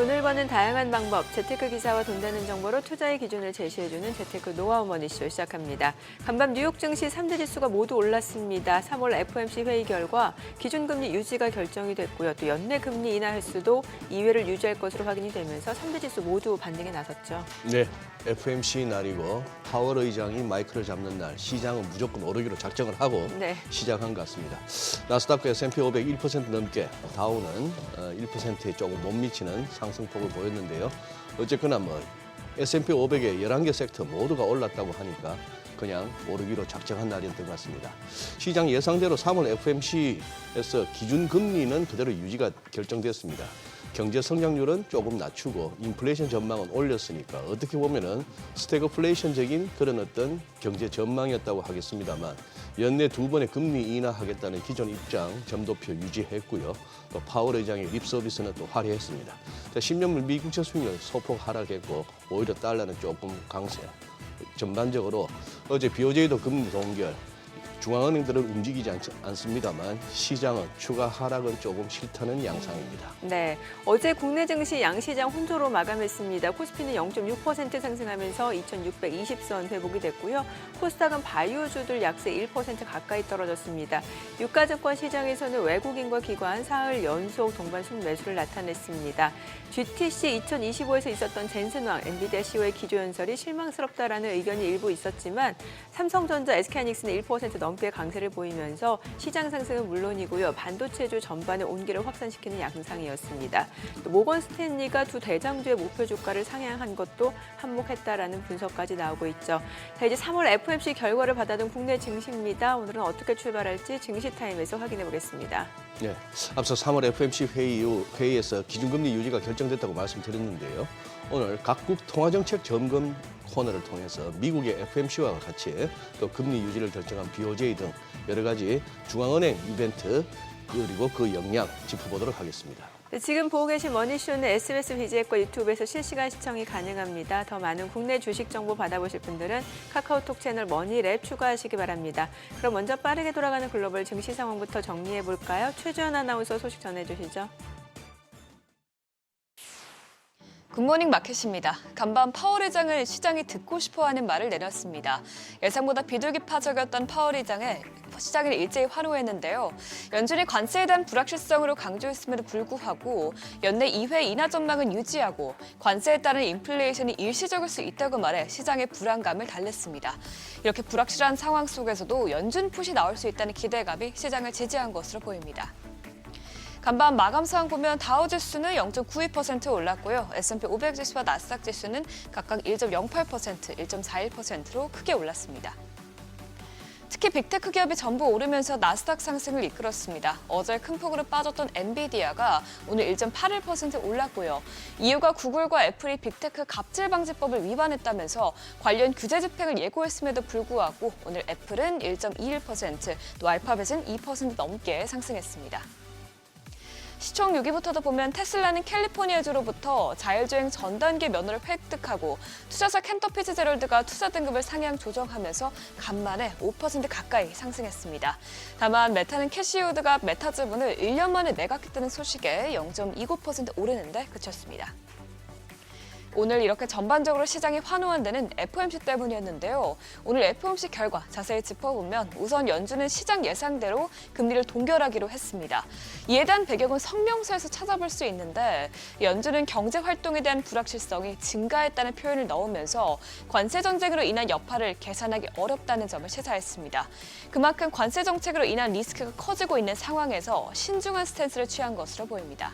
돈을 버는 다양한 방법, 재테크 기사와 돈 되는 정보로 투자의 기준을 제시해주는 재테크 노하우 머니쇼 시작합니다. 간밤 뉴욕 증시 3대 지수가 모두 올랐습니다. 3월 FOMC 회의 결과 기준금리 유지가 결정이 됐고요. 또 연내 금리 인하 횟수도 2회를 유지할 것으로 확인이 되면서 3대 지수 모두 반등에 나섰죠. 네, FOMC 날이고 파월 의장이 마이크를 잡는 날 시장은 무조건 오르기로 작정을 하고 시작한 것 같습니다. 나스닥과 S&P 500 1% 넘게, 다우는 1%에 조금 못 미치는 상승폭을 보였는데요. 어쨌거나 S&P 500의 11개 섹터 모두가 올랐다고 하니까 그냥 오르기로 작정한 날이었던 것 같습니다. 시장 예상대로 3월 FOMC에서 기준금리는 그대로 유지가 결정됐습니다. 경제 성장률은 조금 낮추고 인플레이션 전망은 올렸으니까 어떻게 보면은 스태그플레이션적인 그런 어떤 경제 전망이었다고 하겠습니다만, 연내 2번의 금리 인하하겠다는 기존 입장 점도표 유지했고요. 또 파월 의장의 립 서비스는 또 화려했습니다. 10년물 미국채 수익률 소폭 하락했고 오히려 달러는 조금 강세. 전반적으로 어제 BOJ도 금리 동결, 중앙은행들은 움직이지 않습니다만 시장은 추가 하락은 조금 싫다는 양상입니다. 네, 어제 국내 증시 양시장 혼조로 마감했습니다. 코스피는 0.6% 상승하면서 2,620선 회복이 됐고요. 코스닥은 바이오주들 약세 1% 가까이 떨어졌습니다. 유가증권 시장에서는 외국인과 기관 사흘 연속 동반 순매수를 나타냈습니다. GTC 2025에서 있었던 젠슨왕, 엔비디아 CEO의 기조연설이 실망스럽다라는 의견이 일부 있었지만 삼성전자, SK하이닉스는 1% 넘게 강세를 보이면서 시장 상승은 물론이고요. 반도체주 전반의 온기를 확산시키는 양상이었습니다. 또 모건 스탠리가 두 대장주의 목표 주가를 상향한 것도 한몫했다라는 분석까지 나오고 있죠. 자, 이제 3월 FOMC 결과를 받아둔 국내 증시입니다. 오늘은 어떻게 출발할지 증시타임에서 확인해 보겠습니다. 네, 앞서 3월 FOMC 회의 이후 회의에서 기준금리 유지가 결정됐다고 말씀드렸는데요. 오늘 각국 통화정책 점검 코너를 통해서 미국의 FOMC와 같이 또 금리 유지를 결정한 BOJ 등 여러 가지 중앙은행 이벤트 그리고 그 영향 짚어보도록 하겠습니다. 네, 지금 보고 계신 머니쇼는 SBS BG앱과 유튜브에서 실시간 시청이 가능합니다. 더 많은 국내 주식 정보 받아보실 분들은 카카오톡 채널 머니랩 추가하시기 바랍니다. 그럼 먼저 빠르게 돌아가는 글로벌 증시 상황부터 정리해 볼까요? 최주연 아나운서 소식 전해주시죠. 굿모닝 마켓입니다. 간밤 파월 의장을 시장이 듣고 싶어하는 말을 내놨습니다. 예상보다 비둘기파적이었던 파월 의장에 시장을 일제히 환호했는데요. 연준이 관세에 대한 불확실성으로 강조했음에도 불구하고 연내 2회 인하 전망은 유지하고 관세에 따른 인플레이션이 일시적일 수 있다고 말해 시장의 불안감을 달랬습니다. 이렇게 불확실한 상황 속에서도 연준 풋이 나올 수 있다는 기대감이 시장을 지지한 것으로 보입니다. 간밤 마감 상황 보면 다우 지수는 0.92% 올랐고요. S&P 500 지수와 나스닥 지수는 각각 1.08%, 1.41%로 크게 올랐습니다. 특히 빅테크 기업이 전부 오르면서 나스닥 상승을 이끌었습니다. 어제 큰 폭으로 빠졌던 엔비디아가 오늘 1.81% 올랐고요. 이유가 구글과 애플이 빅테크 갑질 방지법을 위반했다면서 관련 규제 집행을 예고했음에도 불구하고 오늘 애플은 1.21%, 또 알파벳은 2% 넘게 상승했습니다. 시총 6위부터도 보면 테슬라는 캘리포니아주로부터 자율주행 전 단계 면허를 획득하고 투자사 캔터피츠제럴드가 투자 등급을 상향 조정하면서 간만에 5% 가까이 상승했습니다. 다만 메타는 캐시우드가 메타 지분을 1년 만에 매각했다는 소식에 0.29% 오르는데 그쳤습니다. 오늘 이렇게 전반적으로 시장이 환호한 데는 FOMC 때문이었는데요. 오늘 FOMC 결과 자세히 짚어보면 우선 연준은 시장 예상대로 금리를 동결하기로 했습니다. 이에 대한 배경은 성명서에서 찾아볼 수 있는데 연준은 경제 활동에 대한 불확실성이 증가했다는 표현을 넣으면서 관세 전쟁으로 인한 여파를 계산하기 어렵다는 점을 시사했습니다. 그만큼 관세 정책으로 인한 리스크가 커지고 있는 상황에서 신중한 스탠스를 취한 것으로 보입니다.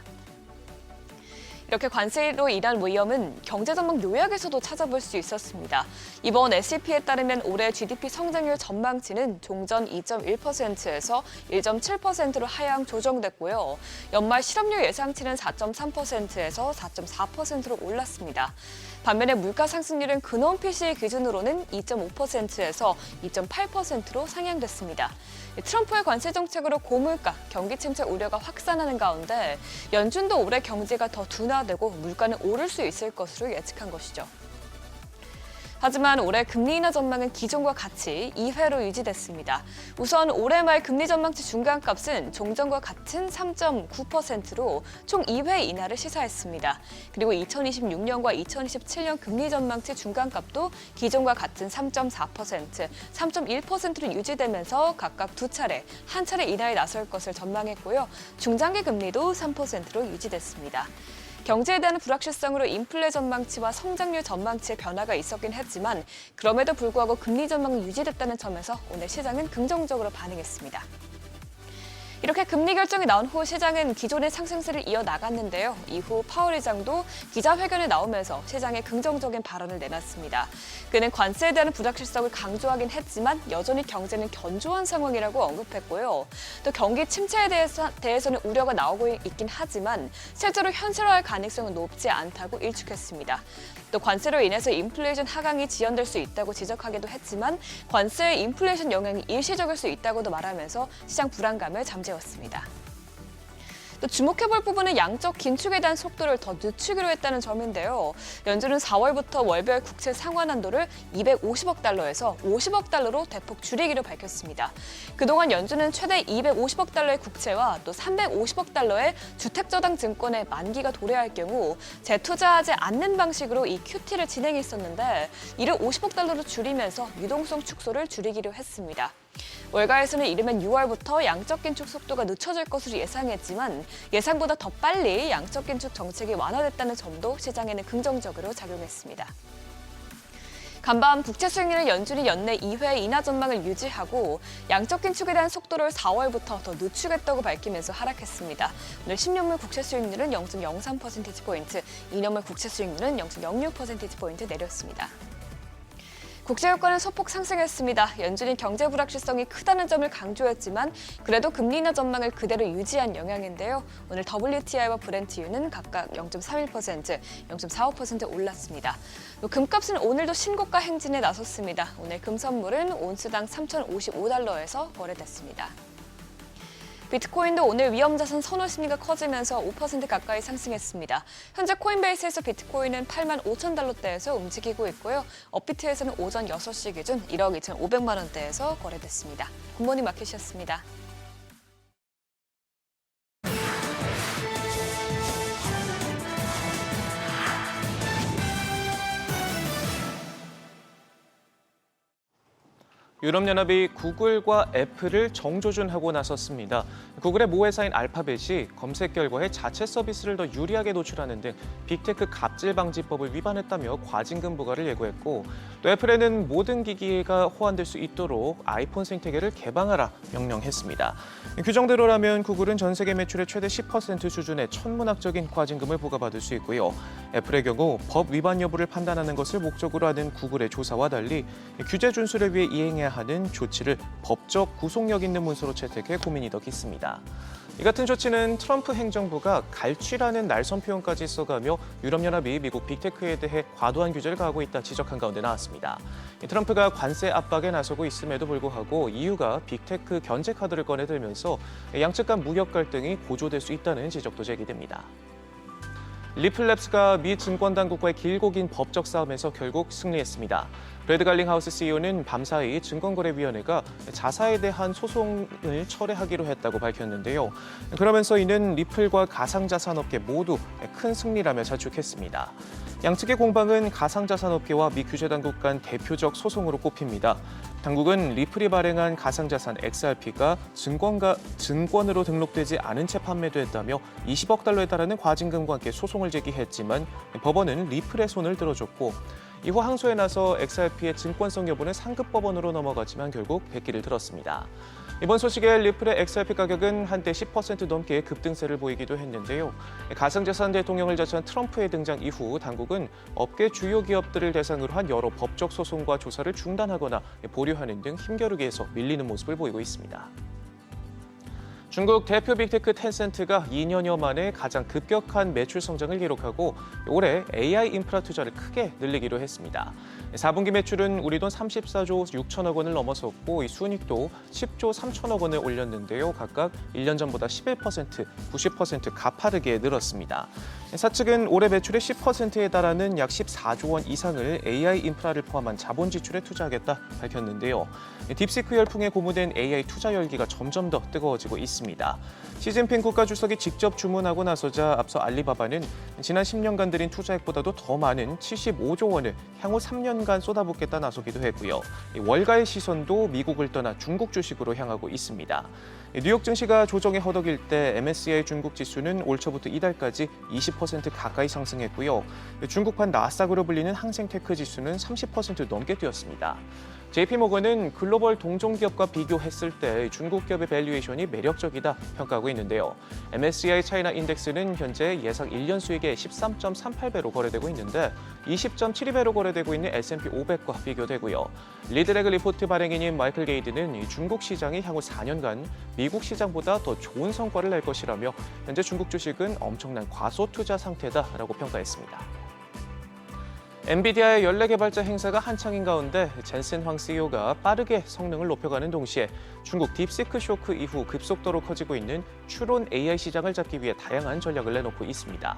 이렇게 관세로 인한 위험은 경제 전망 요약에서도 찾아볼 수 있었습니다. 이번 SEP에 따르면 올해 GDP 성장률 전망치는 종전 2.1%에서 1.7%로 하향 조정됐고요. 연말 실업률 예상치는 4.3%에서 4.4%로 올랐습니다. 반면에 물가 상승률은 근원 PCE 기준으로는 2.5%에서 2.8%로 상향됐습니다. 트럼프의 관세 정책으로 고물가, 경기 침체 우려가 확산하는 가운데 연준도 올해 경제가 더 둔화되고 물가는 오를 수 있을 것으로 예측한 것이죠. 하지만 올해 금리 인하 전망은 기존과 같이 2회로 유지됐습니다. 우선 올해 말 금리 전망치 중간값은 종전과 같은 3.9%로 총 2회 인하를 시사했습니다. 그리고 2026년과 2027년 금리 전망치 중간값도 기존과 같은 3.4%, 3.1%로 유지되면서 각각 두 차례, 한 차례 인하에 나설 것을 전망했고요. 중장기 금리도 3%로 유지됐습니다. 경제에 대한 불확실성으로 인플레 전망치와 성장률 전망치에 변화가 있었긴 했지만 그럼에도 불구하고 금리 전망은 유지됐다는 점에서 오늘 시장은 긍정적으로 반응했습니다. 이렇게 금리 결정이 나온 후 시장은 기존의 상승세를 이어나갔는데요. 이후 파월 의장도 기자회견에 나오면서 시장에 긍정적인 발언을 내놨습니다. 그는 관세에 대한 불확실성을 강조하긴 했지만 여전히 경제는 견조한 상황이라고 언급했고요. 또 경기 침체에 대해서는 우려가 나오고 있긴 하지만 실제로 현실화할 가능성은 높지 않다고 일축했습니다. 또 관세로 인해서 인플레이션 하강이 지연될 수 있다고 지적하기도 했지만 관세의 인플레이션 영향이 일시적일 수 있다고도 말하면서 시장 불안감을 잠재웠습니다. 또 주목해볼 부분은 양적 긴축에 대한 속도를 더 늦추기로 했다는 점인데요. 연준은 4월부터 월별 국채 상환 한도를 250억 달러에서 50억 달러로 대폭 줄이기로 밝혔습니다. 그동안 연준은 최대 250억 달러의 국채와 또 350억 달러의 주택저당 증권의 만기가 도래할 경우 재투자하지 않는 방식으로 이 QT를 진행했었는데 이를 50억 달러로 줄이면서 유동성 축소를 줄이기로 했습니다. 월가에서는 이르면 6월부터 양적 긴축 속도가 늦춰질 것으로 예상했지만 예상보다 더 빨리 양적 긴축 정책이 완화됐다는 점도 시장에는 긍정적으로 작용했습니다. 간밤 국채 수익률은 연준이 연내 2회 인하 전망을 유지하고 양적 긴축에 대한 속도를 4월부터 더 늦추겠다고 밝히면서 하락했습니다. 오늘 10년물 국채 수익률은 0.03%포인트, 2년물 국채 수익률은 0.06%포인트 내렸습니다. 국제유가는 소폭 상승했습니다. 연준이 경제 불확실성이 크다는 점을 강조했지만 그래도 금리 인하 전망을 그대로 유지한 영향인데요. 오늘 WTI와 브렌트유는 각각 0.31%, 0.45% 올랐습니다. 금값은 오늘도 신고가 행진에 나섰습니다. 오늘 금 선물은 온스당 3,055달러에서 거래됐습니다. 비트코인도 오늘 위험자산 선호 심리가 커지면서 5% 가까이 상승했습니다. 현재 코인베이스에서 비트코인은 8만 5천 달러대에서 움직이고 있고요. 업비트에서는 오전 6시 기준 1억 2,500만 원대에서 거래됐습니다. 굿모닝 마켓이었습니다. 유럽연합이 구글과 애플을 정조준하고 나섰습니다. 구글의 모회사인 알파벳이 검색 결과에 자체 서비스를 더 유리하게 노출하는 등 빅테크 갑질 방지법을 위반했다며 과징금 부과를 예고했고, 또 애플에는 모든 기기가 호환될 수 있도록 아이폰 생태계를 개방하라 명령했습니다. 규정대로라면 구글은 전 세계 매출의 최대 10% 수준의 천문학적인 과징금을 부과받을 수 있고요. 애플의 경우 법 위반 여부를 판단하는 것을 목적으로 하는 구글의 조사와 달리 규제 준수를 위해 이행해야 하는 조치를 법적 구속력 있는 문서로 채택해 고민이 더 깊습니다. 이 같은 조치는 트럼프 행정부가 갈취라는 날선 표현까지 써가며 유럽연합이 미국 빅테크에 대해 과도한 규제를 가하고 있다 지적한 가운데 나왔습니다. 트럼프가 관세 압박에 나서고 있음에도 불구하고 EU가 빅테크 견제 카드를 꺼내들면서 양측 간 무역 갈등이 고조될 수 있다는 지적도 제기됩니다. 리플랩스가 미 증권당국과의 길고 긴 법적 싸움에서 결국 승리했습니다. 브래드 갈링하우스 CEO는 밤사이 증권거래위원회가 자사에 대한 소송을 철회하기로 했다고 밝혔는데요. 그러면서 이는 리플과 가상자산업계 모두 큰 승리라며 자축했습니다. 양측의 공방은 가상자산업계와 미 규제당국 간 대표적 소송으로 꼽힙니다. 당국은 리플이 발행한 가상자산 XRP가 증권으로 등록되지 않은 채 판매됐다며 20억 달러에 달하는 과징금과 함께 소송을 제기했지만 법원은 리플의 손을 들어줬고, 이후 항소에 나서 XRP의 증권성 여부는 상급 법원으로 넘어갔지만 결국 백기를 들었습니다. 이번 소식에 리플의 XRP 가격은 한때 10% 넘게 급등세를 보이기도 했는데요. 가상자산 대통령을 자처한 트럼프의 등장 이후 당국은 업계 주요 기업들을 대상으로 한 여러 법적 소송과 조사를 중단하거나 보류하는 등 힘겨루기에서 밀리는 모습을 보이고 있습니다. 중국 대표 빅테크 텐센트가 2년여 만에 가장 급격한 매출 성장을 기록하고 올해 AI 인프라 투자를 크게 늘리기로 했습니다. 4분기 매출은 우리 돈 34조 6천억 원을 넘어섰고 이 순이익도 10조 3천억 원을 올렸는데요. 각각 1년 전보다 11%, 90% 가파르게 늘었습니다. 사측은 올해 매출의 10%에 달하는 약 14조 원 이상을 AI 인프라를 포함한 자본 지출에 투자하겠다 밝혔는데요. 딥시크 열풍에 고무된 AI 투자 열기가 점점 더 뜨거워지고 있습니다. 시진핑 국가주석이 직접 주문하고 나서자 앞서 알리바바는 지난 10년간 들인 투자액보다도 더 많은 75조 원을 향후 3년간 쏟아붓겠다 나서기도 했고요. 월가의 시선도 미국을 떠나 중국 주식으로 향하고 있습니다. 뉴욕 증시가 조정에 허덕일 때 MSCI 중국 지수는 올 초부터 이달까지 20% 가까이 상승했고요. 중국판 나스닥으로 불리는 항생테크 지수는 30% 넘게 뛰었습니다. JP모건은 글로벌 동종기업과 비교했을 때 중국 기업의 밸류에이션이 매력적이다 평가하고 있는데요. MSCI 차이나 인덱스는 현재 예상 1년 수익의 13.38배로 거래되고 있는데 20.72배로 거래되고 있는 S&P 500과 비교되고요. 리드레그 리포트 발행인인 마이클 게이드는 중국 시장이 향후 4년간 미국 시장보다 더 좋은 성과를 낼 것이라며 현재 중국 주식은 엄청난 과소 투자 상태다라고 평가했습니다. 엔비디아의 연례 개발자 행사가 한창인 가운데 젠슨 황 CEO가 빠르게 성능을 높여가는 동시에 중국 딥시크 쇼크 이후 급속도로 커지고 있는 추론 AI 시장을 잡기 위해 다양한 전략을 내놓고 있습니다.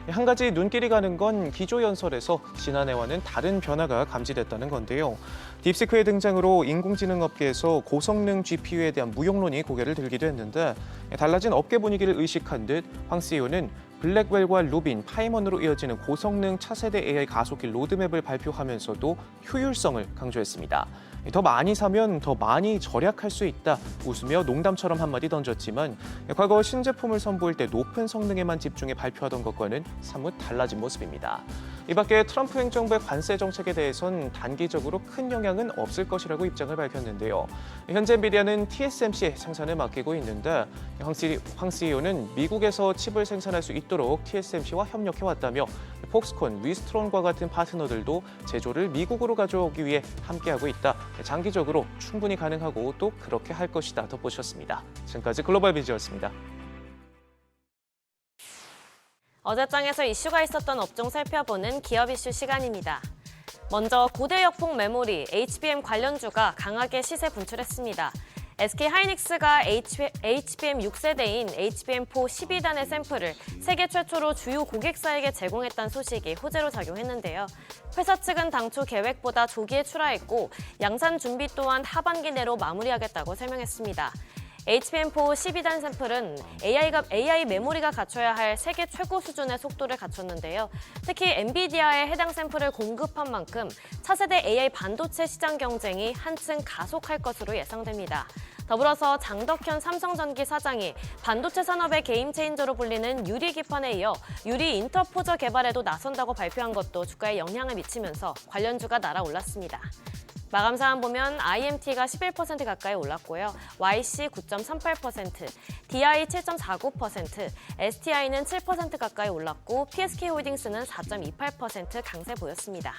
한 가지 눈길이 가는 건 기조 연설에서 지난해와는 다른 변화가 감지됐다는 건데요. 딥시크의 등장으로 인공지능 업계에서 고성능 GPU에 대한 무용론이 고개를 들기도 했는데 달라진 업계 분위기를 의식한 듯 황 CEO는 블랙웰과 루빈, 파이먼으로 이어지는 고성능 차세대 AI 가속기 로드맵을 발표하면서도 효율성을 강조했습니다. 더 많이 사면 더 많이 절약할 수 있다 웃으며 농담처럼 한마디 던졌지만 과거 신제품을 선보일 때 높은 성능에만 집중해 발표하던 것과는 사뭇 달라진 모습입니다. 이 밖에 트럼프 행정부의 관세 정책에 대해선 단기적으로 큰 영향은 없을 것이라고 입장을 밝혔는데요. 현재 엔비디아는 TSMC의 생산을 맡기고 있는데 황 CEO는 미국에서 칩을 생산할 수 있도록 TSMC와 협력해왔다며 폭스콘, 위스트론과 같은 파트너들도 제조를 미국으로 가져오기 위해 함께하고 있다. 장기적으로 충분히 가능하고 또 그렇게 할 것이다 덧붙였습니다. 지금까지 글로벌 비즈였습니다. 어제장에서 이슈가 있었던 업종 살펴보는 기업 이슈 시간입니다. 먼저 고대 역폭 메모리 HBM 관련주가 강하게 시세 분출했습니다. SK 하이닉스가 HBM 6세대인 HBM4 12단의 샘플을 세계 최초로 주요 고객사에게 제공했다는 소식이 호재로 작용했는데요. 회사 측은 당초 계획보다 조기에 출하했고 양산 준비 또한 하반기 내로 마무리하겠다고 설명했습니다. HBM4 12단 샘플은 AI 메모리가 갖춰야 할 세계 최고 수준의 속도를 갖췄는데요. 특히 엔비디아에 해당 샘플을 공급한 만큼 차세대 AI 반도체 시장 경쟁이 한층 가속할 것으로 예상됩니다. 더불어서 장덕현 삼성전기 사장이 반도체 산업의 게임 체인저로 불리는 유리 기판에 이어 유리 인터포저 개발에도 나선다고 발표한 것도 주가에 영향을 미치면서 관련주가 날아올랐습니다. 마감 사안 보면 IMT가 11% 가까이 올랐고요. YC 9.38%, DI 7.49%, STI는 7% 가까이 올랐고 PSK홀딩스는 4.28% 강세 보였습니다.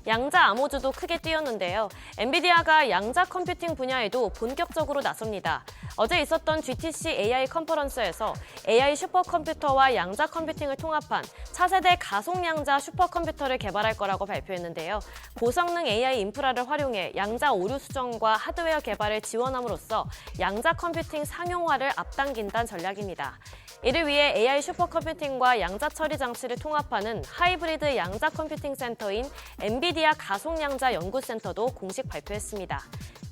양자 암호주도 크게 뛰었는데요. 엔비디아가 양자 컴퓨팅 분야에도 본격적으로 나섭니다. 어제 있었던 GTC AI 컨퍼런스에서 AI 슈퍼컴퓨터와 양자 컴퓨팅을 통합한 차세대 가속 양자 슈퍼컴퓨터를 개발할 거라고 발표했는데요. 고성능 AI 인프라를 활용해 양자 오류 수정과 하드웨어 개발을 지원함으로써 양자 컴퓨팅 상용화를 앞당긴다는 전략입니다. 이를 위해 AI 슈퍼컴퓨팅과 양자 처리 장치를 통합하는 하이브리드 양자 컴퓨팅 센터인 엔비디아 가속양자 연구센터도 공식 발표했습니다.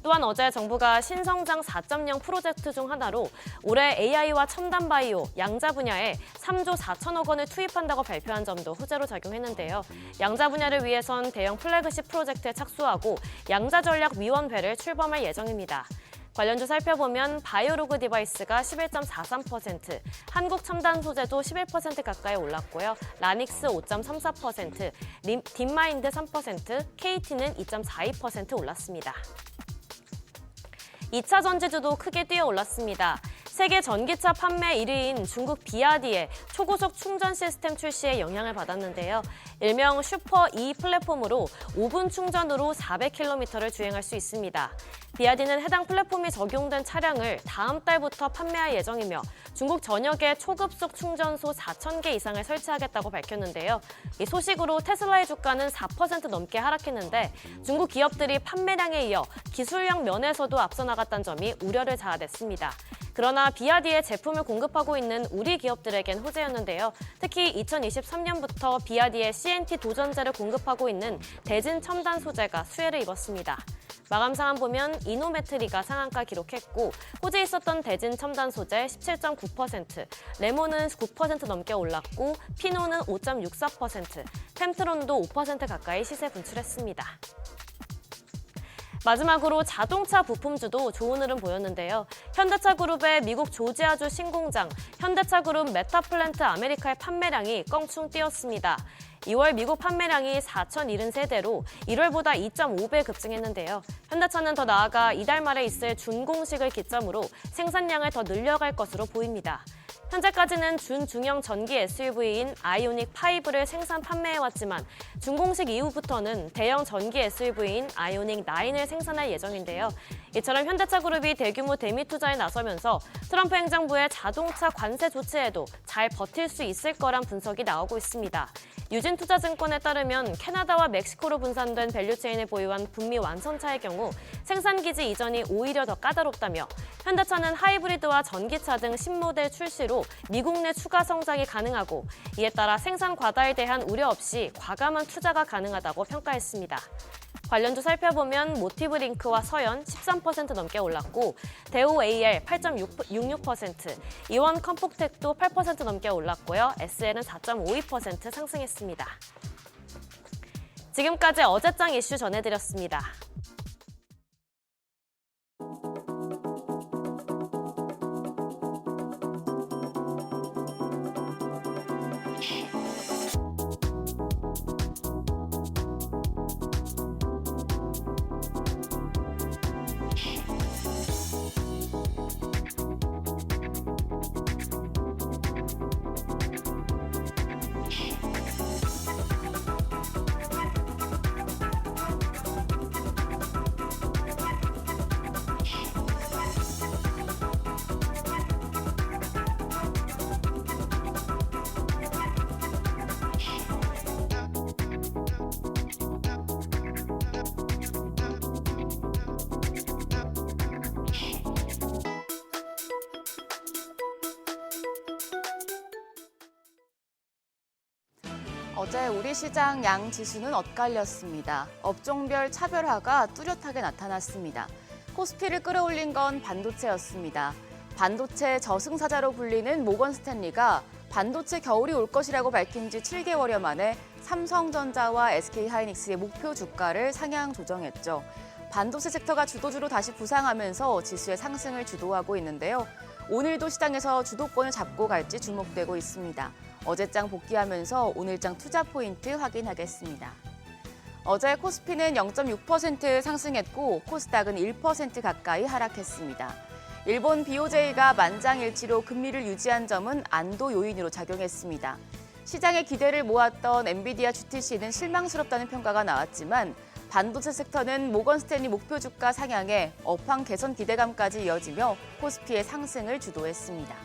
또한 어제 정부가 신성장 4.0 프로젝트 중 하나로 올해 AI와 첨단 바이오, 양자 분야에 3조 4천억 원을 투입한다고 발표한 점도 호재로 작용했는데요. 양자 분야를 위해선 대형 플래그십 프로젝트에 착수하고 양자전략위원회를 출범할 예정입니다. 관련주 살펴보면 바이오로그 디바이스가 11.43%, 한국첨단소재도 11% 가까이 올랐고요. 라닉스 5.34%, 딥마인드 3%, KT는 2.42% 올랐습니다. 2차 전지주도 크게 뛰어 올랐습니다. 세계 전기차 판매 1위인 중국 비아디의 초고속 충전 시스템 출시에 영향을 받았는데요. 일명 슈퍼 E 플랫폼으로 5분 충전으로 400km를 주행할 수 있습니다. 비아디는 해당 플랫폼이 적용된 차량을 다음 달부터 판매할 예정이며 중국 전역에 초급속 충전소 4,000개 이상을 설치하겠다고 밝혔는데요. 이 소식으로 테슬라의 주가는 4% 넘게 하락했는데 중국 기업들이 판매량에 이어 기술력 면에서도 앞서 나갔다는 점이 우려를 자아냈습니다. 그러나 비아디의 제품을 공급하고 있는 우리 기업들에겐 호재였는데요. 특히 2023년부터 비아디의 CNT 도전제를 공급하고 있는 대진 첨단 소재가 수혜를 입었습니다. 마감 상황 보면 이노메트리가 상한가 기록했고 호재 있었던 대진 첨단 소재 17.9%, 레몬은 9% 넘게 올랐고 피노는 5.64%, 템트론도 5% 가까이 시세 분출했습니다. 마지막으로 자동차 부품주도 좋은 흐름 보였는데요. 현대차 그룹의 미국 조지아주 신공장 현대차 그룹 메타플랜트 아메리카의 판매량이 껑충 뛰었습니다. 2월 미국 판매량이 4,073대로 1월보다 2.5배 급증했는데요. 현대차는 더 나아가 이달 말에 있을 준공식을 기점으로 생산량을 더 늘려갈 것으로 보입니다. 현재까지는 준중형 전기 SUV인 아이오닉 5를 생산 판매해왔지만 준공식 이후부터는 대형 전기 SUV인 아이오닉 9을 생산할 예정인데요. 이처럼 현대차 그룹이 대규모 대미 투자에 나서면서 트럼프 행정부의 자동차 관세 조치에도 잘 버틸 수 있을 거란 분석이 나오고 있습니다. 유진투자증권에 따르면 캐나다와 멕시코로 분산된 밸류체인을 보유한 북미 완성차의 경우 생산기지 이전이 오히려 더 까다롭다며 현대차는 하이브리드와 전기차 등 신모델 출시로 미국 내 추가 성장이 가능하고 이에 따라 생산 과다에 대한 우려 없이 과감한 투자가 가능하다고 평가했습니다. 관련주 살펴보면 모티브링크와 서연 13% 넘게 올랐고 대우 AR 8.66%, 이원 컴포텍도 8% 넘게 올랐고요. SL은 4.52% 상승했습니다. 지금까지 어제장 이슈 전해드렸습니다. 어제 우리 시장 양 지수는 엇갈렸습니다. 업종별 차별화가 뚜렷하게 나타났습니다. 코스피를 끌어올린 건 반도체였습니다. 반도체 저승사자로 불리는 모건 스탠리가 반도체 겨울이 올 것이라고 밝힌 지 7개월여 만에 삼성전자와 SK하이닉스의 목표 주가를 상향 조정했죠. 반도체 섹터가 주도주로 다시 부상하면서 지수의 상승을 주도하고 있는데요. 오늘도 시장에서 주도권을 잡고 갈지 주목되고 있습니다. 어제장 복귀하면서 오늘장 투자 포인트 확인하겠습니다. 어제 코스피는 0.6% 상승했고 코스닥은 1% 가까이 하락했습니다. 일본 BOJ가 만장일치로 금리를 유지한 점은 안도 요인으로 작용했습니다. 시장의 기대를 모았던 엔비디아 GTC는 실망스럽다는 평가가 나왔지만 반도체 섹터는 모건 스탠리 목표 주가 상향에 업황 개선 기대감까지 이어지며 코스피의 상승을 주도했습니다.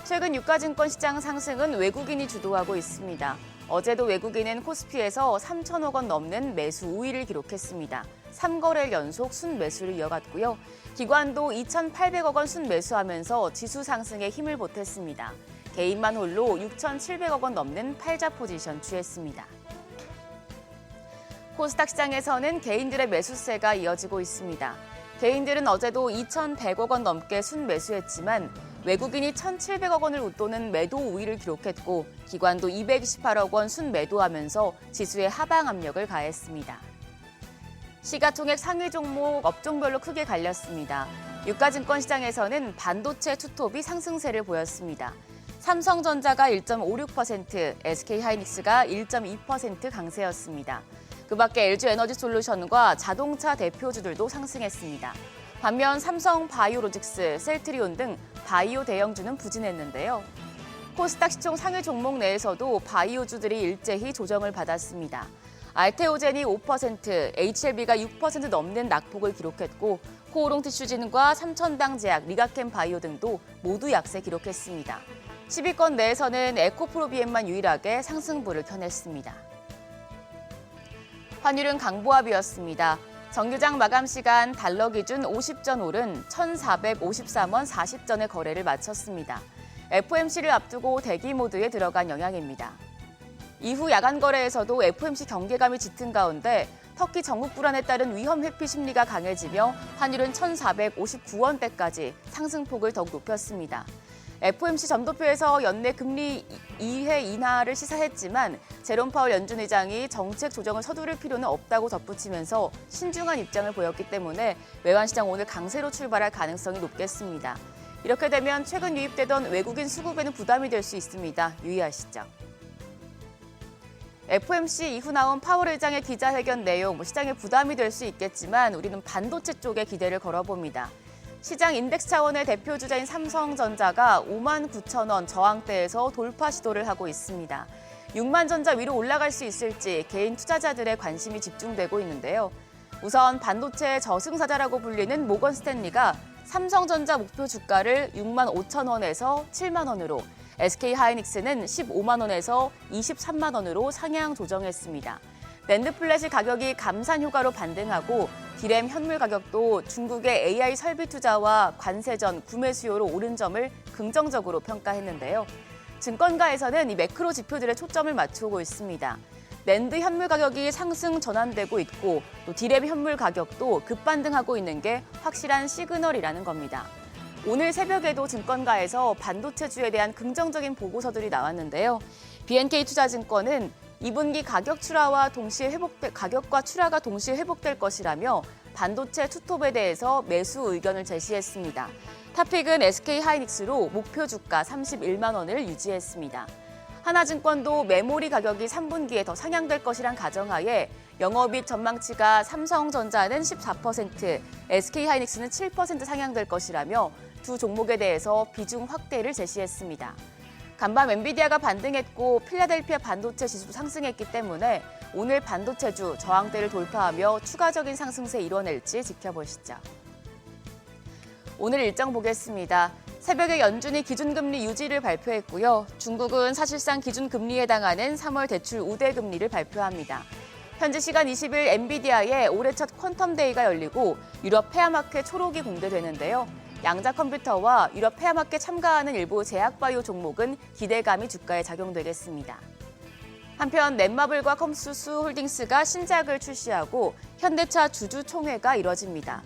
최근 유가증권 시장 상승은 외국인이 주도하고 있습니다. 어제도 외국인은 코스피에서 3천억 원 넘는 매수 우위를 기록했습니다. 3거래일 연속 순매수를 이어갔고요. 기관도 2,800억 원 순매수하면서 지수 상승에 힘을 보탰습니다. 개인만 홀로 6,700억 원 넘는 팔자 포지션 취했습니다. 코스닥 시장에서는 개인들의 매수세가 이어지고 있습니다. 개인들은 어제도 2,100억 원 넘게 순매수했지만 외국인이 1,700억 원을 웃도는 매도 우위를 기록했고 기관도 228억 원 순매도하면서 지수에 하방 압력을 가했습니다. 시가총액 상위 종목 업종별로 크게 갈렸습니다. 유가증권 시장에서는 반도체 투톱이 상승세를 보였습니다. 삼성전자가 1.56%, SK하이닉스가 1.2% 강세였습니다. 그 밖에 LG에너지솔루션과 자동차 대표주들도 상승했습니다. 반면 삼성 바이오로직스, 셀트리온 등 바이오 대형주는 부진했는데요. 코스닥 시총 상위 종목 내에서도 바이오주들이 일제히 조정을 받았습니다. 알테오젠이 5%, HLB가 6% 넘는 낙폭을 기록했고 코오롱 티슈진과 삼천당제약, 리가캠 바이오 등도 모두 약세 기록했습니다. 10위권 내에서는 에코프로비엠만 유일하게 상승부를 켜냈습니다. 환율은 강보합이었습니다. 정규장 마감 시간 달러 기준 50전 오른 1,453원 40전의 거래를 마쳤습니다. FOMC를 앞두고 대기 모드에 들어간 영향입니다. 이후 야간 거래에서도 FOMC 경계감이 짙은 가운데 터키 전국 불안에 따른 위험 회피 심리가 강해지며 환율은 1,459원대까지 상승폭을 더욱 높였습니다. FOMC 점도표에서 연내 금리 2회 인하를 시사했지만 제롬 파월 연준 의장이 정책 조정을 서두를 필요는 없다고 덧붙이면서 신중한 입장을 보였기 때문에 외환시장 오늘 강세로 출발할 가능성이 높겠습니다. 이렇게 되면 최근 유입되던 외국인 수급에는 부담이 될 수 있습니다. 유의하시죠. FOMC 이후 나온 파월 의장의 기자회견 내용, 시장에 부담이 될 수 있겠지만 우리는 반도체 쪽에 기대를 걸어봅니다. 시장 인덱스 차원의 대표 주자인 삼성전자가 59,000원 저항대에서 돌파 시도를 하고 있습니다. 6만 전자 위로 올라갈 수 있을지 개인 투자자들의 관심이 집중되고 있는데요. 우선 반도체 저승사자라고 불리는 모건 스탠리가 삼성전자 목표 주가를 6만 5천 원에서 7만 원으로, SK 하이닉스는 15만 원에서 23만 원으로 상향 조정했습니다. 낸드 플래시 가격이 감산 효과로 반등하고 디램 현물 가격도 중국의 AI 설비 투자와 관세 전 구매 수요로 오른 점을 긍정적으로 평가했는데요. 증권가에서는 이 매크로 지표들에 초점을 맞추고 있습니다. 낸드 현물 가격이 상승 전환되고 있고 또 디램 현물 가격도 급반등하고 있는 게 확실한 시그널이라는 겁니다. 오늘 새벽에도 증권가에서 반도체주에 대한 긍정적인 보고서들이 나왔는데요. BNK투자증권은 2분기 가격과 출하가 동시에 회복될 것이라며 반도체 투톱에 대해서 매수 의견을 제시했습니다. 탑픽은 SK 하이닉스로 목표 주가 31만 원을 유지했습니다. 하나증권도 메모리 가격이 3분기에 더 상향될 것이란 가정하에 영업이익 전망치가 삼성전자는 14%, SK 하이닉스는 7% 상향될 것이라며 두 종목에 대해서 비중 확대를 제시했습니다. 간밤 엔비디아가 반등했고 필라델피아 반도체 지수도 상승했기 때문에 오늘 반도체주 저항대를 돌파하며 추가적인 상승세 이뤄낼지 지켜보시죠. 오늘 일정 보겠습니다. 새벽에 연준이 기준금리 유지를 발표했고요. 중국은 사실상 기준금리에 해당하는 3월 대출 우대금리를 발표합니다. 현지 시간 20일 엔비디아의 올해 첫 퀀텀데이가 열리고 유럽 페아마켓 초록이 공개되는데요. 양자 컴퓨터와 유럽 페아마켓 참가하는 일부 제약바이오 종목은 기대감이 주가에 작용되겠습니다. 한편 넷마블과 컴수스홀딩스가 신작을 출시하고 현대차 주주총회가 이뤄집니다.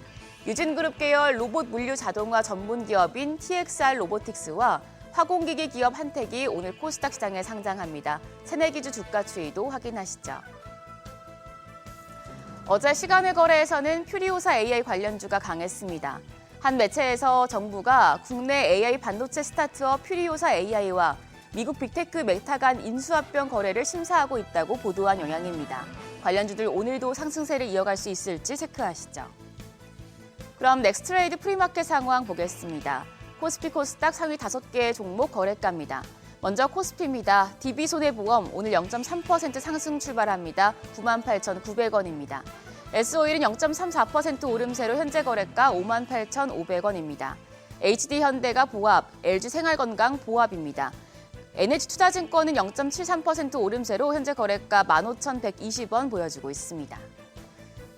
유진그룹 계열 로봇 물류 자동화 전문 기업인 TXR 로보틱스와 화공기기 기업 한택이 오늘 코스닥 시장에 상장합니다. 새내기주 주가 추이도 확인하시죠. 어제 시간외 거래에서는 퓨리오사 AI 관련주가 강했습니다. 한 매체에서 정부가 국내 AI 반도체 스타트업 퓨리오사 AI와 미국 빅테크 메타 간 인수합병 거래를 심사하고 있다고 보도한 영향입니다. 관련주들 오늘도 상승세를 이어갈 수 있을지 체크하시죠. 그럼 넥스트레이드 프리마켓 상황 보겠습니다. 코스피 코스닥 상위 5개의 종목 거래가입니다. 먼저 코스피입니다. DB손해보험 오늘 0.3% 상승 출발합니다. 98,900원입니다. S-오일은 0.34% 오름세로 현재 거래가 58,500원입니다. HD현대가 보합, LG생활건강 보합입니다. NH투자증권은 0.73% 오름세로 현재 거래가 15,120원 보여지고 있습니다.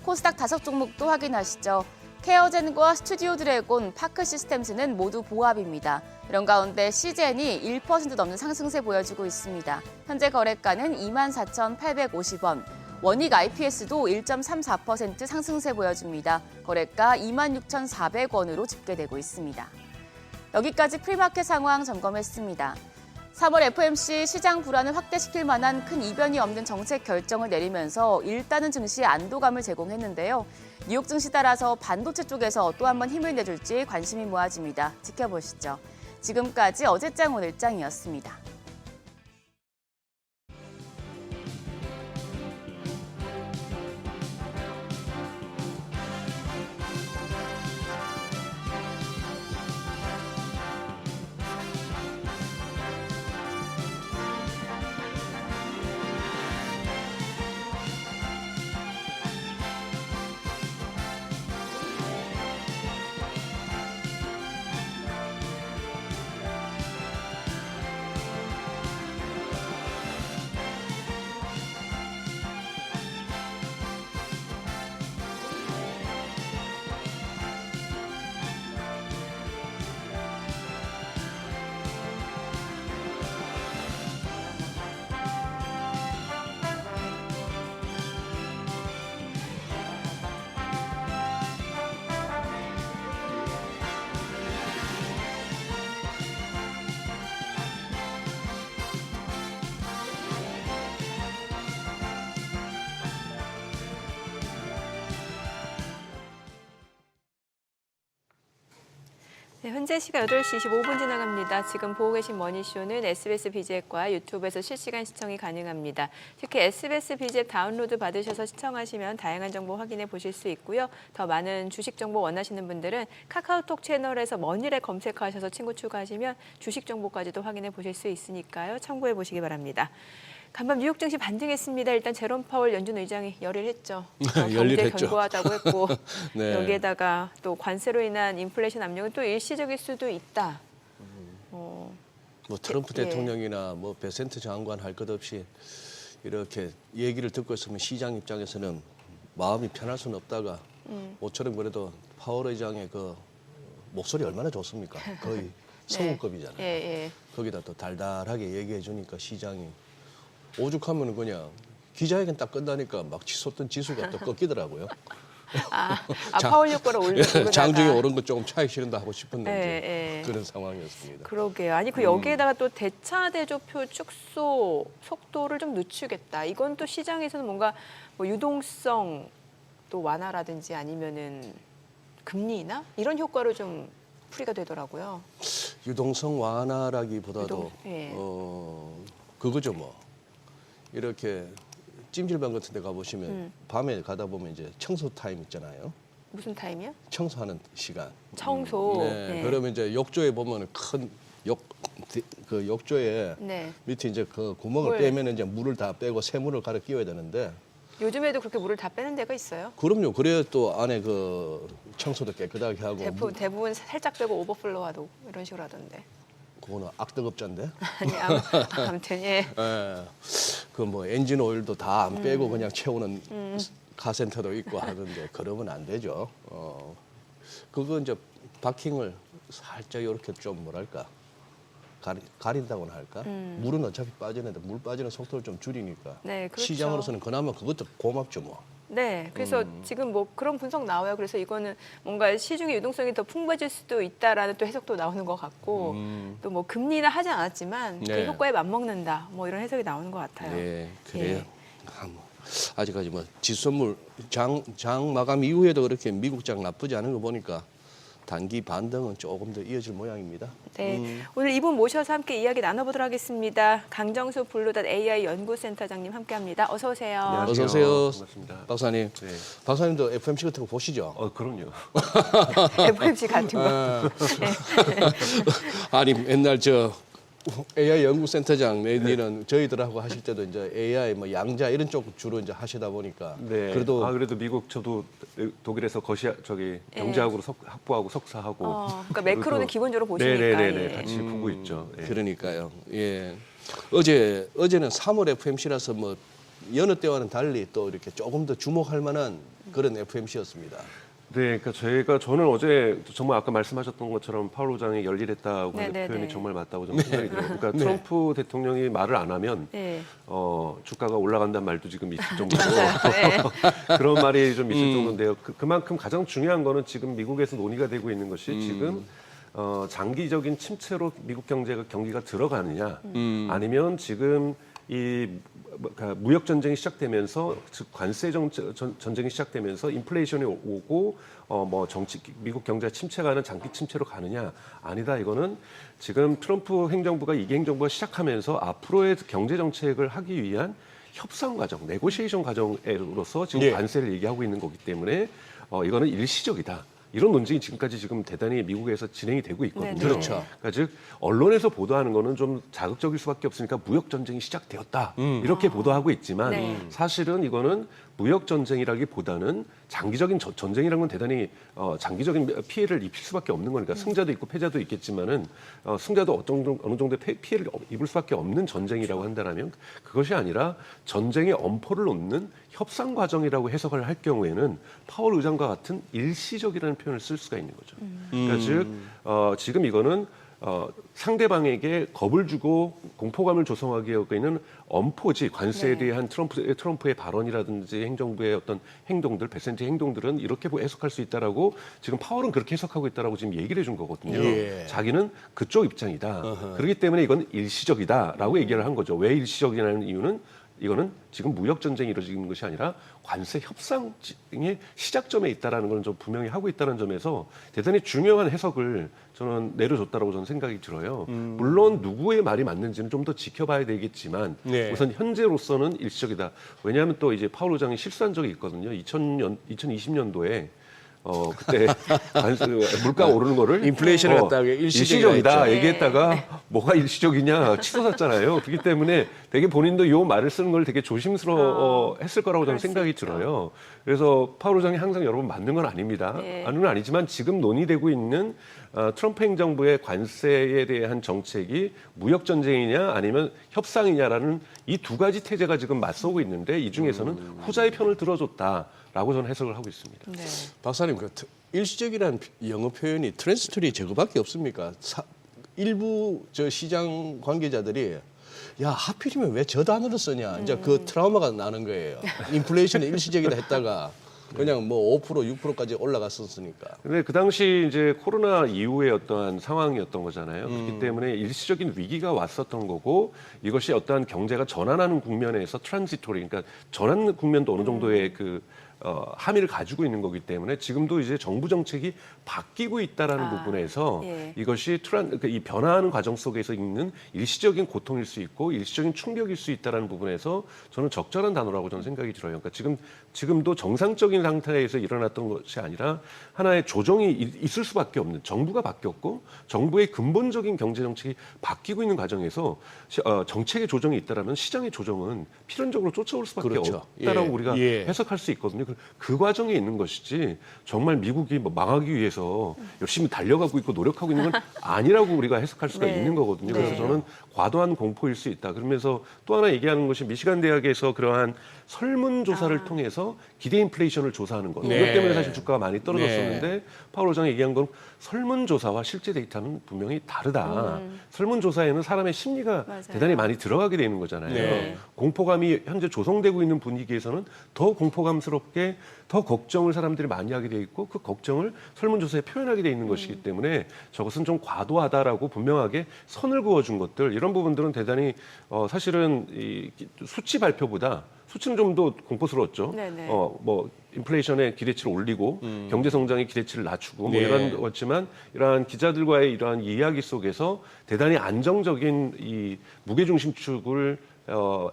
코스닥 5종목도 확인하시죠. 케어젠과 스튜디오 드래곤, 파크시스템즈는 모두 보합입니다. 이런 가운데 시젠이 1% 넘는 상승세 보여주고 있습니다. 현재 거래가는 24,850원. 원익 IPS도 1.34% 상승세 보여줍니다. 거래가 26,400원으로 집계되고 있습니다. 여기까지 프리마켓 상황 점검했습니다. 3월 FOMC 시장 불안을 확대시킬 만한 큰 이변이 없는 정책 결정을 내리면서 일단은 증시에 안도감을 제공했는데요. 뉴욕 증시 따라서 반도체 쪽에서 또 한 번 힘을 내줄지 관심이 모아집니다. 지켜보시죠. 지금까지 어제장 오늘장이었습니다. 네, 현재 시각 8시 25분 지나갑니다. 지금 보고 계신 머니쇼는 SBS BG앱과 유튜브에서 실시간 시청이 가능합니다. 특히 SBS BG앱 다운로드 받으셔서 시청하시면 다양한 정보 확인해 보실 수 있고요. 더 많은 주식 정보 원하시는 분들은 카카오톡 채널에서 머니를 검색하셔서 친구 추가하시면 주식 정보까지도 확인해 보실 수 있으니까요. 참고해 보시기 바랍니다. 간밤 뉴욕 증시 반등했습니다. 일단 제롬 파월 연준 의장이 열일했죠. 경제 열일했죠. 견고하다고 했고 네. 여기에다가 또 관세로 인한 인플레이션 압력은 또 일시적일 수도 있다. 뭐 트럼프 예. 대통령이나 뭐 베센트 장관 할 것 없이 이렇게 얘기를 듣고 있으면 시장 입장에서는 마음이 편할 수는 없다가 모처럼 그래도 파월 의장의 그 목소리 얼마나 좋습니까? 거의 성우급이잖아요. 예. 거기다 또 달달하게 얘기해 주니까 시장이 오죽하면 그냥 기자회견 딱 끝나니까 막 치솟던 지수가 또 꺾이더라고요. 파월 효과를 올리다가 장중에 오른 거 조금 차익 실현다 하고 싶었는데 예. 그런 상황이었습니다. 그러게요. 아니 그 여기에다가 또 대차 대조표 축소 속도를 좀 늦추겠다. 이건 또 시장에서는 뭔가 뭐 유동성 또 완화라든지 아니면은 금리 인하 이런 효과로 좀 풀이가 되더라고요. 유동성 완화라기보다도 예. 그거죠 뭐. 이렇게 찜질방 같은 데 가보시면 밤에 가다 보면 이제 청소 타임 있잖아요. 무슨 타임이요? 청소하는 시간. 청소. 네. 그러면 이제 욕조에 보면 그 욕조에 네. 밑에 이제 그 구멍을 물. 빼면 이제 물을 다 빼고 새물을 갈아 끼워야 되는데 요즘에도 그렇게 물을 다 빼는 데가 있어요. 그럼요. 그래야 또 안에 그 청소도 깨끗하게 하고 대부분 살짝 빼고 오버플로우하고 이런 식으로 하던데. 그거는 악덕업자인데. 아니 아무튼 예. 그 뭐 엔진 오일도 다 안 빼고 그냥 채우는 카센터도 있고 하던데 그러면 안 되죠. 그거 이제 바킹을 살짝 이렇게 좀 뭐랄까 가린다고나 할까. 물은 어차피 빠지는데 물 빠지는 속도를 좀 줄이니까 네, 그렇죠. 시장으로서는 그나마 그것도 고맙죠 뭐. 네, 그래서 지금 뭐 그런 분석 나와요. 그래서 이거는 뭔가 시중의 유동성이 더 풍부해질 수도 있다라는 또 해석도 나오는 것 같고 또 뭐 금리는 하지 않았지만 네. 그 효과에 맞먹는다. 뭐 이런 해석이 나오는 것 같아요. 네, 그래요. 예. 아직까지 뭐 지수선물 장 마감 이후에도 그렇게 미국장 나쁘지 않은 거 보니까 단기 반등은 조금 더 이어질 모양입니다. 네, 오늘 이분 모셔서 함께 이야기 나눠보도록 하겠습니다. 강정수 블루닷 AI 연구센터장님 함께합니다. 어서 오세요. 안녕하세요. 어서 오세요, 반갑습니다. 박사님. 네. 박사님도 FMC 같은 거 보시죠? 그럼요. FMC 같은 거. 아니 맨날 저 AI 연구센터장 내니는 저희들하고 하실 때도 이제 AI 뭐 양자 이런 쪽 주로 이제 하시다 보니까 네. 그래도 그래도 미국 저도 독일에서 경제학으로 학부하고 석사하고. 그러니까 매크로는 기본적으로 보시니까. 네네네. 예. 같이 보고 있죠. 예. 그러니까요. 예. 어제는 3월 FMC라서 뭐 여느 때와는 달리 또 이렇게 조금 더 주목할 만한 그런 FMC였습니다. 네, 그러니까 저는 어제 정말 아까 말씀하셨던 것처럼 파월 의장이 열일했다고 하는 네네네. 표현이 정말 맞다고 저는 생각이 들어요. 그러니까 트럼프 대통령이 말을 안 하면 네. 주가가 올라간다는 말도 지금 있을 정도로 네. 그런 말이 좀 있을 정도인데요. 그만큼 가장 중요한 거는 지금 미국에서 논의가 되고 있는 것이 지금 장기적인 침체로 미국 경기가 들어가느냐 아니면 지금 이 무역 전쟁이 시작되면서 즉 관세 전쟁이 시작되면서 인플레이션이 오고 미국 경제가 침체가는 장기 침체로 가느냐 아니다. 이거는 지금 트럼프 행정부가 이기 행정부가 시작하면서 앞으로의 경제 정책을 하기 위한 협상 과정, 네고시에이션 과정으로서 지금 예. 관세를 얘기하고 있는 거기 때문에 이거는 일시적이다. 이런 논쟁이 지금까지 대단히 미국에서 진행이 되고 있거든요. 네네. 그렇죠. 그러니까 즉 언론에서 보도하는 거는 좀 자극적일 수밖에 없으니까 무역 전쟁이 시작되었다 이렇게 보도하고 있지만 네. 사실은 이거는 무역 전쟁이라기보다는 장기적인 전쟁이라는 건 대단히 장기적인 피해를 입힐 수밖에 없는 거니까 승자도 있고 패자도 있겠지만은 승자도 어느 정도의 피해를 입을 수밖에 없는 전쟁이라고 한다면 그것이 아니라 전쟁의 엄포를 놓는 협상 과정이라고 해석을 할 경우에는 파월 의장과 같은 일시적이라는 표현을 쓸 수가 있는 거죠. 그러니까 즉 지금 이거는 상대방에게 겁을 주고 공포감을 조성하기 위한 엄포지 관세에 대한 트럼프의 발언이라든지 행정부의 어떤 행동들, 베센트의 행동들은 이렇게 해석할 수 있다라고 지금 파월은 그렇게 해석하고 있다라고 지금 얘기를 해준 거거든요. 예. 자기는 그쪽 입장이다. 그렇기 때문에 이건 일시적이다라고 얘기를 한 거죠. 왜 일시적이냐는 이유는 이거는 지금 무역 전쟁이 이루어지는 것이 아니라 관세 협상의 시작점에 있다라는 걸 좀 분명히 하고 있다는 점에서 대단히 중요한 해석을 저는 내려줬다라고 저는 생각이 들어요. 물론 누구의 말이 맞는지는 좀 더 지켜봐야 되겠지만 네. 우선 현재로서는 일시적이다. 왜냐하면 또 이제 파월 의장이 실수한 적이 있거든요. 2020년도에 그때 물가 오르는 거를 인플레이션을 갖다가 일시적이다 했죠. 얘기했다가 뭐가 일시적이냐 치솟았잖아요. 그렇기 때문에 되게 본인도 이 말을 쓰는 걸 되게 조심스러워 했을 거라고 저는 생각이 들어요. 그래서 파월 의장이 항상 여러분 맞는 건 아닙니다. 맞는 건 아니지만 지금 논의되고 있는 트럼프 행정부의 관세에 대한 정책이 무역 전쟁이냐 아니면 협상이냐라는 이 두 가지 태제가 지금 맞서고 있는데 이 중에서는 후자의 편을 들어줬다라고 저는 해석을 하고 있습니다. 네. 박사님, 그 일시적이라는 영어 표현이 트랜스토리 저거밖에 없습니까? 일부 저 시장 관계자들이 야 하필이면 왜 저 단어를 쓰냐 이제 그 트라우마가 나는 거예요. 인플레이션이 일시적이다 했다가 그냥 뭐 5% 6%까지 올라갔었으니까. 근데 그 당시 이제 코로나 이후의 어떠한 상황이었던 거잖아요. 그렇기 때문에 일시적인 위기가 왔었던 거고 이것이 어떠한 경제가 전환하는 국면에서 트랜지토리, 그러니까 전환 국면도 어느 정도의 함의를 가지고 있는 거기 때문에 지금도 이제 정부 정책이 바뀌고 있다라는 부분에서 이것이 이 변화하는 과정 속에서 있는 일시적인 고통일 수 있고 일시적인 충격일 수 있다라는 부분에서 저는 적절한 단어라고 저는 생각이 들어요. 그러니까 지금도 정상적인 상태에서 일어났던 것이 아니라 하나의 조정이 있을 수밖에 없는 정부가 바뀌었고 정부의 근본적인 경제 정책이 바뀌고 있는 과정에서 정책의 조정이 있다라면 시장의 조정은 필연적으로 쫓아올 수밖에 그렇죠. 없다라고 우리가 예. 해석할 수 있거든요. 그 과정에 있는 것이지 정말 미국이 뭐 망하기 위해서 열심히 달려가고 있고 노력하고 있는 건 아니라고 우리가 해석할 수가 있는 거거든요. 그래서 저는 과도한 공포일 수 있다. 그러면서 또 하나 얘기하는 것이 미시간 대학에서 그러한 설문조사를 통해서 기대 인플레이션을 조사하는 것. 네. 이것 때문에 사실 주가가 많이 떨어졌었는데 파월 의장이 얘기한 건 설문조사와 실제 데이터는 분명히 다르다. 설문조사에는 사람의 심리가 대단히 많이 들어가게 되는 거잖아요. 네. 공포감이 현재 조성되고 있는 분위기에서는 더 공포감스럽게 더 걱정을 사람들이 많이 하게 돼 있고 그 걱정을 설문조사에 표현하게 돼 있는 것이기 때문에 저것은 좀 과도하다라고 분명하게 선을 그어준 것들 이런 부분들은 대단히 사실은 이 수치 발표보다 수치는 좀 더 공포스러웠죠. 네네. 뭐 인플레이션의 기대치를 올리고 경제 성장의 기대치를 낮추고 뭐 네. 이런 거지만 이러한 기자들과의 이러한 이야기 속에서 대단히 안정적인 이 무게중심 축을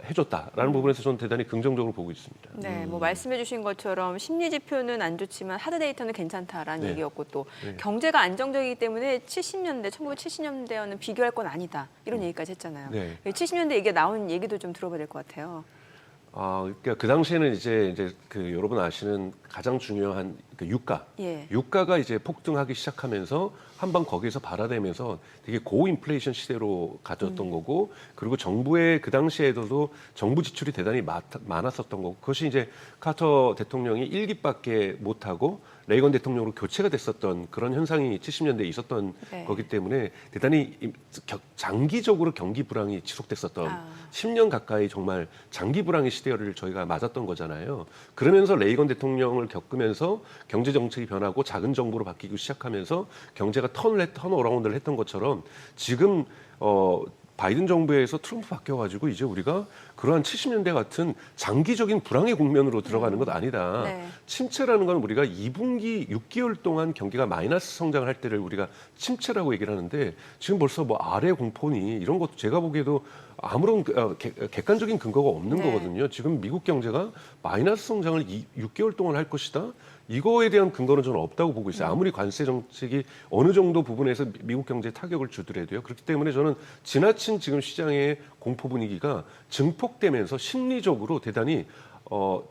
해줬다라는 부분에서 저는 대단히 긍정적으로 보고 있습니다. 네, 뭐 말씀해주신 것처럼 심리 지표는 안 좋지만 하드 데이터는 괜찮다라는 네. 얘기였고 또 네. 경제가 안정적이기 때문에 1970년대와는 비교할 건 아니다 이런 얘기까지 했잖아요. 네. 70년대 얘기가 나온 얘기도 좀 들어봐야 될 것 같아요. 그러니까 그 당시에는 이제 그 여러분 아시는 가장 중요한 그 유가, 예. 유가가 이제 폭등하기 시작하면서 한번 거기서 발아대면서 되게 고인플레이션 시대로 가졌던 거고, 그리고 정부의 그 당시에도 정부 지출이 대단히 많았었던 거고, 그것이 이제 카터 대통령이 1기밖에 못하고 레이건 대통령으로 교체가 됐었던 그런 현상이 70년대에 있었던 네. 거기 때문에 대단히 장기적으로 경기 불황이 지속됐었던 10년 가까이 정말 장기 불황의 시대를 저희가 맞았던 거잖아요. 그러면서 레이건 대통령을 겪으면서 경제 정책이 변하고 작은 정부로 바뀌기 시작하면서 경제가 턴어라운드를 했던 것처럼 지금 바이든 정부에서 트럼프 바뀌어가지고 이제 우리가 그러한 70년대 같은 장기적인 불황의 국면으로 들어가는 것 아니다. 네. 침체라는 건 우리가 2분기 6개월 동안 경기가 마이너스 성장을 할 때를 우리가 침체라고 얘기를 하는데 지금 벌써 뭐 아래 공포니 이런 것도 제가 보기에도 아무런 객관적인 근거가 없는 네. 거거든요. 지금 미국 경제가 마이너스 성장을 6개월 동안 할 것이다. 이거에 대한 근거는 저는 없다고 보고 있어요. 아무리 관세 정책이 어느 정도 부분에서 미국 경제에 타격을 주더라도요. 그렇기 때문에 저는 지나친 지금 시장의 공포 분위기가 증폭되면서 심리적으로 대단히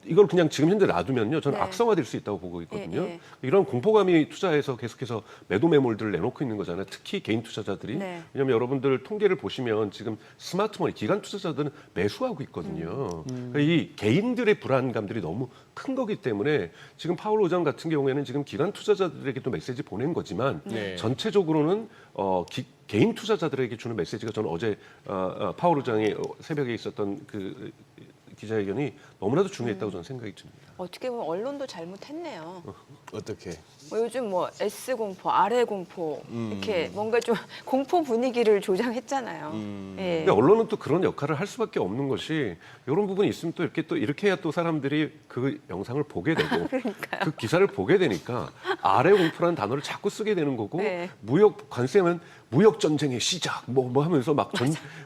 이걸 그냥 지금 현재 놔두면요. 저는 네. 악성화될 수 있다고 보고 있거든요. 예. 이런 공포감이 투자에서 계속해서 매도 매물들을 내놓고 있는 거잖아요. 특히 개인 투자자들이. 네. 왜냐하면 여러분들 통계를 보시면 지금 스마트머니, 기관 투자자들은 매수하고 있거든요. 그러니까 이 개인들의 불안감들이 너무 큰 거기 때문에 지금 파월 의장 같은 경우에는 지금 기관 투자자들에게도 메시지 보낸 거지만 네. 전체적으로는 개인 투자자들에게 주는 메시지가 저는 어제 파월 의장이 새벽에 있었던 그 기자회견이 너무나도 중요했다고 저는 생각이 듭니다. 어떻게 보면 언론도 잘못했네요. 어떻게? 요즘 뭐 S 공포, R 공포 이렇게 뭔가 좀 공포 분위기를 조장했잖아요. 예. 근데 언론은 또 그런 역할을 할 수밖에 없는 것이 이런 부분이 있으면 또 이렇게 해야 또 사람들이 그 영상을 보게 되고 그 기사를 보게 되니까 아래 공포라는 단어를 자꾸 쓰게 되는 거고 네. 무역 관세면 무역 전쟁의 시작 뭐 하면서 막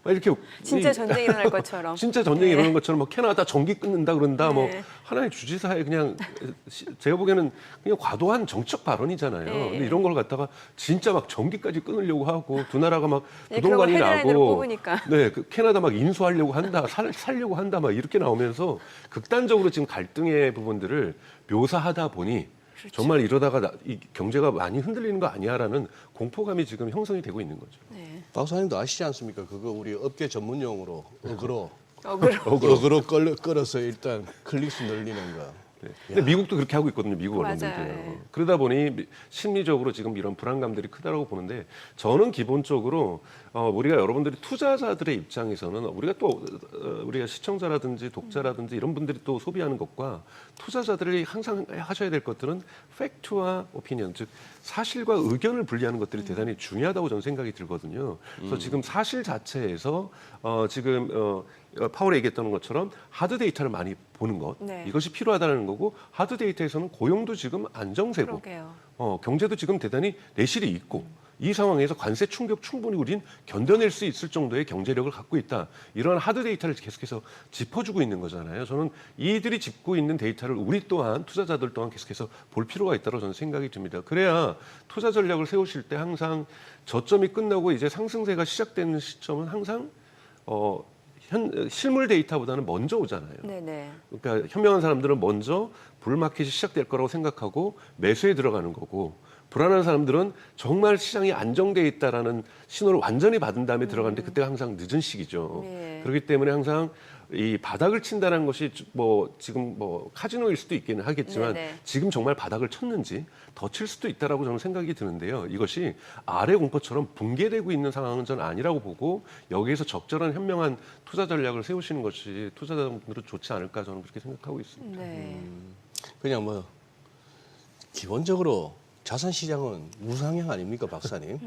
이렇게 진짜 전쟁 일어날 것처럼. 진짜 전쟁이 일어나는 것처럼 뭐 캐나다 전기 끊는다 그런다 뭐 네. 하나의 주지사의 그냥 제가 보기에는 그냥 과도한 정치적 발언이잖아요. 네. 근데 이런 걸 갖다가 진짜 막 전기까지 끊으려고 하고 두 나라가 막 네, 그런 걸 부동간이 헤드라인으로 나고 뽑으니까. 네, 그 캐나다 막 인수하려고 한다, 살려고 한다 막 이렇게 나오면서 극단적으로 지금 갈등의 부분들을 묘사하다 보니 그렇죠. 정말 이러다가 이 경제가 많이 흔들리는 거 아니야라는 공포감이 지금 형성이 되고 있는 거죠. 네. 박사님도 아시지 않습니까? 그거 우리 업계 전문용어로 어그로 억울로. 끌어서 일단 클릭수 늘리는 거. 네. 근데 미국도 그렇게 하고 있거든요. 미국 언론들도요. 맞아요. 네. 그러다 보니 심리적으로 지금 이런 불안감들이 크다라고 보는데 저는 기본적으로 우리가 여러분들이 투자자들의 입장에서는 우리가 또 우리가 시청자라든지 독자라든지 이런 분들이 또 소비하는 것과 투자자들이 항상 하셔야 될 것들은 팩트와 오피니언, 즉 사실과 의견을 분리하는 것들이 대단히 중요하다고 저는 생각이 들거든요. 그래서 지금 사실 자체에서 지금 파월이 얘기했던 것처럼 하드 데이터를 많이 보는 것, 네. 이것이 필요하다는 거고 하드 데이터에서는 고용도 지금 안정세고 그러게요. 경제도 지금 대단히 내실이 있고 이 상황에서 관세 충격 충분히 우린 견뎌낼 수 있을 정도의 경제력을 갖고 있다. 이런 하드 데이터를 계속해서 짚어주고 있는 거잖아요. 저는 이들이 짚고 있는 데이터를 우리 또한 투자자들 또한 계속해서 볼 필요가 있다고 저는 생각이 듭니다. 그래야 투자 전략을 세우실 때 항상 저점이 끝나고 이제 상승세가 시작되는 시점은 항상 실물 데이터보다는 먼저 오잖아요. 네네. 그러니까 현명한 사람들은 먼저 불마켓이 시작될 거라고 생각하고 매수에 들어가는 거고 불안한 사람들은 정말 시장이 안정돼 있다라는 신호를 완전히 받은 다음에 들어가는데 그때가 항상 늦은 시기죠. 네. 그렇기 때문에 항상 이 바닥을 친다는 것이 뭐 지금 뭐 카지노일 수도 있기는 하겠지만 네네. 지금 정말 바닥을 쳤는지 더 칠 수도 있다라고 저는 생각이 드는데요. 이것이 아래 공포처럼 붕괴되고 있는 상황은 저는 아니라고 보고 여기에서 적절한 현명한 투자 전략을 세우시는 것이 투자자분들은 좋지 않을까 저는 그렇게 생각하고 있습니다. 네. 그냥 뭐 기본적으로 자산 시장은 우상향 아닙니까, 박사님?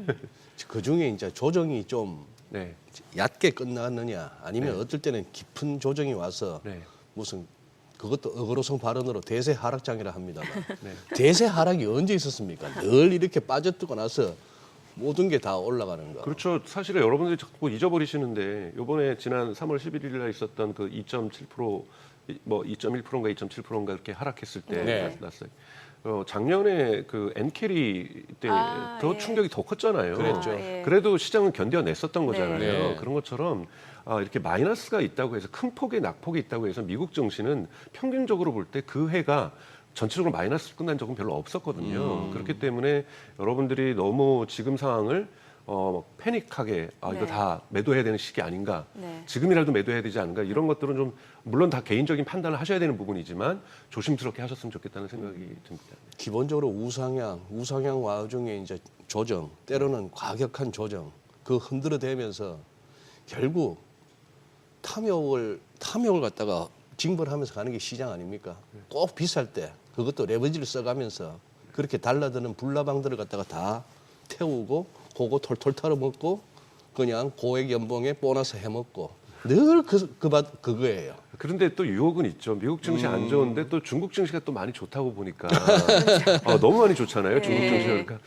그 중에 이제 조정이 좀 네. 얕게 끝났느냐, 아니면 네. 어떨 때는 깊은 조정이 와서 네. 무슨 그것도 어그로성 발언으로 대세 하락장이라 합니다만 네. 대세 하락이 언제 있었습니까? 늘 이렇게 빠져뜨고 나서 모든 게 다 올라가는 거. 그렇죠. 사실은 여러분들이 자꾸 잊어버리시는데 이번에 지난 3월 11일 날 있었던 그 2.7% 뭐 2.1%인가 2.7%인가 이렇게 하락했을 때 네. 났어요. 작년에 그 엔캐리 때 더 예. 충격이 더 컸잖아요. 그랬죠. 예. 그래도 시장은 견뎌냈었던 거잖아요. 네. 그런 것처럼 이렇게 마이너스가 있다고 해서 큰 폭의 낙폭이 있다고 해서 미국 증시는 평균적으로 볼 때 그 해가 전체적으로 마이너스로 끝난 적은 별로 없었거든요. 그렇기 때문에 여러분들이 너무 지금 상황을 패닉하게 이거 네. 다 매도해야 되는 시기 아닌가, 네. 지금이라도 매도해야 되지 않은가 이런 것들은 좀 물론 다 개인적인 판단을 하셔야 되는 부분이지만 조심스럽게 하셨으면 좋겠다는 생각이 듭니다. 기본적으로 우상향 와중에 이제 조정, 때로는 과격한 조정, 그 흔들어대면서 결국 탐욕을 갖다가 징벌하면서 가는 게 시장 아닙니까? 꼭 비쌀 때 그것도 레버지를 써가면서 그렇게 달라드는 불나방들을 갖다가 다 태우고 그거 털털 털어먹고 그냥 고액 연봉에 보너스 해먹고 늘 그거예요. 그런데 또 유혹은 있죠. 미국 증시 안 좋은데 또 중국 증시가 또 많이 좋다고 보니까 너무 많이 좋잖아요. 중국 네. 증시가. 그러니까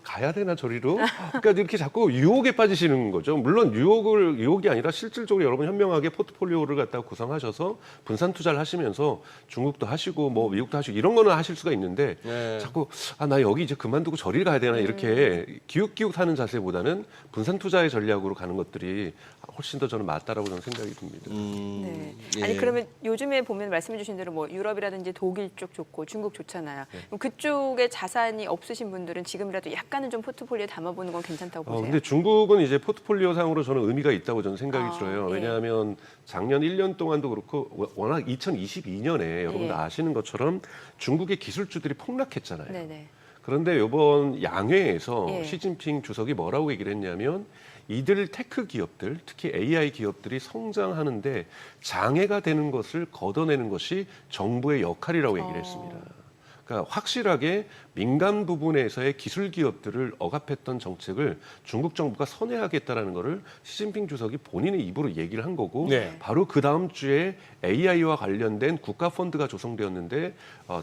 가야 되나 저리로? 그러니까 이렇게 자꾸 유혹에 빠지시는 거죠. 물론 유혹이 아니라 실질적으로 여러분 현명하게 포트폴리오를 갖다가 구성하셔서 분산 투자를 하시면서 중국도 하시고 뭐 미국도 하시고 이런 거는 하실 수가 있는데 네. 자꾸 나 여기 이제 그만두고 저리 가야 되나 이렇게 기웃기웃 하는 자세보다는 분산 투자의 전략으로 가는 것들이 훨씬 더 저는 맞다라고 저는 생각이 듭니다. 네. 예. 아니 그러면 요즘에 보면 말씀해주신 대로 뭐 유럽이라든지 독일 쪽 좋고 중국 좋잖아요. 그럼 그쪽에 자산이 없으신 분들은 지금이라도 약간은 좀 포트폴리오에 담아보는 건 괜찮다고 보세요? 근데 중국은 이제 포트폴리오 상으로 저는 의미가 있다고 저는 생각이 들어요. 예. 왜냐하면 작년 1년 동안도 그렇고 워낙 2022년에 여러분들 예. 아시는 것처럼 중국의 기술주들이 폭락했잖아요. 네네. 그런데 이번 양회에서 예. 시진핑 주석이 뭐라고 얘기를 했냐면 이들 테크 기업들, 특히 AI 기업들이 성장하는데 장애가 되는 것을 걷어내는 것이 정부의 역할이라고 얘기를 했습니다. 그러니까 확실하게 민간 부분에서의 기술 기업들을 억압했던 정책을 중국 정부가 선회하겠다라는 거를 시진핑 주석이 본인의 입으로 얘기를 한 거고 네. 바로 그 다음 주에 AI와 관련된 국가 펀드가 조성되었는데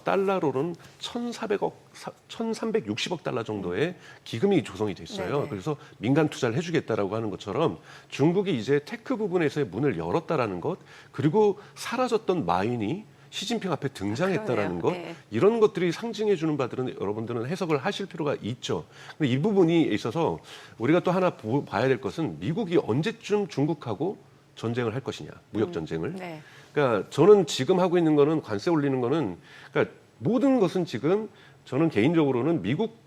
달러로는 1,360억 달러 정도의 기금이 조성이 됐어요. 네네. 그래서 민간 투자를 해주겠다라고 하는 것처럼 중국이 이제 테크 부분에서의 문을 열었다라는 것 그리고 사라졌던 마인이 시진핑 앞에 등장했다라는 것 네. 이런 것들이 상징해 주는 바들은 여러분들은 해석을 하실 필요가 있죠. 근데 이 부분이 있어서 우리가 또 하나 봐야 될 것은 미국이 언제쯤 중국하고 전쟁을 할 것이냐, 무역 전쟁을. 네. 그러니까 저는 지금 하고 있는 거는 관세 올리는 거는 그러니까 모든 것은 지금 저는 개인적으로는 미국과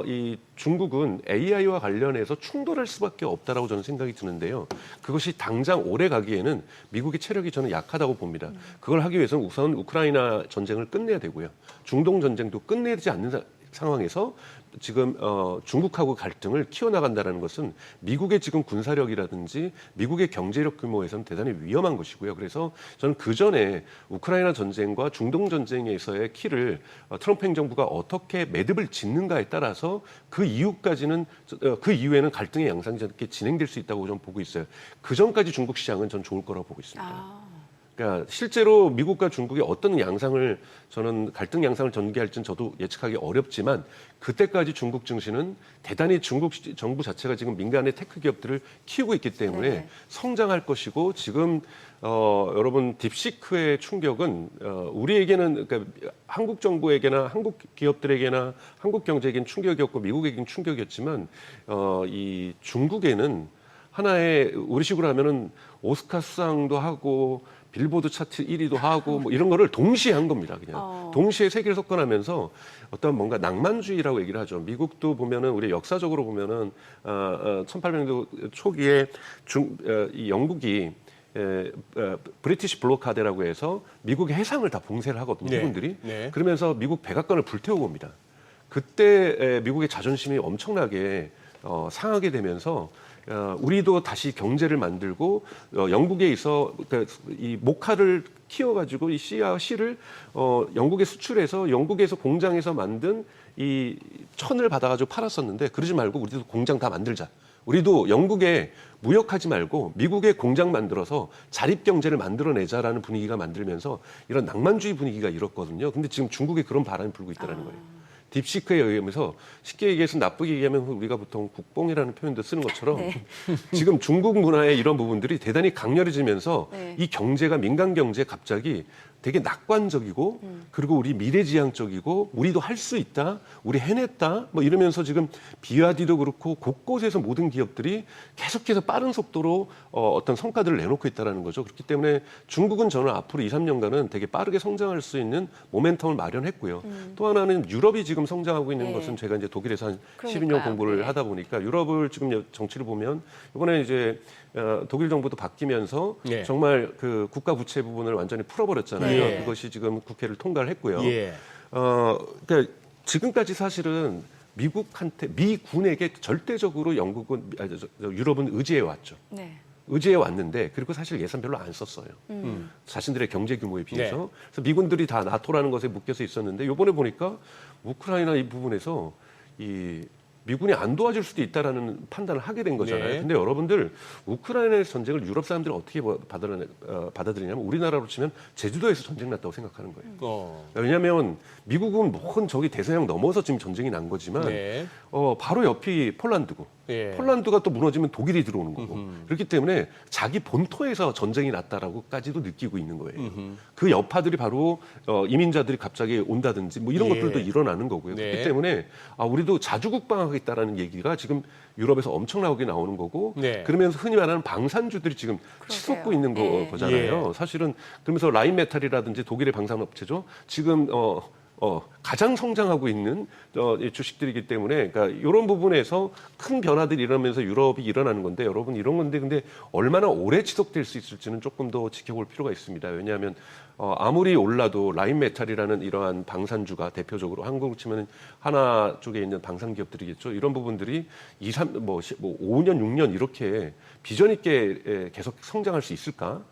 이 중국은 AI와 관련해서 충돌할 수밖에 없다라고 저는 생각이 드는데요. 그것이 당장 오래 가기에는 미국의 체력이 저는 약하다고 봅니다. 그걸 하기 위해서는 우선 우크라이나 전쟁을 끝내야 되고요. 중동 전쟁도 끝내지 않는 상황에서 지금 중국하고 갈등을 키워나간다는 것은 미국의 지금 군사력이라든지 미국의 경제력 규모에서는 대단히 위험한 것이고요. 그래서 저는 그 전에 우크라이나 전쟁과 중동 전쟁에서의 키를 트럼프 행정부가 어떻게 매듭을 짓는가에 따라서 그 이후까지는 그 이후에는 갈등의 양상이 저렇게 진행될 수 있다고 좀 보고 있어요. 그 전까지 중국 시장은 전 좋을 거라고 보고 있습니다. 그러니까 실제로 미국과 중국이 어떤 양상을 저는 갈등 양상을 전개할지는 저도 예측하기 어렵지만 그때까지 중국 증시는 대단히 중국 정부 자체가 지금 민간의 테크 기업들을 키우고 있기 때문에 네. 성장할 것이고 지금 여러분 딥시크의 충격은 우리에게는 그러니까 한국 정부에게나 한국 기업들에게나 한국 경제에게는 충격이었고 미국에게는 충격이었지만 이 중국에는 하나의 우리식으로 하면은 오스카 수상도 하고 빌보드 차트 1위도 하고 뭐 이런 거를 동시에 한 겁니다. 그냥 동시에 세계를 석권하면서 어떤 뭔가 낭만주의라고 얘기를 하죠. 미국도 보면은 우리 역사적으로 보면은 1800년도 초기에 이 영국이 브리티시 블로카드라고 해서 미국의 해상을 다 봉쇄를 하거든요. 네. 미군들이. 네. 그러면서 미국 백악관을 불태우고 옵니다. 그때 미국의 자존심이 엄청나게 상하게 되면서 우리도 다시 경제를 만들고 영국에 있어 그러니까 이 목화를 키워가지고 이 씨와 씨를 영국에 수출해서 영국에서 공장에서 만든 이 천을 받아가지고 팔았었는데 그러지 말고 우리도 공장 다 만들자. 우리도 영국에 무역하지 말고 미국에 공장 만들어서 자립 경제를 만들어내자라는 분위기가 만들면서 이런 낭만주의 분위기가 일었거든요. 근데 지금 중국에 그런 바람이 불고 있다는 거예요. 딥시크에 의하면서 쉽게 얘기해서 나쁘게 얘기하면 우리가 보통 국뽕이라는 표현도 쓰는 것처럼 네. 지금 중국 문화의 이런 부분들이 대단히 강렬해지면서 네. 이 경제가 민간 경제 갑자기 되게 낙관적이고 그리고 우리 미래지향적이고 우리도 할 수 있다, 우리 해냈다 뭐 이러면서 지금 BYD도 그렇고 곳곳에서 모든 기업들이 계속해서 빠른 속도로 어떤 성과들을 내놓고 있다는 거죠. 그렇기 때문에 중국은 저는 앞으로 2, 3년간은 되게 빠르게 성장할 수 있는 모멘텀을 마련했고요. 또 하나는 유럽이 지금 성장하고 있는 네. 것은 제가 이제 독일에서 한 그러니까요. 12년 공부를 네. 하다 보니까 유럽을 지금 정치를 보면 이번에 이제 독일 정부도 바뀌면서 네. 정말 그 국가 부채 부분을 완전히 풀어버렸잖아요. 네. 그것이 지금 국회를 통과를 했고요. 예. 그러니까 지금까지 사실은 미국한테 미군에게 절대적으로 유럽은 의지해 왔죠. 네. 의지해 왔는데 그리고 사실 예산 별로 안 썼어요. 자신들의 경제 규모에 비해서. 네. 그래서 미군들이 다 나토라는 것에 묶여서 있었는데 이번에 보니까 우크라이나 이 부분에서 이 미군이 안 도와줄 수도 있다라는 판단을 하게 된 거잖아요. 네. 근데 여러분들 우크라이나의 전쟁을 유럽 사람들이 어떻게 받아들이냐면 우리나라로 치면 제주도에서 전쟁 났다고 생각하는 거예요. 왜냐하면 미국은 뭔 저기 대서양 넘어서 지금 전쟁이 난 거지만 네. 바로 옆이 폴란드고 예. 폴란드가 또 무너지면 독일이 들어오는 거고 그렇기 때문에 자기 본토에서 전쟁이 났다라고까지도 느끼고 있는 거예요. 그 여파들이 바로 이민자들이 갑자기 온다든지 뭐 이런 예. 것들도 일어나는 거고요. 네. 그렇기 때문에 우리도 자주 국방하겠다라는 얘기가 지금 유럽에서 엄청나게 나오는 거고 네. 그러면서 흔히 말하는 방산주들이 지금 치솟고 있는 네. 거잖아요. 예. 사실은 그러면서 라인메탈이라든지 독일의 방산업체죠. 지금 가장 성장하고 있는 주식들이기 때문에 그러니까 이런 부분에서 큰 변화들이 일어나면서 유럽이 일어나는 건데 여러분 이런 건데 근데 얼마나 오래 지속될 수 있을지는 조금 더 지켜볼 필요가 있습니다. 왜냐하면 아무리 올라도 라인메탈이라는 이러한 방산주가 대표적으로 한국으로 치면 하나 쪽에 있는 방산 기업들이겠죠. 이런 부분들이 5년, 6년 이렇게 비전 있게 계속 성장할 수 있을까?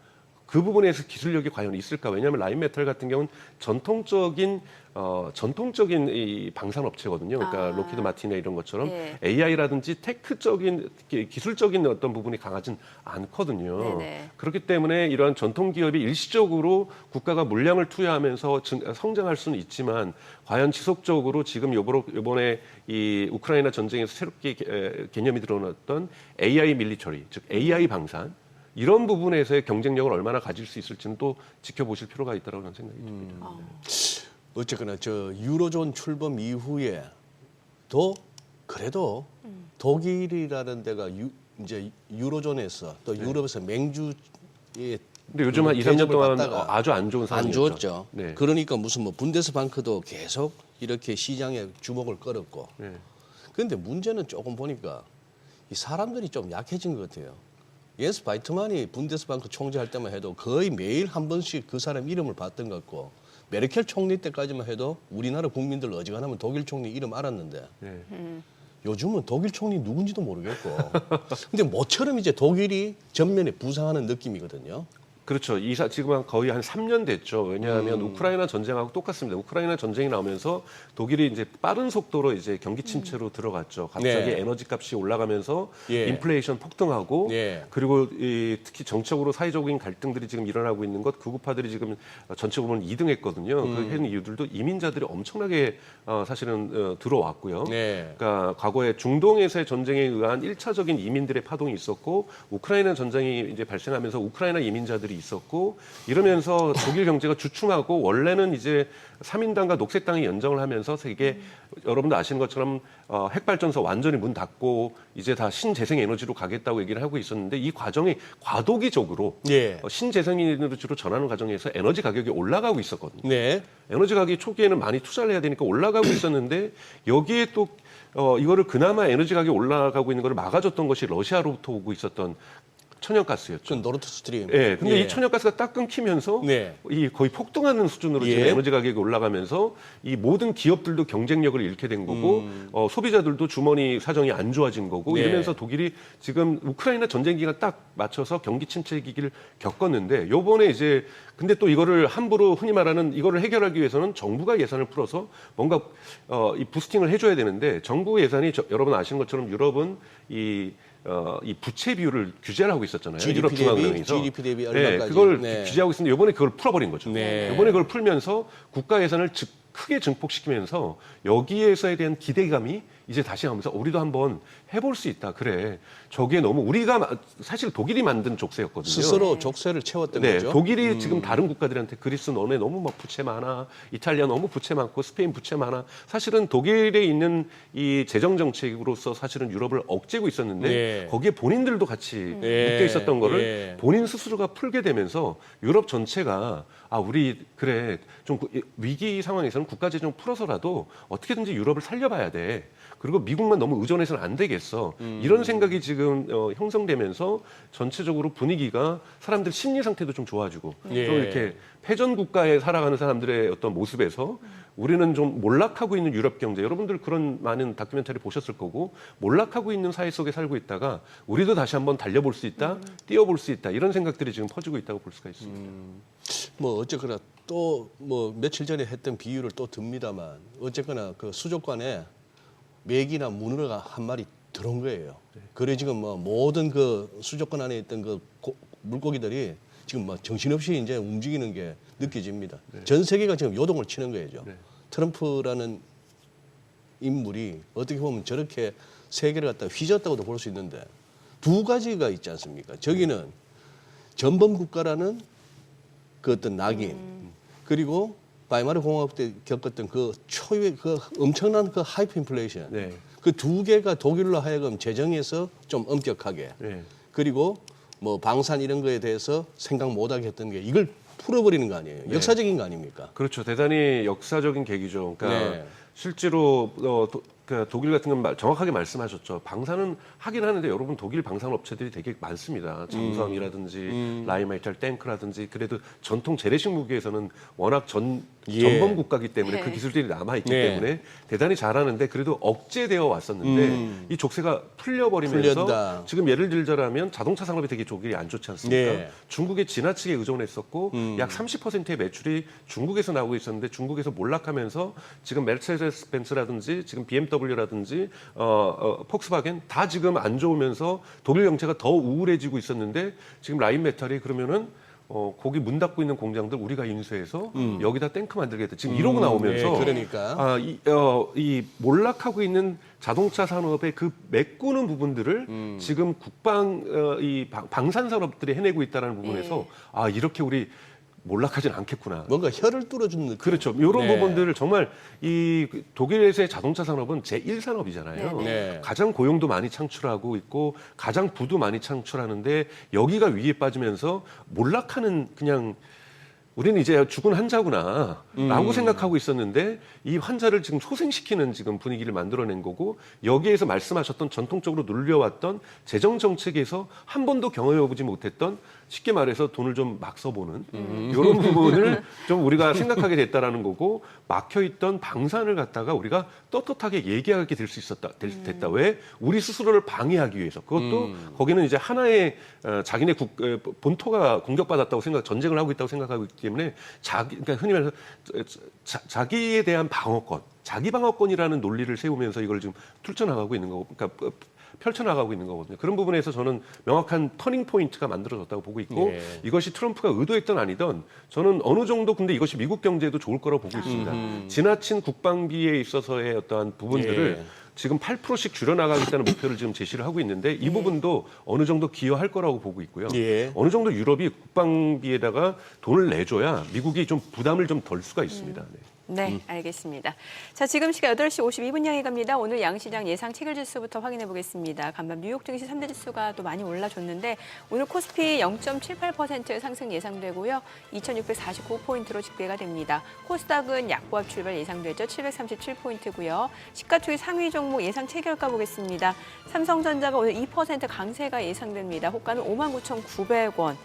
그 부분에서 기술력이 과연 있을까? 왜냐하면 라인메탈 같은 경우는 전통적인 이 방산 업체거든요. 그러니까 로키드 마틴이나 이런 것처럼 네. AI라든지 테크적인 기술적인 어떤 부분이 강하진 않거든요. 네네. 그렇기 때문에 이러한 전통 기업이 일시적으로 국가가 물량을 투여하면서 성장할 수는 있지만 과연 지속적으로 지금 이번에 이 우크라이나 전쟁에서 새롭게 개념이 드러났던 AI 밀리터리, 즉 AI 방산 이런 부분에서의 경쟁력을 얼마나 가질 수 있을지는 또 지켜보실 필요가 있다고 저는 생각이 듭니다. 어쨌거나 저 유로존 출범 이후에도 그래도 독일이라는 데가 이제 유로존에서 또 유럽에서 맹주의 근데 요즘 한 2, 3년 동안 아주 안 좋은 안 상황이었죠. 좋았죠. 네. 그러니까 무슨 뭐 분데스방크도 계속 이렇게 시장에 주목을 끌었고. 네. 그런데 문제는 조금 보니까 이 사람들이 좀 약해진 것 같아요. 예스 바이트만이 분데스방크 총재할 때만 해도 거의 매일 한 번씩 그 사람 이름을 봤던 것 같고 메르켈 총리 때까지만 해도 우리나라 국민들 어지간하면 독일 총리 이름 알았는데 네. 요즘은 독일 총리 누군지도 모르겠고 근데 모처럼 이제 독일이 전면에 부상하는 느낌이거든요. 그렇죠. 지금 거의 한 3년 됐죠. 왜냐하면 우크라이나 전쟁하고 똑같습니다. 우크라이나 전쟁이 나오면서 독일이 이제 빠른 속도로 이제 경기 침체로 들어갔죠. 갑자기 네. 에너지 값이 올라가면서 예. 인플레이션 폭등하고 예. 그리고 특히 정책으로 사회적인 갈등들이 지금 일어나고 있는 것 극우파들이 지금 전체적으로 보면 2등했거든요. 그 한 이유들도 이민자들이 엄청나게 사실은 들어왔고요. 네. 그러니까 과거에 중동에서의 전쟁에 의한 1차적인 이민들의 파동이 있었고 우크라이나 전쟁이 이제 발생하면서 우크라이나 이민자들이 있었고 이러면서 독일 경제가 주춤하고 원래는 이제 3인당과 녹색당이 연정을 하면서 세계 여러분도 아시는 것처럼 핵발전소 완전히 문 닫고 이제 다 신재생 에너지로 가겠다고 얘기를 하고 있었는데 이 과정이 과도기적으로 예. 신재생 에너지로 전하는 과정에서 에너지 가격이 올라가고 있었거든요. 네. 에너지 가격이 초기에는 많이 투자를 해야 되니까 올라가고 있었는데 여기에 또 이거를 그나마 에너지 가격이 올라가고 있는 걸 막아줬던 것이 러시아로부터 오고 있었던 천연가스였죠. 그 노르트 스트림. 네, 근데 예. 이 천연가스가 딱 끊기면서 네. 이 거의 폭등하는 수준으로 지금 예. 에너지 가격이 올라가면서 이 모든 기업들도 경쟁력을 잃게 된 거고 소비자들도 주머니 사정이 안 좋아진 거고 네. 이러면서 독일이 지금 우크라이나 전쟁 기간 딱 맞춰서 경기 침체 기기를 겪었는데 요번에 이제 근데 또 이거를 함부로 흔히 말하는 이거를 해결하기 위해서는 정부가 예산을 풀어서 뭔가 이 부스팅을 해줘야 되는데 정부 예산이 여러분 아시는 것처럼 유럽은 이 부채 비율을 규제를 하고 있었잖아요. 유럽 중앙은행에서. GDP 대비 얼마까지. 네, 그걸 네. 규제하고 있었는데 이번에 그걸 풀어버린 거죠. 네. 이번에 그걸 풀면서 국가 예산을 크게 증폭시키면서 여기에서에 대한 기대감이 이제 다시 하면서 우리도 한번 해볼 수 있다. 그래. 저게 너무 우리가 사실 독일이 만든 족쇄였거든요. 스스로 족쇄를 채웠던 네, 거죠. 독일이 지금 다른 국가들한테 그리스 너네 너무 막 부채 많아, 이탈리아 너무 부채 많고 스페인 부채 많아. 사실은 독일에 있는 이 재정 정책으로서 사실은 유럽을 억제고 있었는데 네. 거기에 본인들도 같이 네. 묶여 있었던 거를 네. 본인 스스로가 풀게 되면서 유럽 전체가 우리 그래 좀 위기 상황에서는 국가 재정 풀어서라도 어떻게든지 유럽을 살려봐야 돼. 그리고 미국만 너무 의존해서는 안 되겠어. 이런 생각이 지금 형성되면서 전체적으로 분위기가 사람들 심리 상태도 좀 좋아지고 예. 좀 이렇게 패전 국가에 살아가는 사람들의 어떤 모습에서 우리는 좀 몰락하고 있는 유럽 경제 여러분들 그런 많은 다큐멘터리 보셨을 거고 몰락하고 있는 사회 속에 살고 있다가 우리도 다시 한번 달려볼 수 있다, 뛰어볼 수 있다 이런 생각들이 지금 퍼지고 있다고 볼 수가 있습니다. 뭐 어쨌거나 또 뭐 며칠 전에 했던 비유를 또 듭니다만 어쨌거나 그 수족관에 메기나 문어가 한 마리 들어온 거예요. 그래 지금 뭐 모든 그 수족관 안에 있던 그 물고기들이 지금 뭐 정신없이 이제 움직이는 게 느껴집니다. 전 세계가 지금 요동을 치는 거죠. 트럼프라는 인물이 어떻게 보면 저렇게 세계를 갖다 휘젓다고도 볼 수 있는데 두 가지가 있지 않습니까? 저기는 전범 국가라는 그 어떤 낙인 그리고 바이마르 공화국 때 겪었던 그 초유의 그 엄청난 그 하이퍼 인플레이션 네. 그 두 개가 독일로 하여금 재정에서 좀 엄격하게 네. 그리고 뭐 방산 이런 거에 대해서 생각 못하게 했던 게 이걸 풀어버리는 거 아니에요. 네. 역사적인 거 아닙니까? 그렇죠. 대단히 역사적인 계기죠. 그러니까 네. 실제로 그 독일 같은 건 정확하게 말씀하셨죠. 방사는 하긴 하는데 여러분 독일 방사능 업체들이 되게 많습니다. 잠수함이라든지 라인메탈 탱크라든지 그래도 전통 재래식 무기에서는 워낙 전범 국가이기 때문에 네. 그 기술들이 남아있기 네. 때문에 대단히 잘하는데 그래도 억제되어 왔었는데 이 족쇄가 풀려버리면서 풀렸다. 지금 예를 들자면 자동차 산업이 되게 독일이 안 좋지 않습니까? 네. 중국에 지나치게 의존했었고 약 30%의 매출이 중국에서 나오고 있었는데 중국에서 몰락하면서 지금 메르세데스 벤츠라든지 지금 BMW라든지 폭스바겐 다 지금 안 좋으면서 독일 경제가 더 우울해지고 있었는데 지금 라인메탈이 그러면은 거기 문 닫고 있는 공장들 우리가 인수해서 여기다 탱크 만들겠다. 지금 이러고 나오면서 네, 그러니까. 이 몰락하고 있는 자동차 산업의 그 메꾸는 부분들을 지금 방산 산업들이 해내고 있다는 부분에서 이렇게 우리 몰락하진 않겠구나. 뭔가 혀를 뚫어주는 느낌. 그렇죠. 이런 네. 부분들을 정말 이 독일에서의 자동차 산업은 제1산업이잖아요. 네. 가장 고용도 많이 창출하고 있고 가장 부도 많이 창출하는데 여기가 위에 빠지면서 몰락하는 그냥 우리는 이제 죽은 환자구나라고 생각하고 있었는데 이 환자를 지금 소생시키는 지금 분위기를 만들어낸 거고 여기에서 말씀하셨던 전통적으로 눌려왔던 재정 정책에서 한 번도 경험해보지 못했던 쉽게 말해서 돈을 좀 막 써보는 이런 부분을 좀 우리가 생각하게 됐다라는 거고 막혀있던 방산을 갖다가 우리가 떳떳하게 얘기하게 될 수 됐다. 왜? 우리 스스로를 방해하기 위해서. 그것도 거기는 이제 하나의 자기네 본토가 공격받았다고 전쟁을 하고 있다고 생각하고 있기 때문에 그러니까 흔히 말해서 자기에 대한 방어권, 자기 방어권이라는 논리를 세우면서 이걸 지금 펼쳐나가고 있는 거고, 그러니까 펼쳐나가고 있는 거거든요. 그런 부분에서 저는 명확한 터닝 포인트가 만들어졌다고 보고 있고 이것이 트럼프가 의도했던 아니던 저는 어느 정도 근데 이것이 미국 경제에도 좋을 거라고 보고 있습니다. 지나친 국방비에 있어서의 어떠한 부분들을 지금 8%씩 줄여나가겠다는 목표를 지금 제시를 하고 있는데 이 부분도 어느 정도 기여할 거라고 보고 있고요. 어느 정도 유럽이 국방비에다가 돈을 내줘야 미국이 좀 부담을 좀 덜 수가 있습니다. 네, 알겠습니다. 자, 지금 시각 8시 52분 향해 갑니다. 오늘 양시장 예상 체결지수부터 확인해 보겠습니다. 간밤 뉴욕 증시 3대 지수가 또 많이 올라줬는데 오늘 코스피 0.78% 상승 예상되고요. 2,649포인트로 집계가 됩니다. 코스닥은 약보합 출발 예상되죠. 737포인트고요. 시가총액 상위 종목 예상 체결가 보겠습니다. 삼성전자가 오늘 2% 강세가 예상됩니다. 호가는 59,900원.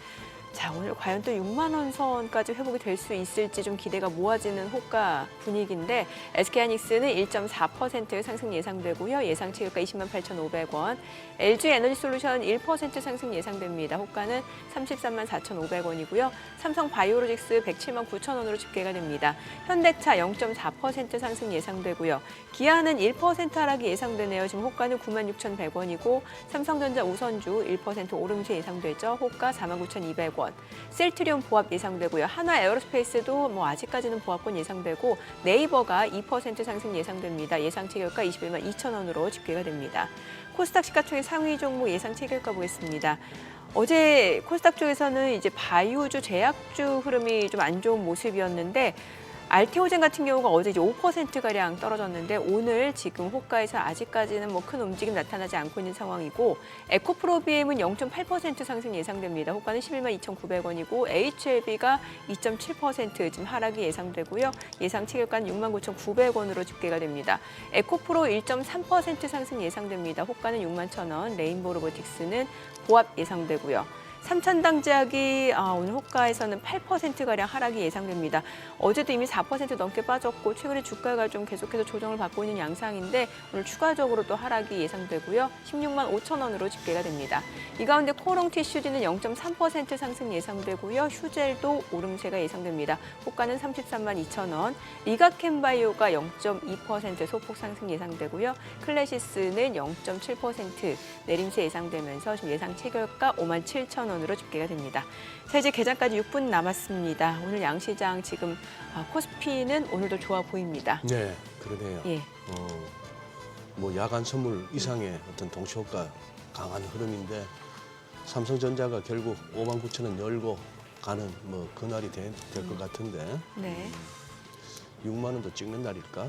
자, 오늘 과연 또 6만 원 선까지 회복이 될 수 있을지 좀 기대가 모아지는 호가 분위기인데 SK하이닉스는 1.4% 상승 예상되고요. 예상 체결가 20만 8,500원. LG에너지솔루션 1% 상승 예상됩니다. 호가는 33만 4,500원이고요. 삼성바이오로직스 107만 9,000원으로 집계가 됩니다. 현대차 0.4% 상승 예상되고요. 기아는 1% 하락이 예상되네요. 지금 호가는 9만 6,100원이고 삼성전자 우선주 1% 오름세 예상되죠. 호가 49,200원. 셀트리온 보합 예상되고요. 한화 에어로스페이스도 아직까지는 보합권 예상되고 네이버가 2% 상승 예상됩니다. 예상 체결가 21만 2,000원으로 집계가 됩니다. 코스닥 시가총액 상위 종목 예상 체결가 보겠습니다. 어제 코스닥 쪽에서는 이제 바이오주, 제약주 흐름이 좀 안 좋은 모습이었는데 알테오젠 같은 경우가 어제 이제 5%가량 떨어졌는데 오늘 지금 호가에서 아직까지는 큰 움직임 나타나지 않고 있는 상황이고 에코프로비엠은 0.8% 상승 예상됩니다. 호가는 11만 2,900원이고 HLB가 2.7% 지금 하락이 예상되고요. 예상 체결가는 6만 9,900원으로 집계가 됩니다. 에코프로 1.3% 상승 예상됩니다. 호가는 6만 1,000원, 레인보우 로보틱스는 보합 예상되고요. 삼천당제약이 오늘 호가에서는 8%가량 하락이 예상됩니다. 어제도 이미 4% 넘게 빠졌고 최근에 주가가 좀 계속해서 조정을 받고 있는 양상인데 오늘 추가적으로 또 하락이 예상되고요. 16만 5,000원으로 집계가 됩니다. 이 가운데 코롱 티슈지는 0.3% 상승 예상되고요. 휴젤도 오름세가 예상됩니다. 호가는 33만 2,000원. 리가캠바이오가 0.2% 소폭 상승 예상되고요. 클래시스는 0.7% 내림세 예상되면서 지금 예상 체결가 5만 7,000원. 으로 집계가 됩니다. 자, 이제 개장까지 6분 남았습니다. 오늘 양시장 지금 코스피는 오늘도 좋아 보입니다. 네, 그러네요. 예. 야간 선물 이상의 어떤 동시효과 강한 흐름인데 삼성전자가 결국 59,000원 열고 가는 그날이 될 것 같은데 네. 6만 원도 찍는 날일까?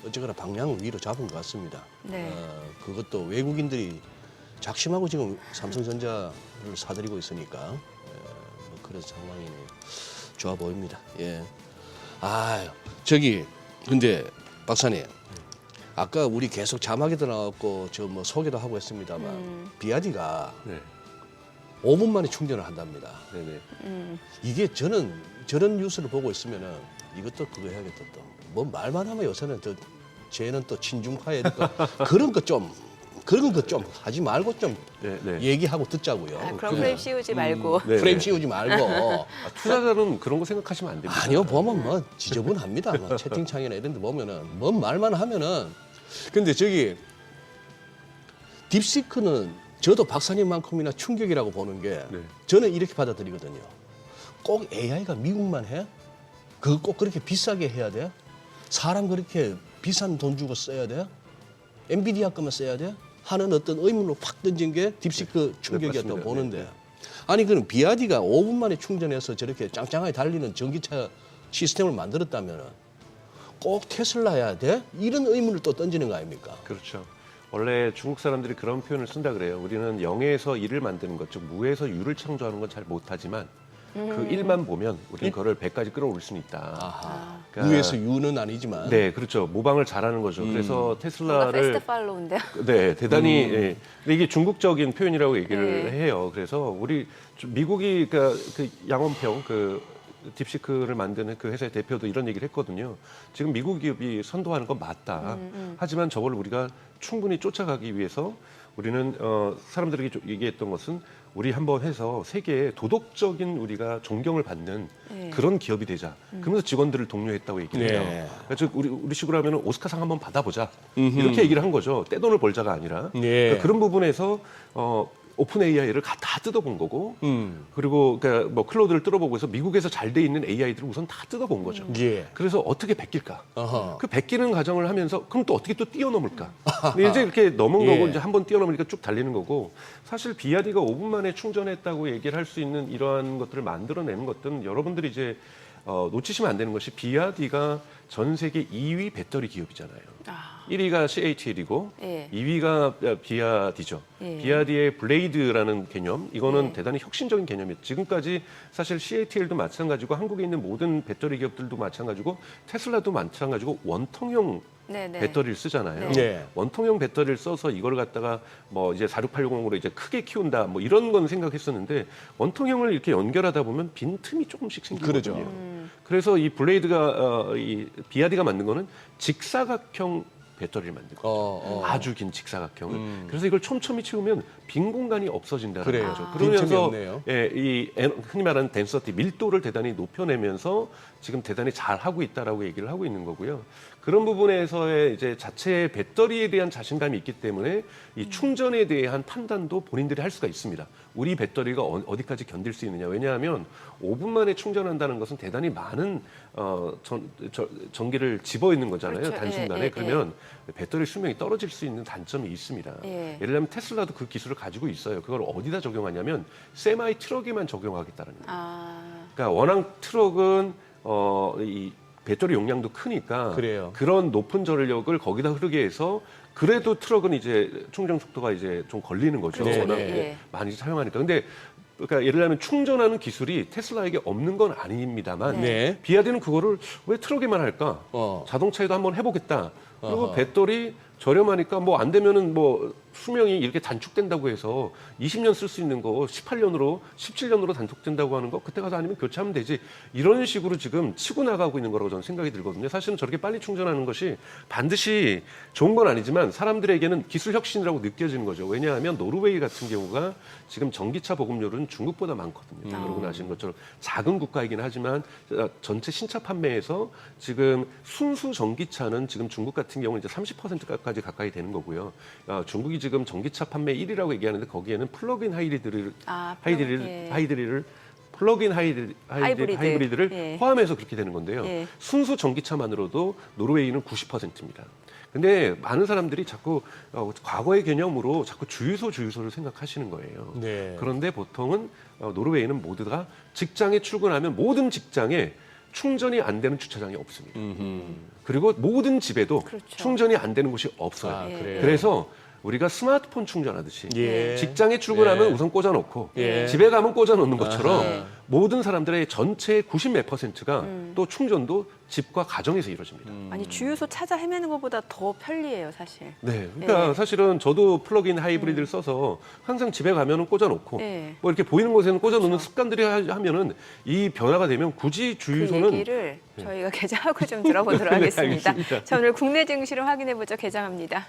어쨌거나 방향을 위로 잡은 것 같습니다. 네. 그것도 외국인들이 작심하고 지금 삼성전자를 사들이고 있으니까 그런 상황이네요. 좋아 보입니다. 예. 저기 근데 박사님, 아까 우리 계속 자막에도 나왔고 저 뭐 소개도 하고 했습니다만 비아디가 네. 5분 만에 충전을 한답니다. 네네. 이게 저는 저런 뉴스를 보고 있으면은 이것도 그거 해야겠다 또. 뭐 말만 하면 요새는 쟤는 또 친중파니까 그런 거 좀 하지 말고 좀 네. 얘기하고 듣자고요. 그럼 프레임 씌우지 말고. 네, 프레임 네. 씌우지 말고. 투자자는 그런 거 생각하시면 안 됩니다. 아니요, 보면 뭐 지저분합니다. 뭐 채팅창이나 이런 데 보면은 뭔 말만 하면은. 근데 저기 딥시크는 저도 박사님만큼이나 충격이라고 보는 게 네. 저는 이렇게 받아들이거든요. 꼭 AI가 미국만 해? 그거 꼭 그렇게 비싸게 해야 돼? 사람 그렇게 비싼 돈 주고 써야 돼? 엔비디아 거만 써야 돼? 하는 어떤 의문으로 확 던진 게 딥시크 충격이었다고 맞습니다. 보는데 네. 아니 그럼 비아디가 5분 만에 충전해서 저렇게 짱짱하게 달리는 전기차 시스템을 만들었다면 꼭 테슬라야 돼? 이런 의문을 또 던지는 거 아닙니까? 그렇죠. 원래 중국 사람들이 그런 표현을 쓴다 그래요. 우리는 0에서 1을 만드는 것, 즉 무에서 유를 창조하는 건 잘 못하지만 그 1만 보면 우리는 그걸 100까지 끌어올릴 수는 있다. 아하. 그러니까- 유에서 유는 아니지만 네, 그렇죠. 모방을 잘하는 거죠. 그래서 뭔가 테슬라를 패스트 팔로우인데요. 네, 대단히 예. 근데 이게 중국적인 표현이라고 얘기를 네. 해요. 그래서 우리 미국이 그러니까 그 양원평 그 딥시크를 만드는 그 회사의 대표도 이런 얘기를 했거든요. 지금 미국 기업이 선도하는 건 맞다. 하지만 저걸 우리가 충분히 쫓아가기 위해서 우리는 사람들에게 얘기했던 것은 우리 한번 해서 세계에 도덕적인 우리가 존경을 받는 네. 그런 기업이 되자. 그러면서 직원들을 독려했다고 얘기를 해요. 네. 그래서 우리 식으로 하면 오스카상 한번 받아보자. 이렇게 얘기를 한 거죠. 떼돈을 벌자가 아니라. 네. 그러니까 그런 부분에서 오픈 AI를 다 뜯어본 거고, 그리고 그러니까 뭐 클로드를 뜯어보고 해서 미국에서 잘 돼 있는 AI들을 우선 다 뜯어본 거죠. 예. 그래서 어떻게 베낄까? 어허. 그 베끼는 과정을 하면서 그럼 또 어떻게 또 뛰어넘을까? 근데 이제 이렇게 넘은 예. 거고 이제 한번 뛰어넘으니까 쭉 달리는 거고 사실 비아디가 5분 만에 충전했다고 얘기를 할 수 있는 이러한 것들을 만들어내는 것들은 여러분들이 이제 놓치시면 안 되는 것이 비아디가 전 세계 2위 배터리 기업이잖아요. 1위가 CATL이고 예. 2위가 비아디죠. 예. 비아디의 블레이드라는 개념, 이거는 예. 대단히 혁신적인 개념이에요. 지금까지 사실 CATL도 마찬가지고 한국에 있는 모든 배터리 기업들도 마찬가지고 테슬라도 마찬가지고 원통형 네네. 배터리를 쓰잖아요. 네. 원통형 배터리를 써서 이걸 갖다가 뭐 이제 46860으로 이제 크게 키운다 뭐 이런 건 생각했었는데 원통형을 이렇게 연결하다 보면 빈틈이 조금씩 생기거든요. 그러죠. 그래서 이 블레이드가 이 비아디가 만든 거는 직사각형 배터리를 만든 거죠. 아주 긴 직사각형을. 그래서 이걸 촘촘히 채우면 빈 공간이 없어진다는 그래요. 거죠. 빈틈이 그러면서 없네요. 예, 흔히 말하는 덴서티 밀도를 대단히 높여내면서 지금 대단히 잘 하고 있다라고 얘기를 하고 있는 거고요. 그런 부분에서의 이제 자체 배터리에 대한 자신감이 있기 때문에 이 충전에 대한 판단도 본인들이 할 수가 있습니다. 우리 배터리가 어디까지 견딜 수 있느냐. 왜냐하면 5분 만에 충전한다는 것은 대단히 많은 전기를 집어 있는 거잖아요. 그렇죠. 단순간에. 예, 예, 그러면 배터리 수명이 떨어질 수 있는 단점이 있습니다. 예. 예를 들면 테슬라도 그 기술을 가지고 있어요. 그걸 어디다 적용하냐면 세마이 트럭에만 적용하겠다는 거예요. 그러니까 워낙 트럭은 이 배터리 용량도 크니까 그래요. 그런 높은 전력을 거기다 흐르게 해서 그래도 트럭은 이제 충전 속도가 이제 좀 걸리는 거죠. 그렇죠. 워낙 네. 많이 사용하니까. 근데 그러니까 예를 들면 충전하는 기술이 테슬라에게 없는 건 아닙니다만 네. 비아디는 그거를 왜 트럭에만 할까? 자동차에도 한번 해보겠다. 그리고 어허. 배터리 저렴하니까 뭐 안 되면은 뭐 수명이 이렇게 단축된다고 해서 20년 쓸 수 있는 거 18년으로 17년으로 단축된다고 하는 거 그때 가서 아니면 교체하면 되지. 이런 식으로 지금 치고 나가고 있는 거라고 저는 생각이 들거든요. 사실은 저렇게 빨리 충전하는 것이 반드시 좋은 건 아니지만 사람들에게는 기술 혁신이라고 느껴지는 거죠. 왜냐하면 노르웨이 같은 경우가 지금 전기차 보급률은 중국보다 많거든요. 여러분 아시는 것처럼 작은 국가이긴 하지만 전체 신차 판매에서 지금 순수 전기차는 지금 중국 같은 경우는 이제 30%까지 가까이 되는 거고요. 중국이 지금 전기차 판매 1위라고 얘기하는데 거기에는 플러그인 하이브리드를 플러그인 하이브리드를 예. 포함해서 그렇게 되는 건데요. 예. 순수 전기차만으로도 노르웨이는 90%입니다. 근데 많은 사람들이 자꾸 과거의 개념으로 자꾸 주유소를 생각하시는 거예요. 네. 그런데 보통은 노르웨이는 모두가 직장에 출근하면 모든 직장에 충전이 안 되는 주차장이 없습니다. 그리고 모든 집에도 그렇죠. 충전이 안 되는 곳이 없어요. 아, 그래요? 그래서 우리가 스마트폰 충전하듯이 예. 직장에 출근하면 예. 우선 꽂아놓고 예. 집에 가면 꽂아놓는 것처럼 아하. 모든 사람들의 전체 90몇 %가 또 충전도 집과 가정에서 이루어집니다. 아니 주유소 찾아 헤매는 것보다 더 편리해요, 사실. 네, 그러니까 예. 사실은 저도 플러그인 하이브리드를 써서 항상 집에 가면은 꽂아놓고 예. 뭐 이렇게 보이는 곳에는 꽂아놓는 습관들이 하면은 이 변화가 되면 굳이 그 주유소는 얘기를 저희가 개장하고 좀 들어보도록 네, 하겠습니다. 알겠습니다. 자, 오늘 국내 증시를 확인해보죠. 개장합니다.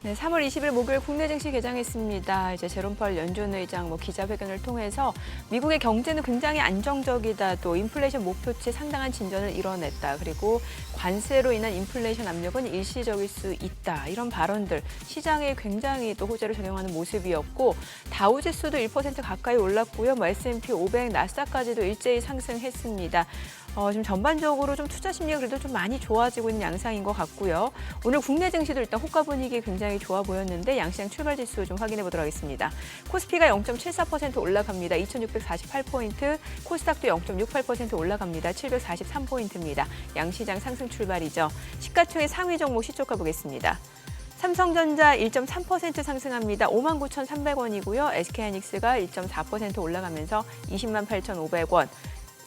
네, 3월 20일 목요일 국내 증시 개장했습니다. 이제 제롬 파월 연준 의장 기자회견을 통해서 미국의 경제는 굉장히 안정적이다, 또 인플레이션 목표치 상당한 진전을 이뤄냈다, 그리고 관세로 인한 인플레이션 압력은 일시적일 수 있다, 이런 발언들 시장에 굉장히 또 호재를 적용하는 모습이었고, 다우지수도 1% 가까이 올랐고요. S&P 500, 나스닥까지도 일제히 상승했습니다. 지금 전반적으로 좀 투자 심리가 그래도 좀 많이 좋아지고 있는 양상인 것 같고요. 오늘 국내 증시도 일단 호가 분위기 굉장히 좋아 보였는데 양시장 출발 지수 좀 확인해 보도록 하겠습니다. 코스피가 0.74% 올라갑니다. 2,648포인트, 코스닥도 0.68% 올라갑니다. 743포인트입니다. 양시장 상승 출발이죠. 시가총액 상위 종목 시초가 보겠습니다. 삼성전자 1.3% 상승합니다. 59,300원이고요. SK하이닉스가 1.4% 올라가면서 208,500원.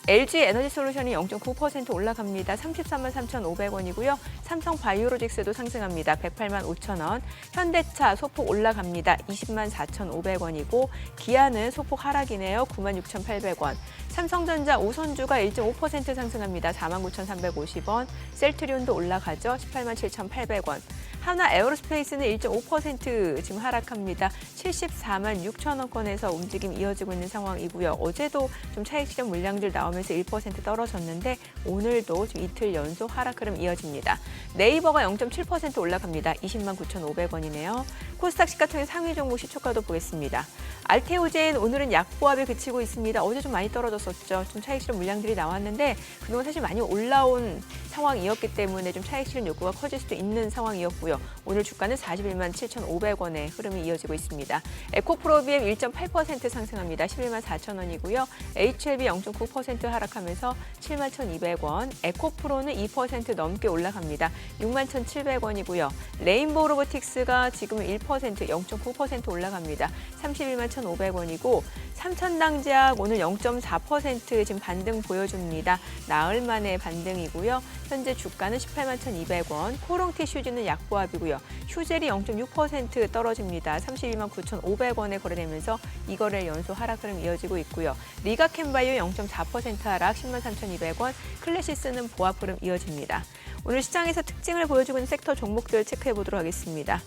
LG 에너지솔루션이 0.9% 올라갑니다. 333,500원이고요. 삼성바이오로직스도 상승합니다. 108,500원. 현대차 소폭 올라갑니다. 204,500원이고 기아는 소폭 하락이네요. 96,800원. 삼성전자 우선주가 1.5% 상승합니다. 49,350원. 셀트리온도 올라가죠. 187,800원. 하나 에어로스페이스는 1.5% 지금 하락합니다. 746,000원권에서 움직임 이어지고 있는 상황이고요. 어제도 좀 차익 실현 물량들 나오면서 1% 떨어졌는데 오늘도 지금 이틀 연속 하락 흐름 이어집니다. 네이버가 0.7% 올라갑니다. 209,500원이네요. 코스닥 시가총액 상위 종목 시초가도 보겠습니다. 알테오젠 오늘은 약보합에 그치고 있습니다. 어제 좀 많이 떨어졌었죠. 좀 차익 실현 물량들이 나왔는데 그동안 사실 많이 올라온 상황이었기 때문에 좀 차익 실현 욕구가 커질 수도 있는 상황이었고요. 오늘 주가는 41만 7,500원의 흐름이 이어지고 있습니다. 에코프로비엠 1.8% 상승합니다. 11만 4천원이고요. HLB 0.9% 하락하면서 7만 1,200원. 에코프로는 2% 넘게 올라갑니다. 6만 1,700원이고요. 레인보우 로보틱스가 지금 0.9% 올라갑니다. 31만 1,500원이고 삼천당제약 오늘 0.4% 지금 반등 보여줍니다. 나흘 만에 반등이고요. 현재 주가는 18만 1,200원. 코롱티슈즈는 약보합이고요. 휴젤이 0.6% 떨어집니다. 32만 9,500원에 거래되면서 이거래 연속 하락 흐름 이어지고 있고요. 리가캔바이오 0.4% 하락 10만 3,200원. 클래시스는 보합 흐름 이어집니다. 오늘 시장에서 특징을 보여주고 있는 섹터 종목들 체크해 보도록 하겠습니다.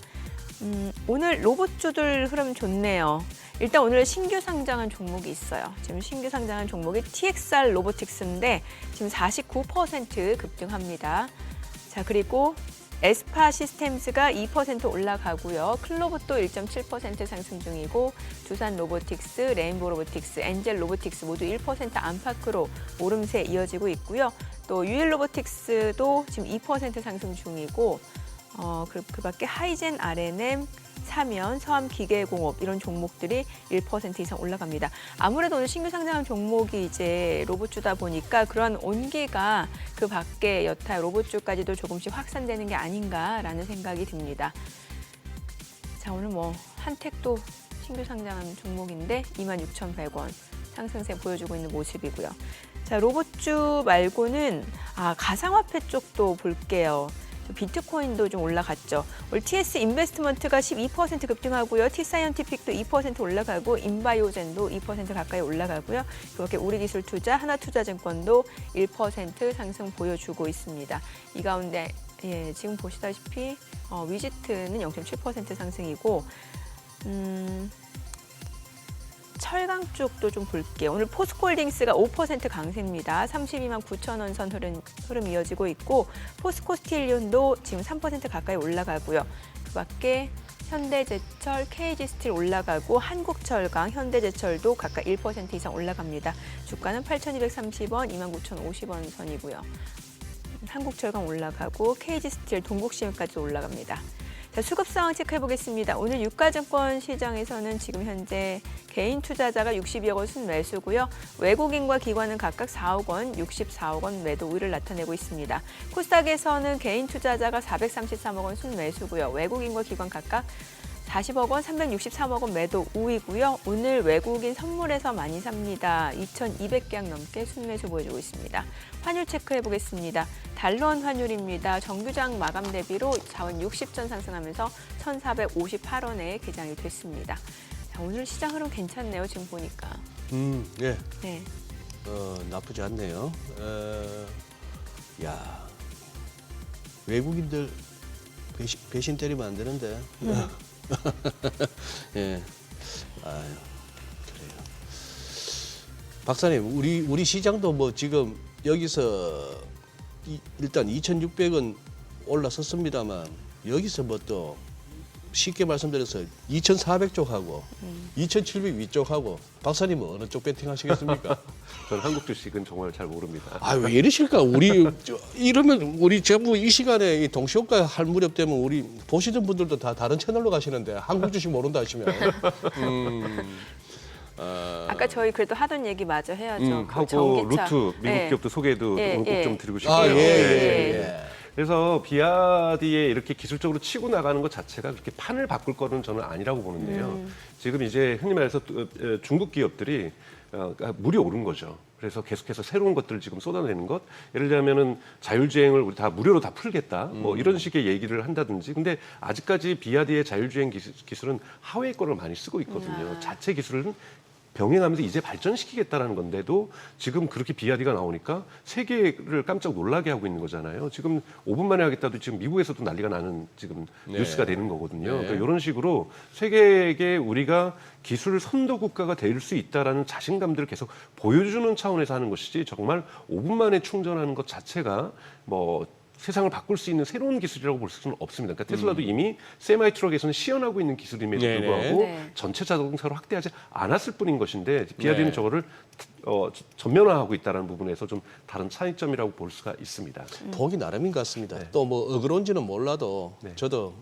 오늘 로봇주들 흐름 좋네요. 일단 오늘 신규 상장한 종목이 있어요. 지금 신규 상장한 종목이 TXR 로보틱스인데 지금 49% 급등합니다. 자, 그리고 에스파 시스템스가 2% 올라가고요. 클로봇도 1.7% 상승 중이고 두산 로보틱스, 레인보우 로보틱스, 엔젤 로보틱스 모두 1% 안팎으로 오름세 이어지고 있고요. 또 유엘 로보틱스도 지금 2% 상승 중이고 그 밖에 하이젠 R&M, 사면, 서암기계공업 이런 종목들이 1% 이상 올라갑니다. 아무래도 오늘 신규 상장한 종목이 이제 로봇주다 보니까 그러한 온기가 그 밖에 여타 로봇주까지도 조금씩 확산되는 게 아닌가라는 생각이 듭니다. 자, 오늘 한택도 신규 상장한 종목인데 26,100원 상승세 보여주고 있는 모습이고요. 자, 로봇주 말고는 가상화폐 쪽도 볼게요. 비트코인도 좀 올라갔죠. 오늘 TS 인베스트먼트가 12% 급등하고요. T사이언티픽도 2% 올라가고 인바이오젠도 2% 가까이 올라가고요. 그렇게 우리기술투자, 하나투자증권도 1% 상승 보여주고 있습니다. 이 가운데 지금 보시다시피 위지트는 0.7% 상승이고 철강 쪽도 좀 볼게요. 오늘 포스코홀딩스가 5% 강세입니다. 32만 9천원 선 흐름 이어지고 있고 포스코스틸리온도 지금 3% 가까이 올라가고요. 그 밖에 현대제철, KG스틸 올라가고 한국철강, 현대제철도 각각 1% 이상 올라갑니다. 주가는 8,230원, 29,050원 선이고요. 한국철강 올라가고 KG스틸, 동국시멘까지 올라갑니다. 자, 수급 상황 체크해 보겠습니다. 오늘 유가증권 시장에서는 지금 현재 개인 투자자가 62억 원 순매수고요. 외국인과 기관은 각각 4억 원, 64억 원 매도 우위를 나타내고 있습니다. 코스닥에서는 개인 투자자가 433억 원 순매수고요. 외국인과 기관 각각 40억 원, 363억 원 매도 우위고요. 오늘 외국인 선물에서 많이 삽니다. 2,200개약 넘게 순매수 보여주고 있습니다. 환율 체크해 보겠습니다. 달러원 환율입니다. 정규장 마감 대비로 4원 60전 상승하면서 1,458원에 개장이 됐습니다. 자, 오늘 시장 흐름 괜찮네요. 지금 보니까. 예. 네. 나쁘지 않네요. 야, 외국인들 배신 때리면 안 되는데. 예. 아유, 그래요. 박사님, 우리 시장도 뭐 지금 여기서 일단 2,600원 올라섰습니다만 여기서 뭐 또 쉽게 말씀드려서 2,400쪽 하고 2,700 위쪽 하고 박사님은 어느 쪽 배팅하시겠습니까? 저는 한국 주식은 정말 잘 모릅니다. 아, 왜 이러실까? 이러면 우리 전부 이 시간에 이 동시효과 할 무렵 되면 우리 보시는 분들도 다 다른 채널로 가시는데 한국 주식 모른다 하시면. 아까 저희 그래도 하던 얘기 마저 해야죠. 그 하고 전기차. 루트 미국 네. 기업도 소개도 꼭 좀 드리고 싶고요. 아, 예, 네. 예. 그래서 비아디에 이렇게 기술적으로 치고 나가는 것 자체가 그렇게 판을 바꿀 거는 저는 아니라고 보는데요. 지금 이제 흔히 말해서 중국 기업들이 물이 오른 거죠. 그래서 계속해서 새로운 것들을 지금 쏟아내는 것. 예를 들자면은 자율주행을 우리 다 무료로 다 풀겠다. 뭐 이런 식의 얘기를 한다든지. 근데 아직까지 비아디의 자율주행 기술은 하웨이 거를 많이 쓰고 있거든요. 자체 기술은 병행하면서 이제 발전시키겠다라는 건데도 지금 그렇게 비아디가 나오니까 세계를 깜짝 놀라게 하고 있는 거잖아요. 지금 5분 만에 하겠다도 지금 미국에서도 난리가 나는 지금 네. 뉴스가 되는 거거든요. 네. 그러니까 이런 식으로 세계에게 우리가 기술 선도 국가가 될 수 있다라는 자신감들을 계속 보여주는 차원에서 하는 것이지 정말 5분 만에 충전하는 것 자체가 뭐 세상을 바꿀 수 있는 새로운 기술이라고 볼 수는 없습니다. 그러니까 테슬라도 이미 세마이 트럭에서는 시연하고 있는 기술임에도 네네. 불구하고 네. 전체 자동차로 확대하지 않았을 뿐인 것인데 비아디는 네. 저거를 전면화하고 있다는 부분에서 좀 다른 차이점이라고 볼 수가 있습니다. 보기 나름인 것 같습니다. 네. 또 뭐 어그론지는 몰라도 네. 저도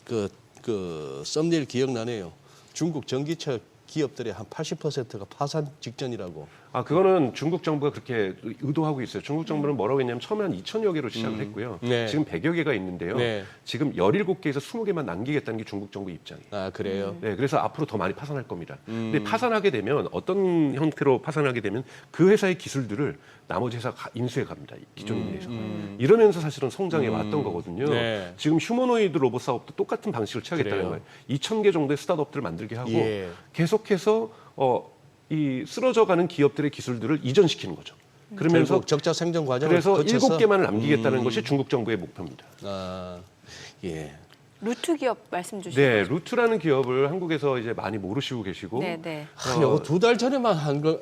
그 썸네일 기억나네요. 중국 전기차 기업들의 한 80%가 파산 직전이라고. 그거는 중국 정부가 그렇게 의도하고 있어요. 중국 정부는 뭐라고 했냐면 처음에 한 2,000여 개로 시작을 했고요. 네. 지금 100여 개가 있는데요. 네. 지금 17개에서 20개만 남기겠다는 게 중국 정부 입장이에요. 아, 그래요? 네, 그래서 앞으로 더 많이 파산할 겁니다. 근데 파산하게 되면 어떤 형태로 파산하게 되면 그 회사의 기술들을 나머지 회사 인수해 갑니다. 기존 회사. 이러면서 사실은 성장해 왔던 거거든요. 네. 지금 휴머노이드 로봇 사업도 똑같은 방식을 취하겠다는 그래요? 거예요. 2,000개 정도의 스타트업들을 만들게 하고 예. 계속해서 이 쓰러져가는 기업들의 기술들을 이전시키는 거죠. 그러면서 결국 적자 생존 과정을 그래서 거쳐서 7개만을 남기겠다는 것이 중국 정부의 목표입니다. 아, 예. 루트 기업 말씀 주시죠. 네, 루트라는 기업을 한국에서 이제 많이 모르시고 계시고 네, 네. 요거 2달 전에만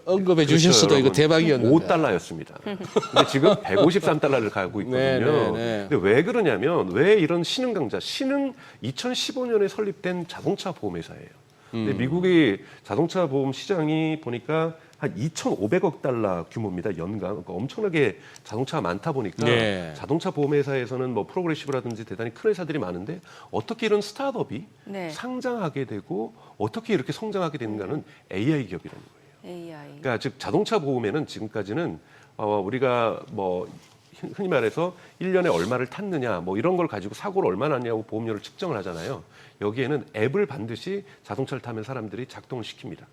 언급해 그렇죠, 주셨어도 이거 여러분. 대박이었는데. 5달러였습니다. 근데 지금 153달러를 가고 있거든요. 네, 네, 네. 근데 왜 그러냐면 왜 이런 신흥 강자, 신흥 2015년에 설립된 자동차 보험회사예요. 근데 미국의 자동차 보험 시장이 보니까 한 2,500억 달러 규모입니다. 연간. 그러니까 엄청나게 자동차가 많다 보니까 네. 자동차 보험회사에서는 뭐 프로그레시브라든지 대단히 큰 회사들이 많은데 어떻게 이런 스타트업이 네. 상장하게 되고 어떻게 이렇게 성장하게 되는가는 AI 기업이라는 거예요. AI. 그러니까 즉 자동차 보험에는 지금까지는 우리가 뭐 흔히 말해서 1년에 얼마를 탔느냐 뭐 이런 걸 가지고 사고를 얼마나 났냐고 보험료를 측정을 하잖아요. 여기에는 앱을 반드시 자동차를 타면 사람들이 작동을 시킵니다.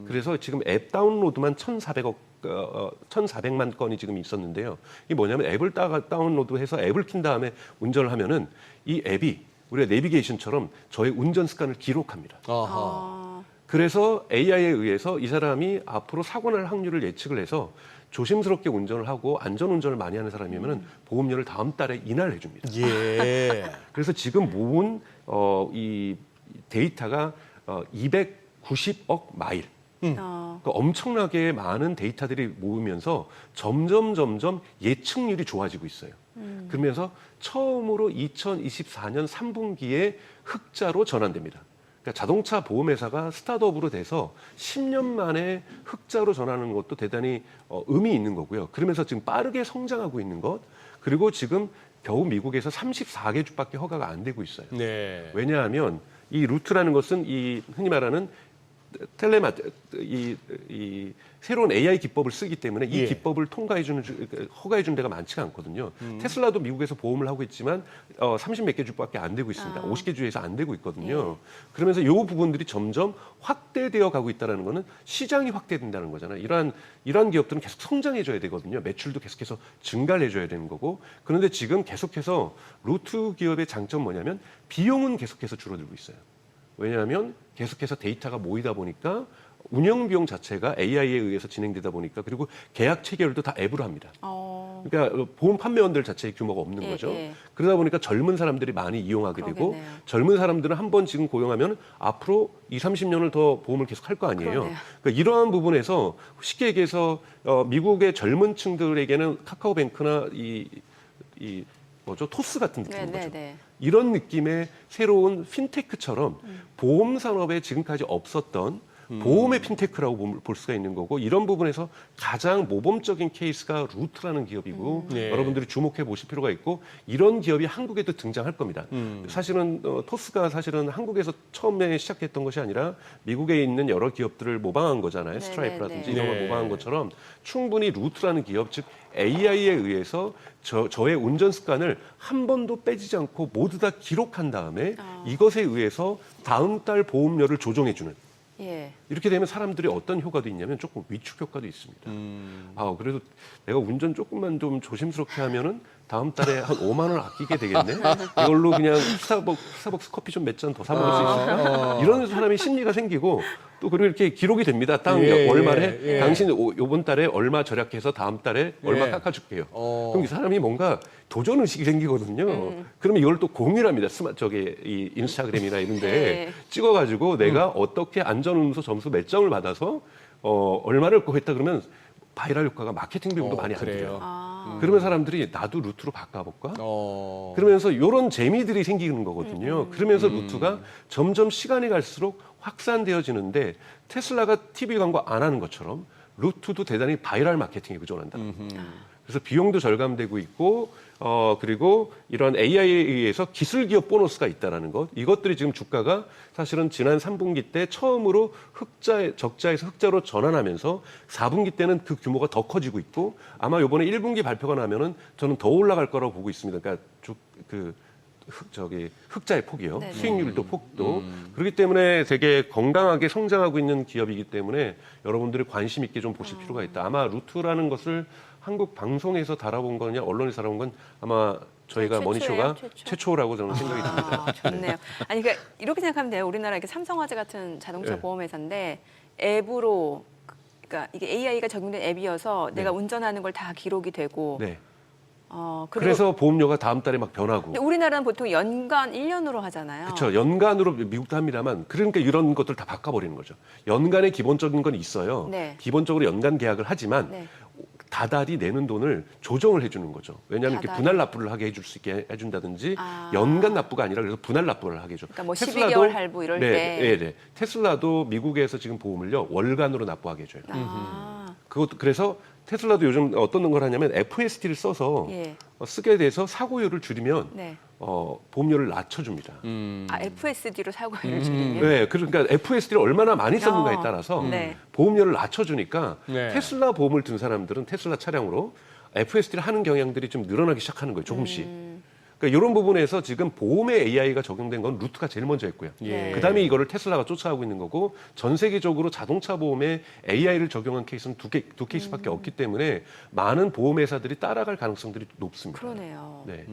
그래서 지금 앱 다운로드만 1,400만 건이 지금 있었는데요. 이게 뭐냐면 앱을 다운로드해서 앱을 킨 다음에 운전을 하면은 이 앱이 우리가 내비게이션처럼 저의 운전 습관을 기록합니다. 아하. 그래서 AI에 의해서 이 사람이 앞으로 사고 날 확률을 예측을 해서 조심스럽게 운전을 하고 안전운전을 많이 하는 사람이면 보험료를 다음 달에 인하를 해줍니다. 예. 그래서 지금 모은 이 데이터가 290억 마일. 그러니까 엄청나게 많은 데이터들이 모으면서 점점 예측률이 좋아지고 있어요. 그러면서 처음으로 2024년 3분기에 흑자로 전환됩니다. 그러니까 자동차 보험회사가 스타트업으로 돼서 10년 만에 흑자로 전하는 것도 대단히 의미 있는 거고요. 그러면서 지금 빠르게 성장하고 있는 것, 그리고 지금 겨우 미국에서 34개 주밖에 허가가 안 되고 있어요. 네. 왜냐하면 이 루트라는 것은 이 흔히 말하는 이 새로운 AI 기법을 쓰기 때문에 이 예. 기법을 허가해 주는 데가 많지가 않거든요. 테슬라도 미국에서 보험을 하고 있지만 30몇 개 주밖에 안 되고 있습니다. 50개 주에서 안 되고 있거든요. 그러면서 이 부분들이 점점 확대되어 가고 있다는 거는 시장이 확대된다는 거잖아요. 이러한 기업들은 계속 성장해 줘야 되거든요. 매출도 계속해서 증가를 해줘야 되는 거고. 그런데 지금 계속해서 루트 기업의 장점 뭐냐면 비용은 계속해서 줄어들고 있어요. 왜냐하면 계속해서 데이터가 모이다 보니까 운영 비용 자체가 AI에 의해서 진행되다 보니까 그리고 계약 체결도 다 앱으로 합니다. 그러니까 보험 판매원들 자체의 규모가 없는 거죠. 그러다 보니까 젊은 사람들이 많이 이용하게 되고 그러겠네요. 젊은 사람들은 한 번 지금 고용하면 앞으로 30년을 더 보험을 계속 할 거 아니에요. 그러네요. 그러니까 이러한 부분에서 쉽게 얘기해서 미국의 젊은 층들에게는 카카오뱅크나 토스 같은 느낌인 거죠. 이런 느낌의 새로운 핀테크처럼 보험 산업에 지금까지 없었던 보험의 핀테크라고 볼 수가 있는 거고 이런 부분에서 가장 모범적인 케이스가 루트라는 기업이고 네. 여러분들이 주목해 보실 필요가 있고 이런 기업이 한국에도 등장할 겁니다. 사실은 토스가 사실은 한국에서 처음에 시작했던 것이 아니라 미국에 있는 여러 기업들을 모방한 거잖아요. 스트라이프라든지 이런 걸 네. 모방한 것처럼 충분히 루트라는 기업 즉 AI에 의해서 저의 운전 습관을 한 번도 빼지지 않고 모두 다 기록한 다음에 이것에 의해서 다음 달 보험료를 조정해주는 이렇게 되면 사람들이 어떤 효과도 있냐면 조금 위축 효과도 있습니다. 그래도 내가 운전 조금만 좀 조심스럽게 하면은 다음 달에 한 5만 원 아끼게 되겠네. 이걸로 그냥 스타벅스 커피 좀 몇 잔 더 사 먹을 수 있을까? 이런 사람이 심리가 생기고 또 그리고 이렇게 기록이 됩니다. 월말에 당신 요번 달에 얼마 절약해서 다음 달에 얼마 깎아줄게요. 그럼 이 사람이 뭔가 도전 의식이 생기거든요. 그러면 이걸 또 공유를 합니다. 이 인스타그램이나 이런데 찍어가지고 내가 어떻게 안전운수 점수 몇 점을 받아서 얼마를 했다 그러면 바이럴 효과가 마케팅 비용도 많이 안 들어요. 그러면 사람들이 나도 루트로 바꿔볼까? 그러면서 이런 재미들이 생기는 거거든요. 그러면서 루트가 점점 시간이 갈수록 확산되어지는데 테슬라가 TV 광고 안 하는 것처럼 루트도 대단히 바이럴 마케팅에 의존한다. 그래서 비용도 절감되고 있고 그리고 이런 AI에 의해서 기술 기업 보너스가 있다라는 것. 이것들이 지금 주가가 사실은 지난 3분기 때 처음으로 적자에서 흑자로 전환하면서 4분기 때는 그 규모가 더 커지고 있고 아마 이번에 1분기 발표가 나면은 저는 더 올라갈 거라고 보고 있습니다. 그러니까 흑자의 폭이요. 수익률도 폭도. 그렇기 때문에 되게 건강하게 성장하고 있는 기업이기 때문에 여러분들이 관심 있게 좀 보실 필요가 있다. 아마 루트라는 것을 한국 방송에서 다뤄본 거냐 언론에서 다뤄본 건 아마 저희가 머니쇼가 최초라고 저는 생각이 듭니다. 좋네요. 아니 그러니까 이렇게 생각하면 돼요. 우리나라 이렇게 삼성화재 같은 자동차 네. 보험회사인데 앱으로 그러니까 이게 AI가 적용된 앱이어서 내가 운전하는 걸 다 기록이 되고 네. 그래서 보험료가 다음 달에 막 변하고. 근데 우리나라는 보통 연간 1년으로 하잖아요. 그렇죠. 연간으로 미국도 합니다만 그러니까 이런 것들 다 바꿔버리는 거죠. 연간에 기본적인 건 있어요. 기본적으로 연간 계약을 하지만 다달이 내는 돈을 조정을 해주는 거죠. 왜냐하면 이렇게 분할 납부를 하게 해줄 수 있게 해준다든지 연간 납부가 아니라 그래서 분할 납부를 하게 해줘. 그러니까 뭐 12개월 할부 이럴 때. 네. 테슬라도 미국에서 지금 보험을요 월간으로 납부하게 해줘요. 그래서 테슬라도 요즘 어떤 걸 하냐면 FSD를 써서 쓰게 돼서 사고율을 줄이면 보험료를 낮춰줍니다. FSD로 사고율을 줄이면? 네, 그러니까 FSD를 얼마나 많이 썼는가에 따라서 보험료를 낮춰주니까 테슬라 보험을 든 사람들은 테슬라 차량으로 FSD를 하는 경향들이 좀 늘어나기 시작하는 거예요, 조금씩. 그러니까 이런 부분에서 지금 보험에 AI가 적용된 건 루트가 제일 먼저 했고요. 그다음에 이거를 테슬라가 쫓아가고 있는 거고 전 세계적으로 자동차 보험에 AI를 적용한 케이스는 두 케이스밖에 없기 때문에 많은 보험회사들이 따라갈 가능성들이 높습니다. 그러네요. 네.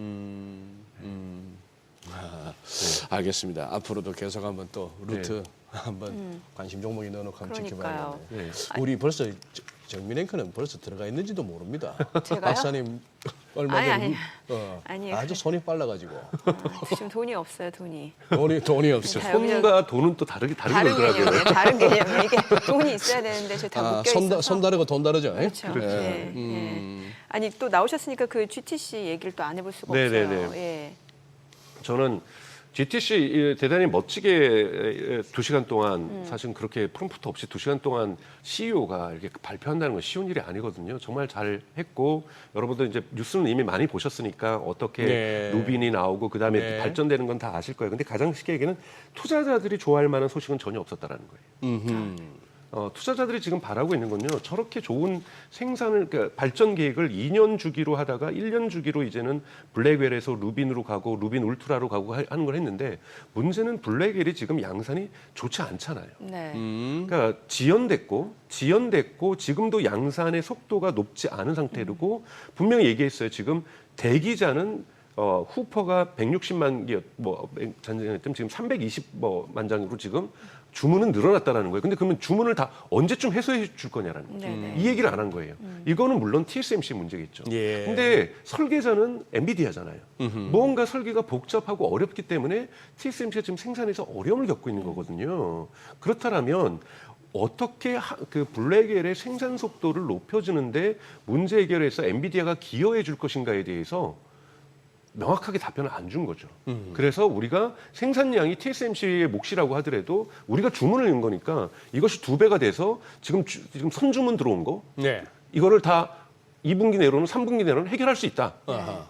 알겠습니다. 앞으로도 계속 한번 또 루트 한번 관심 종목이 넣어놓고 한번 지켜봐야 되겠네요. 우리 벌써 정민 앵커는 벌써 들어가 있는지도 모릅니다. 제가요? 박사님 얼마 전에 아니에요. 아주 손이 빨라가지고 지금 돈이 없어요, 돈이. 돈이 없어요. 손과 돈은 또 다르게 다른 놀더라고요. 개념이에요. 다른 개념이에요. 이게 돈이 있어야 되는데 저 다 묶여 있어서. 손 다르고 돈 다르죠. 그렇죠. 아니 또 나오셨으니까 그 GTC 얘기를 또 안 해볼 수가 없어요. 저는 GTC 대단히 멋지게 2시간 동안 사실 그렇게 프롬프트 없이 2시간 동안 CEO가 이렇게 발표한다는 건 쉬운 일이 아니거든요. 정말 잘 했고 여러분들 이제 뉴스는 이미 많이 보셨으니까 어떻게 네. 루빈이 나오고 그다음에 네. 발전되는 건 다 아실 거예요. 근데 가장 쉽게 얘기는 투자자들이 좋아할 만한 소식은 전혀 없었다라는 거예요. 투자자들이 지금 바라고 있는 건요. 저렇게 좋은 생산을 그러니까 발전 계획을 2년 주기로 하다가 1년 주기로 이제는 블랙웰에서 루빈으로 가고 루빈 울트라로 가고 하는 걸 했는데 문제는 블랙웰이 지금 양산이 좋지 않잖아요. 네. 그러니까 지연됐고 지금도 양산의 속도가 높지 않은 상태고 분명히 얘기했어요. 지금 대기자는 후퍼가 160만 개 잔정했던 지금 320만 장으로 지금 주문은 늘어났다라는 거예요. 근데 그러면 주문을 다 언제쯤 해소해 줄 거냐라는 거죠. 네네. 이 얘기를 안 한 거예요. 이거는 물론 TSMC 문제겠죠. 예. 근데 설계자는 엔비디아잖아요. 무언가 설계가 복잡하고 어렵기 때문에 TSMC가 지금 생산에서 어려움을 겪고 있는 거거든요. 그렇다면 어떻게 그 블랙웰의 생산 속도를 높여주는데 문제 해결해서 엔비디아가 기여해 줄 것인가에 대해서 명확하게 답변을 안 준 거죠. 그래서 우리가 생산량이 TSMC의 몫이라고 하더라도 우리가 주문을 넣은 거니까 이것이 2배가 돼서 지금 선주문 들어온 거 네. 이거를 다 2분기 내로는 3분기 내로는 해결할 수 있다. 아하.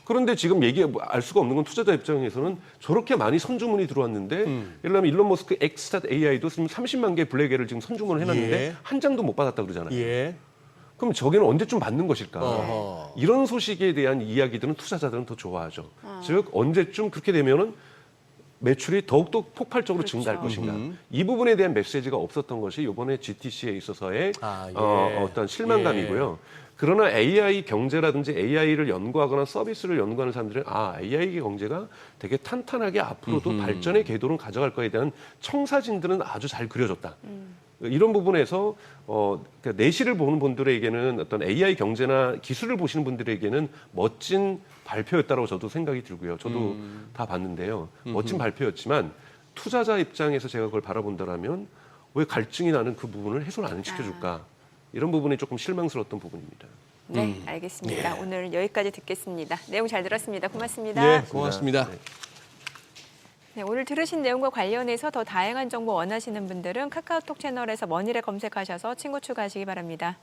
그런데 지금 알 수가 없는 건 투자자 입장에서는 저렇게 많이 선주문이 들어왔는데 예를 들면 일론 머스크 엑스타AI도 지금 30만 개 블랙웰을 지금 선주문을 해놨는데 예. 한 장도 못 받았다 그러잖아요. 예. 그럼 저기는 언제쯤 받는 것일까? 어허. 이런 소식에 대한 이야기들은 투자자들은 더 좋아하죠. 즉 언제쯤 그렇게 되면은 매출이 더욱더 폭발적으로 증가할 것인가. 이 부분에 대한 메시지가 없었던 것이 이번에 GTC에 있어서의 예. 어떤 실망감이고요. 그러나 AI 경제라든지 AI를 연구하거나 서비스를 연구하는 사람들은 AI 경제가 되게 탄탄하게 앞으로도 발전의 궤도를 가져갈 거에 대한 청사진들은 아주 잘 그려졌다. 이런 부분에서 그러니까 내실을 보는 분들에게는 어떤 AI 경제나 기술을 보시는 분들에게는 멋진 발표였다고 저도 생각이 들고요. 저도 다 봤는데요. 멋진 발표였지만 투자자 입장에서 제가 그걸 바라본다라면 왜 갈증이 나는 그 부분을 해소를 안 시켜줄까? 이런 부분이 조금 실망스러웠던 부분입니다. 네, 알겠습니다. 오늘 여기까지 듣겠습니다. 내용 잘 들었습니다. 고맙습니다. 네, 고맙습니다. 네, 오늘 들으신 내용과 관련해서 더 다양한 정보 원하시는 분들은 카카오톡 채널에서 머니를 검색하셔서 친구 추가하시기 바랍니다.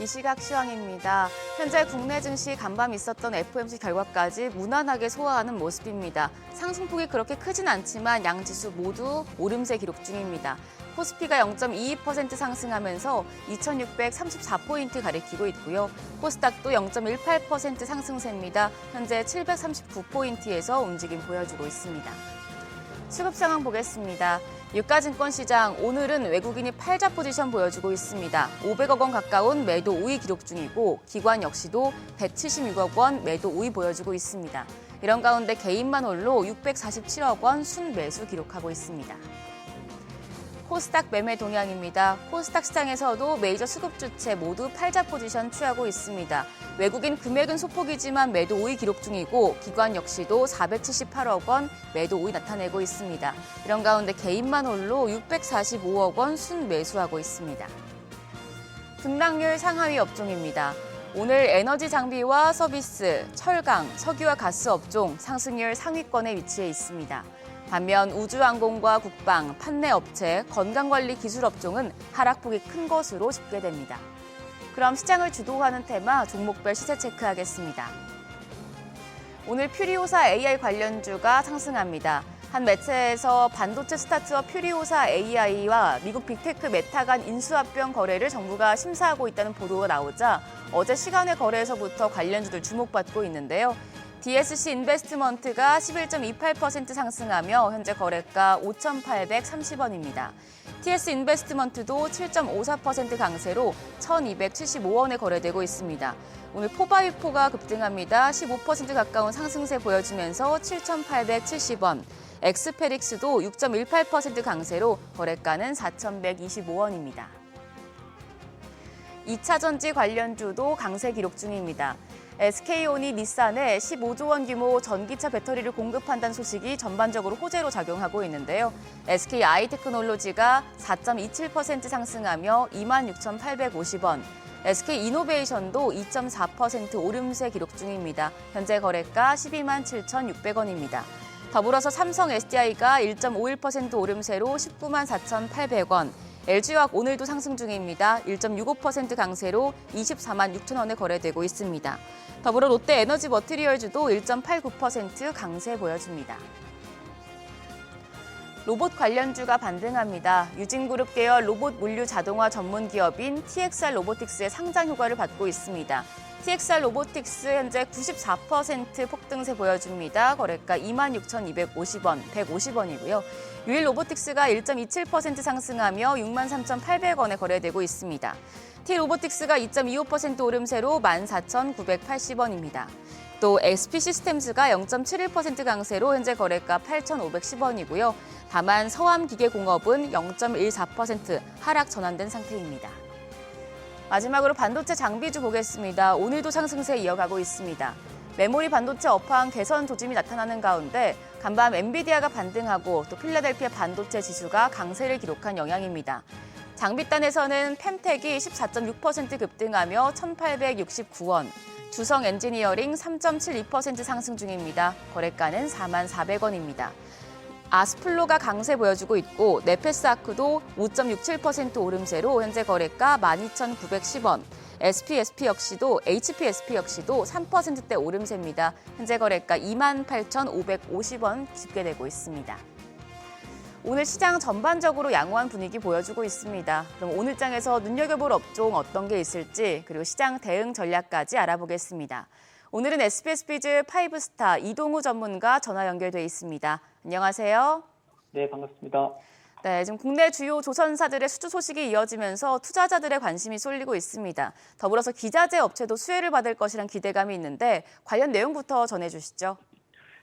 이 시각 시황입니다. 현재 국내 증시 간밤 있었던 FOMC 결과까지 무난하게 소화하는 모습입니다. 상승폭이 그렇게 크진 않지만 양지수 모두 오름세 기록 중입니다. 코스피가 0.22% 상승하면서 2,634포인트 가리키고 있고요. 코스닥도 0.18% 상승세입니다. 현재 739포인트에서 움직임 보여주고 있습니다. 수급 상황 보겠습니다. 유가증권 시장 오늘은 외국인이 팔자 포지션 보여주고 있습니다. 500억 원 가까운 매도 우위 기록 중이고 기관 역시도 176억 원 매도 우위 보여주고 있습니다. 이런 가운데 개인만 홀로 647억 원 순매수 기록하고 있습니다. 코스닥 매매 동향입니다. 코스닥 시장에서도 메이저 수급 주체 모두 팔자 포지션 취하고 있습니다. 외국인 금액은 소폭이지만 매도 우위 기록 중이고 기관 역시도 478억 원 매도 우위 나타내고 있습니다. 이런 가운데 개인만 홀로 645억 원 순매수하고 있습니다. 등락률 상하위 업종입니다. 오늘 에너지 장비와 서비스, 철강, 석유와 가스 업종 상승률 상위권에 위치해 있습니다. 반면 우주항공과 국방, 판내 업체, 건강관리 기술 업종은 하락폭이 큰 것으로 집계됩니다. 그럼 시장을 주도하는 테마 종목별 시세 체크하겠습니다. 오늘 퓨리오사 AI 관련주가 상승합니다. 한 매체에서 반도체 스타트업 퓨리오사 AI와 미국 빅테크 메타 간 인수합병 거래를 정부가 심사하고 있다는 보도가 나오자 어제 시간의 거래에서부터 관련주들 주목받고 있는데요. DSC 인베스트먼트가 11.28% 상승하며 현재 거래가 5,830원입니다. TS 인베스트먼트도 7.54% 강세로 1,275원에 거래되고 있습니다. 오늘 포바위포가 급등합니다. 15% 가까운 상승세 보여주면서 7,870원. 엑스페릭스도 6.18% 강세로 거래가는 4,125원입니다. 2차 전지 관련주도 강세 기록 중입니다. SK온이 닛산에 15조 원 규모 전기차 배터리를 공급한다는 소식이 전반적으로 호재로 작용하고 있는데요. SK 아이테크놀로지가 4.27% 상승하며 26,850원, SK 이노베이션도 2.4% 오름세 기록 중입니다. 현재 거래가 127,600원입니다. 더불어서 삼성 SDI가 1.51% 오름세로 194,800원, LG화학 오늘도 상승 중입니다. 1.65% 강세로 24만 6천 원에 거래되고 있습니다. 더불어 롯데에너지 머티리얼즈도 1.89% 강세 보여줍니다. 로봇 관련주가 반등합니다. 유진그룹 계열 로봇 물류 자동화 전문 기업인 TXR 로보틱스의 상장 효과를 받고 있습니다. TXR 로보틱스 현재 94% 폭등세 보여줍니다. 거래가 26,250원, 150원이고요. 유일 로보틱스가 1.27% 상승하며 63,800원에 거래되고 있습니다. T로보틱스가 2.25% 오름세로 14,980원입니다. 또 SP 시스템즈가 0.71% 강세로 현재 거래가 8,510원이고요. 다만 서암기계공업은 0.14% 하락 전환된 상태입니다. 마지막으로 반도체 장비주 보겠습니다. 오늘도 상승세 이어가고 있습니다. 메모리 반도체 업황 개선 조짐이 나타나는 가운데 간밤 엔비디아가 반등하고 또 필라델피아 반도체 지수가 강세를 기록한 영향입니다. 장비단에서는 펜텍이 14.6% 급등하며 1,869원, 주성 엔지니어링 3.72% 상승 중입니다. 거래가는 44,000원입니다. 아스플로가 강세 보여주고 있고 네페스아크도 5.67% 오름세로 현재 거래가 12,910원, SPSP 역시도 HPSP 역시도 3%대 오름세입니다. 현재 거래가 28,550원 집계되고 있습니다. 오늘 시장 전반적으로 양호한 분위기 보여주고 있습니다. 그럼 오늘 장에서 눈여겨볼 업종 어떤 게 있을지 그리고 시장 대응 전략까지 알아보겠습니다. 오늘은 SBS비즈 5스타 이동우 전문가 전화 연결돼 있습니다. 안녕하세요. 네, 반갑습니다. 네, 지금 국내 주요 조선사들의 수주 소식이 이어지면서 투자자들의 관심이 쏠리고 있습니다. 더불어서 기자재 업체도 수혜를 받을 것이란 기대감이 있는데 관련 내용부터 전해주시죠.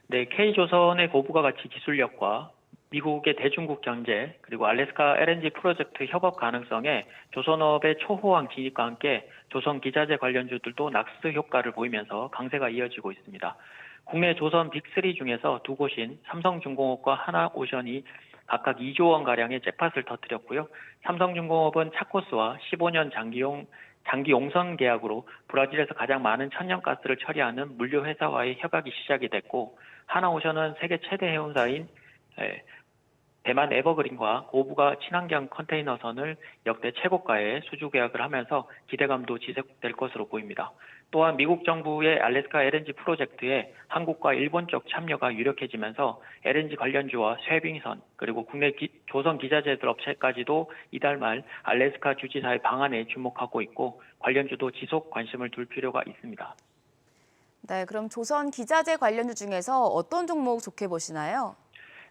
네, K조선의 고부가 가치 기술력과 미국의 대중국 경제 그리고 알래스카 LNG 프로젝트 협업 가능성에 조선업의 초호황 진입과 함께 조선 기자재 관련주들도 낙스 효과를 보이면서 강세가 이어지고 있습니다. 국내 조선 빅3 중에서 두 곳인 삼성중공업과 하나오션이 각각 2조 원가량의 잭팟을 터뜨렸고요. 삼성중공업은 차코스와 15년 장기 용선 계약으로 브라질에서 가장 많은 천연가스를 처리하는 물류회사와의 협약이 시작이 됐고, 하나오션은 세계 최대 해운사인 대만 에버그린과 고부가 친환경 컨테이너선을 역대 최고가의 수주 계약을 하면서 기대감도 지속될 것으로 보입니다. 또한 미국 정부의 알래스카 LNG 프로젝트에 한국과 일본 쪽 참여가 유력해지면서 LNG 관련주와 쇠빙선 그리고 국내 조선 기자재들 업체까지도 이달 말 알래스카 주지사의 방안에 주목하고 있고 관련주도 지속 관심을 둘 필요가 있습니다. 네, 그럼 조선 기자재 관련주 중에서 어떤 종목 좋게 보시나요?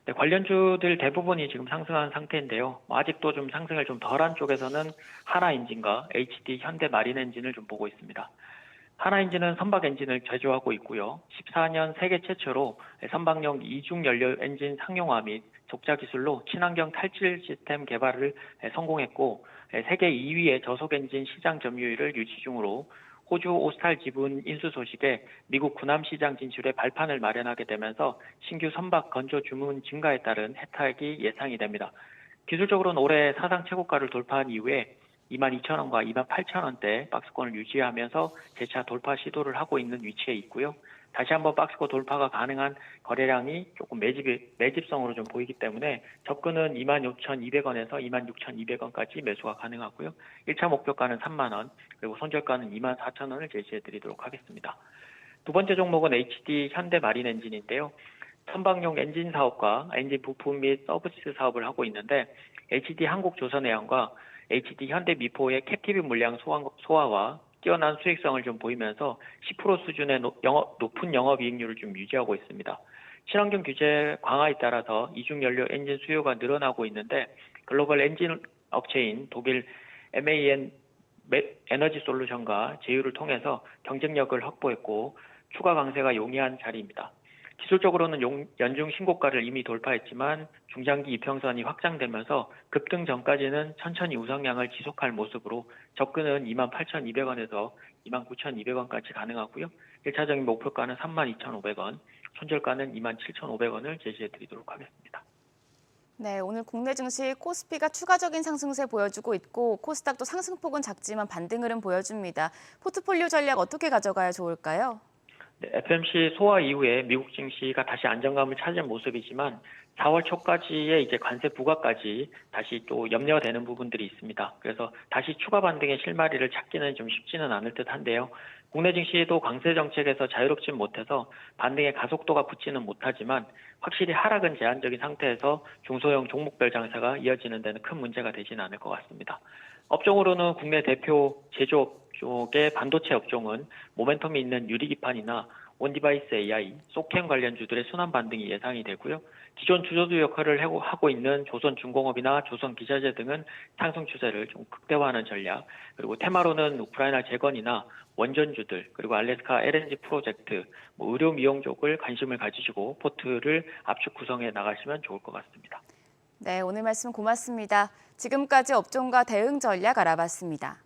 네, 관련주들 대부분이 지금 상승한 상태인데요. 아직도 좀 상승을 좀 덜한 쪽에서는 하나엔진과 HD 현대마린엔진을 좀 보고 있습니다. 하나엔진은 선박 엔진을 제조하고 있고요. 14년 세계 최초로 선박용 이중연료 엔진 상용화 및 적자 기술로 친환경 탈취 시스템 개발을 성공했고 세계 2위의 저속 엔진 시장 점유율을 유지 중으로 호주 오스탈 지분 인수 소식에 미국 군함 시장 진출에 발판을 마련하게 되면서 신규 선박 건조 주문 증가에 따른 혜택이 예상이 됩니다. 기술적으로는 올해 사상 최고가를 돌파한 이후에 22,000원과 28,000원대 박스권을 유지하면서 재차 돌파 시도를 하고 있는 위치에 있고요. 다시 한번 박스권 돌파가 가능한 거래량이 조금 매집성으로 좀 보이기 때문에 접근은 25,200원에서 26,200원까지 매수가 가능하고요. 1차 목표가는 3만 원, 그리고 손절가는 24,000원을 제시해 드리도록 하겠습니다. 두 번째 종목은 HD 현대마린엔진인데요. 선박용 엔진 사업과 엔진 부품 및 서비스 사업을 하고 있는데 HD 한국조선해양과 HD 현대미포의 캡티브 물량 소화와 뛰어난 수익성을 좀 보이면서 10% 수준의 높은 영업이익률을 좀 유지하고 있습니다. 친환경 규제 강화에 따라서 이중연료 엔진 수요가 늘어나고 있는데 글로벌 엔진 업체인 독일 MAN 에너지 솔루션과 제휴를 통해서 경쟁력을 확보했고 추가 강세가 용이한 자리입니다. 기술적으로는 연중 신고가를 이미 돌파했지만 중장기 이평선이 확장되면서 급등 전까지는 천천히 우상향을 지속할 모습으로 접근은 28,200원에서 29,200원까지 가능하고요. 1차적인 목표가는 32,500원, 손절가는 27,500원을 제시해 드리도록 하겠습니다. 네, 오늘 국내 증시 코스피가 추가적인 상승세 보여주고 있고 코스닥도 상승폭은 작지만 반등 흐름 보여줍니다. 포트폴리오 전략 어떻게 가져가야 좋을까요? 네, FMC 소화 이후에 미국 증시가 다시 안정감을 찾은 모습이지만 4월 초까지의 이제 관세 부과까지 다시 또 염려가 되는 부분들이 있습니다. 그래서 다시 추가 반등의 실마리를 찾기는 좀 쉽지는 않을 듯한데요. 국내 증시도 강세 정책에서 자유롭진 못해서 반등의 가속도가 붙지는 못하지만 확실히 하락은 제한적인 상태에서 중소형 종목별 장세가 이어지는 데는 큰 문제가 되지는 않을 것 같습니다. 업종으로는 국내 대표 제조업 쪽의 반도체 업종은 모멘텀이 있는 유리기판이나 온디바이스 AI, 소캠 관련주들의 순환 반등이 예상이 되고요. 기존 주도주 역할을 하고 있는 조선중공업이나 조선기자재 등은 상승 추세를 좀 극대화하는 전략, 그리고 테마로는 우크라이나 재건이나 원전주들, 그리고 알래스카 LNG 프로젝트, 의료 미용 쪽을 관심을 가지시고 포트를 압축 구성해 나가시면 좋을 것 같습니다. 네, 오늘 말씀 고맙습니다. 지금까지 업종과 대응 전략 알아봤습니다.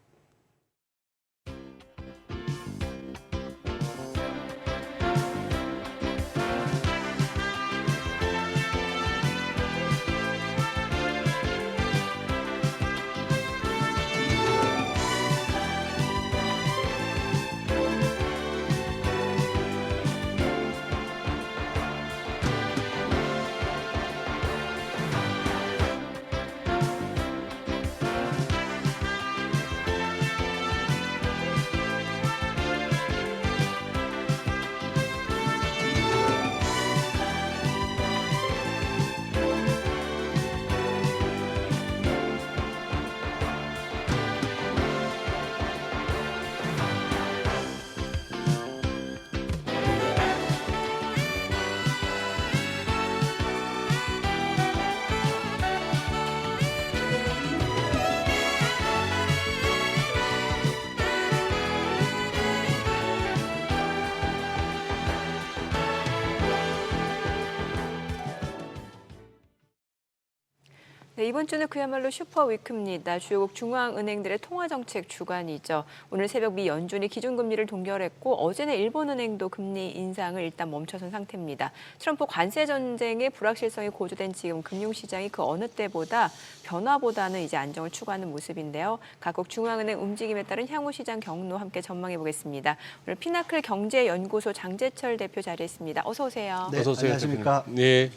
네, 이번 주는 그야말로 슈퍼위크입니다. 주요국 중앙은행들의 통화정책 주간이죠. 오늘 새벽 미 연준이 기준금리를 동결했고 어제는 일본은행도 금리 인상을 일단 멈춰선 상태입니다. 트럼프 관세 전쟁의 불확실성이 고조된 지금 금융시장이 그 어느 때보다 변화보다는 이제 안정을 추구하는 모습인데요. 각국 중앙은행 움직임에 따른 향후 시장 경로 함께 전망해 보겠습니다. 오늘 피나클 경제연구소 장재철 대표 자리했습니다. 어서 오세요. 네, 어서 오세요. 안녕하십니까? 네.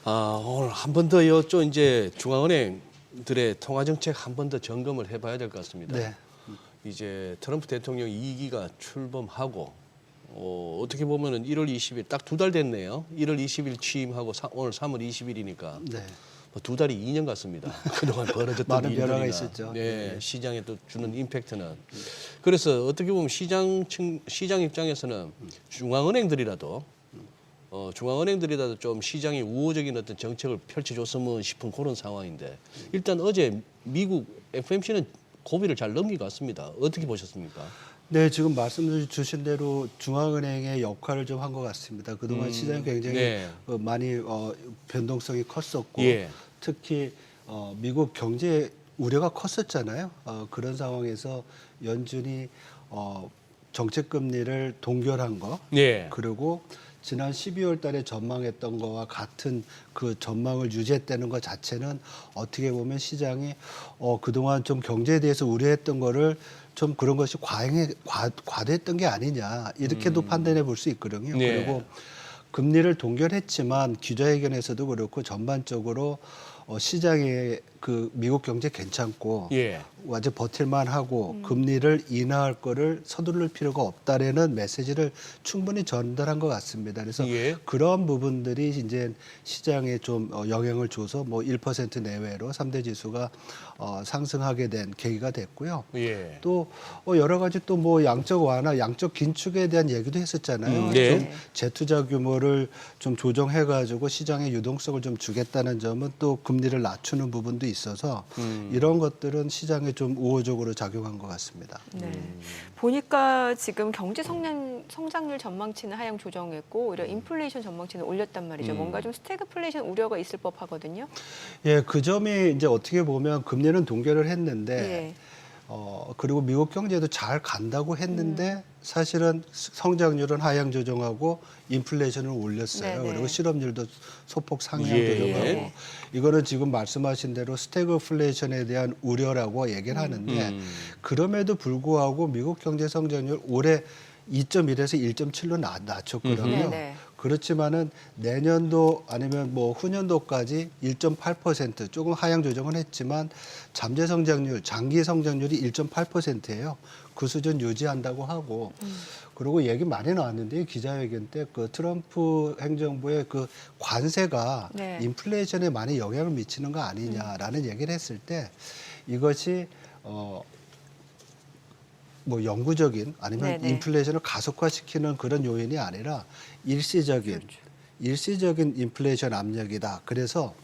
오늘 한 번 더 여쭤 이제 중앙은행들의 통화 정책 한 번 더 점검을 해봐야 될 것 같습니다. 네. 이제 트럼프 대통령 2기가 출범하고 어떻게 보면은 1월 20일 딱 2달 됐네요. 1월 20일 취임하고 오늘 3월 20일이니까 네. 두 달이 2년 같습니다. 그동안 벌어졌던 많은 일들이나 변화가 있었죠. 네, 시장에 또 주는 임팩트는. 그래서 어떻게 보면 시장 입장에서는 중앙은행들이라도 좀 시장이 우호적인 어떤 정책을 펼쳐줬으면 싶은 그런 상황인데 일단 어제 미국 FMC는 고비를 잘 넘긴 것 같습니다. 어떻게 보셨습니까? 네, 지금 말씀 주신 대로 중앙은행의 역할을 좀 한 것 같습니다. 그동안 시장이 굉장히 네. 많이 변동성이 컸었고 예. 특히 미국 경제 우려가 컸었잖아요. 그런 상황에서 연준이 정책 금리를 동결한 거 네. 그리고 지난 12월 달에 전망했던 거와 같은 그 전망을 유지했다는 것 자체는 어떻게 보면 시장이 그동안 좀 경제에 대해서 우려했던 거를 좀 그런 것이 과대했던 게 아니냐 이렇게도 판단해 볼 수 있거든요. 네. 그리고 금리를 동결했지만 기자회견에서도 그렇고 전반적으로 시장의 그 미국 경제 괜찮고 예. 완전 버틸만 하고 금리를 인하할 거를 서두를 필요가 없다라는 메시지를 충분히 전달한 것 같습니다. 그래서 예. 그런 부분들이 이제 시장에 좀 영향을 줘서 뭐 1% 내외로 3대 지수가 상승하게 된 계기가 됐고요. 예. 또 여러 가지 또 뭐 양적 완화, 양적 긴축에 대한 얘기도 했었잖아요. 네. 좀 재투자 규모를 좀 조정해가지고 시장의 유동성을 좀 주겠다는 점은 또 금리를 낮추는 부분도 있어서 이런 것들은 시장에 좀 우호적으로 작용한 것 같습니다. 네. 보니까 지금 경제 성장률 전망치는 하향 조정했고 오히려 인플레이션 전망치는 올렸단 말이죠. 뭔가 좀 스태그플레이션 우려가 있을 법하거든요. 예, 그 점이 이제 어떻게 보면 금리는 동결을 했는데 예. 그리고 미국 경제도 잘 간다고 했는데 사실은 성장률은 하향 조정하고 인플레이션을 올렸어요. 네네. 그리고 실업률도 소폭 상향 예. 조정하고 이거는 지금 말씀하신 대로 스태그플레이션에 대한 우려라고 얘기를 하는데 그럼에도 불구하고 미국 경제 성장률 올해 2.1에서 1.7로 낮췄거든요. 네네. 그렇지만은 내년도 아니면 뭐 후년도까지 1.8% 조금 하향 조정은 했지만 잠재 성장률, 장기 성장률이 1.8%예요. 그 수준 유지한다고 하고 그리고 얘기 많이 나왔는데 기자회견 때 그 트럼프 행정부의 그 관세가 네. 인플레이션에 많이 영향을 미치는 거 아니냐라는 얘기를 했을 때 이것이 뭐 영구적인 아니면 네네. 인플레이션을 가속화시키는 그런 요인이 아니라 일시적인 인플레이션 압력이다. 그래서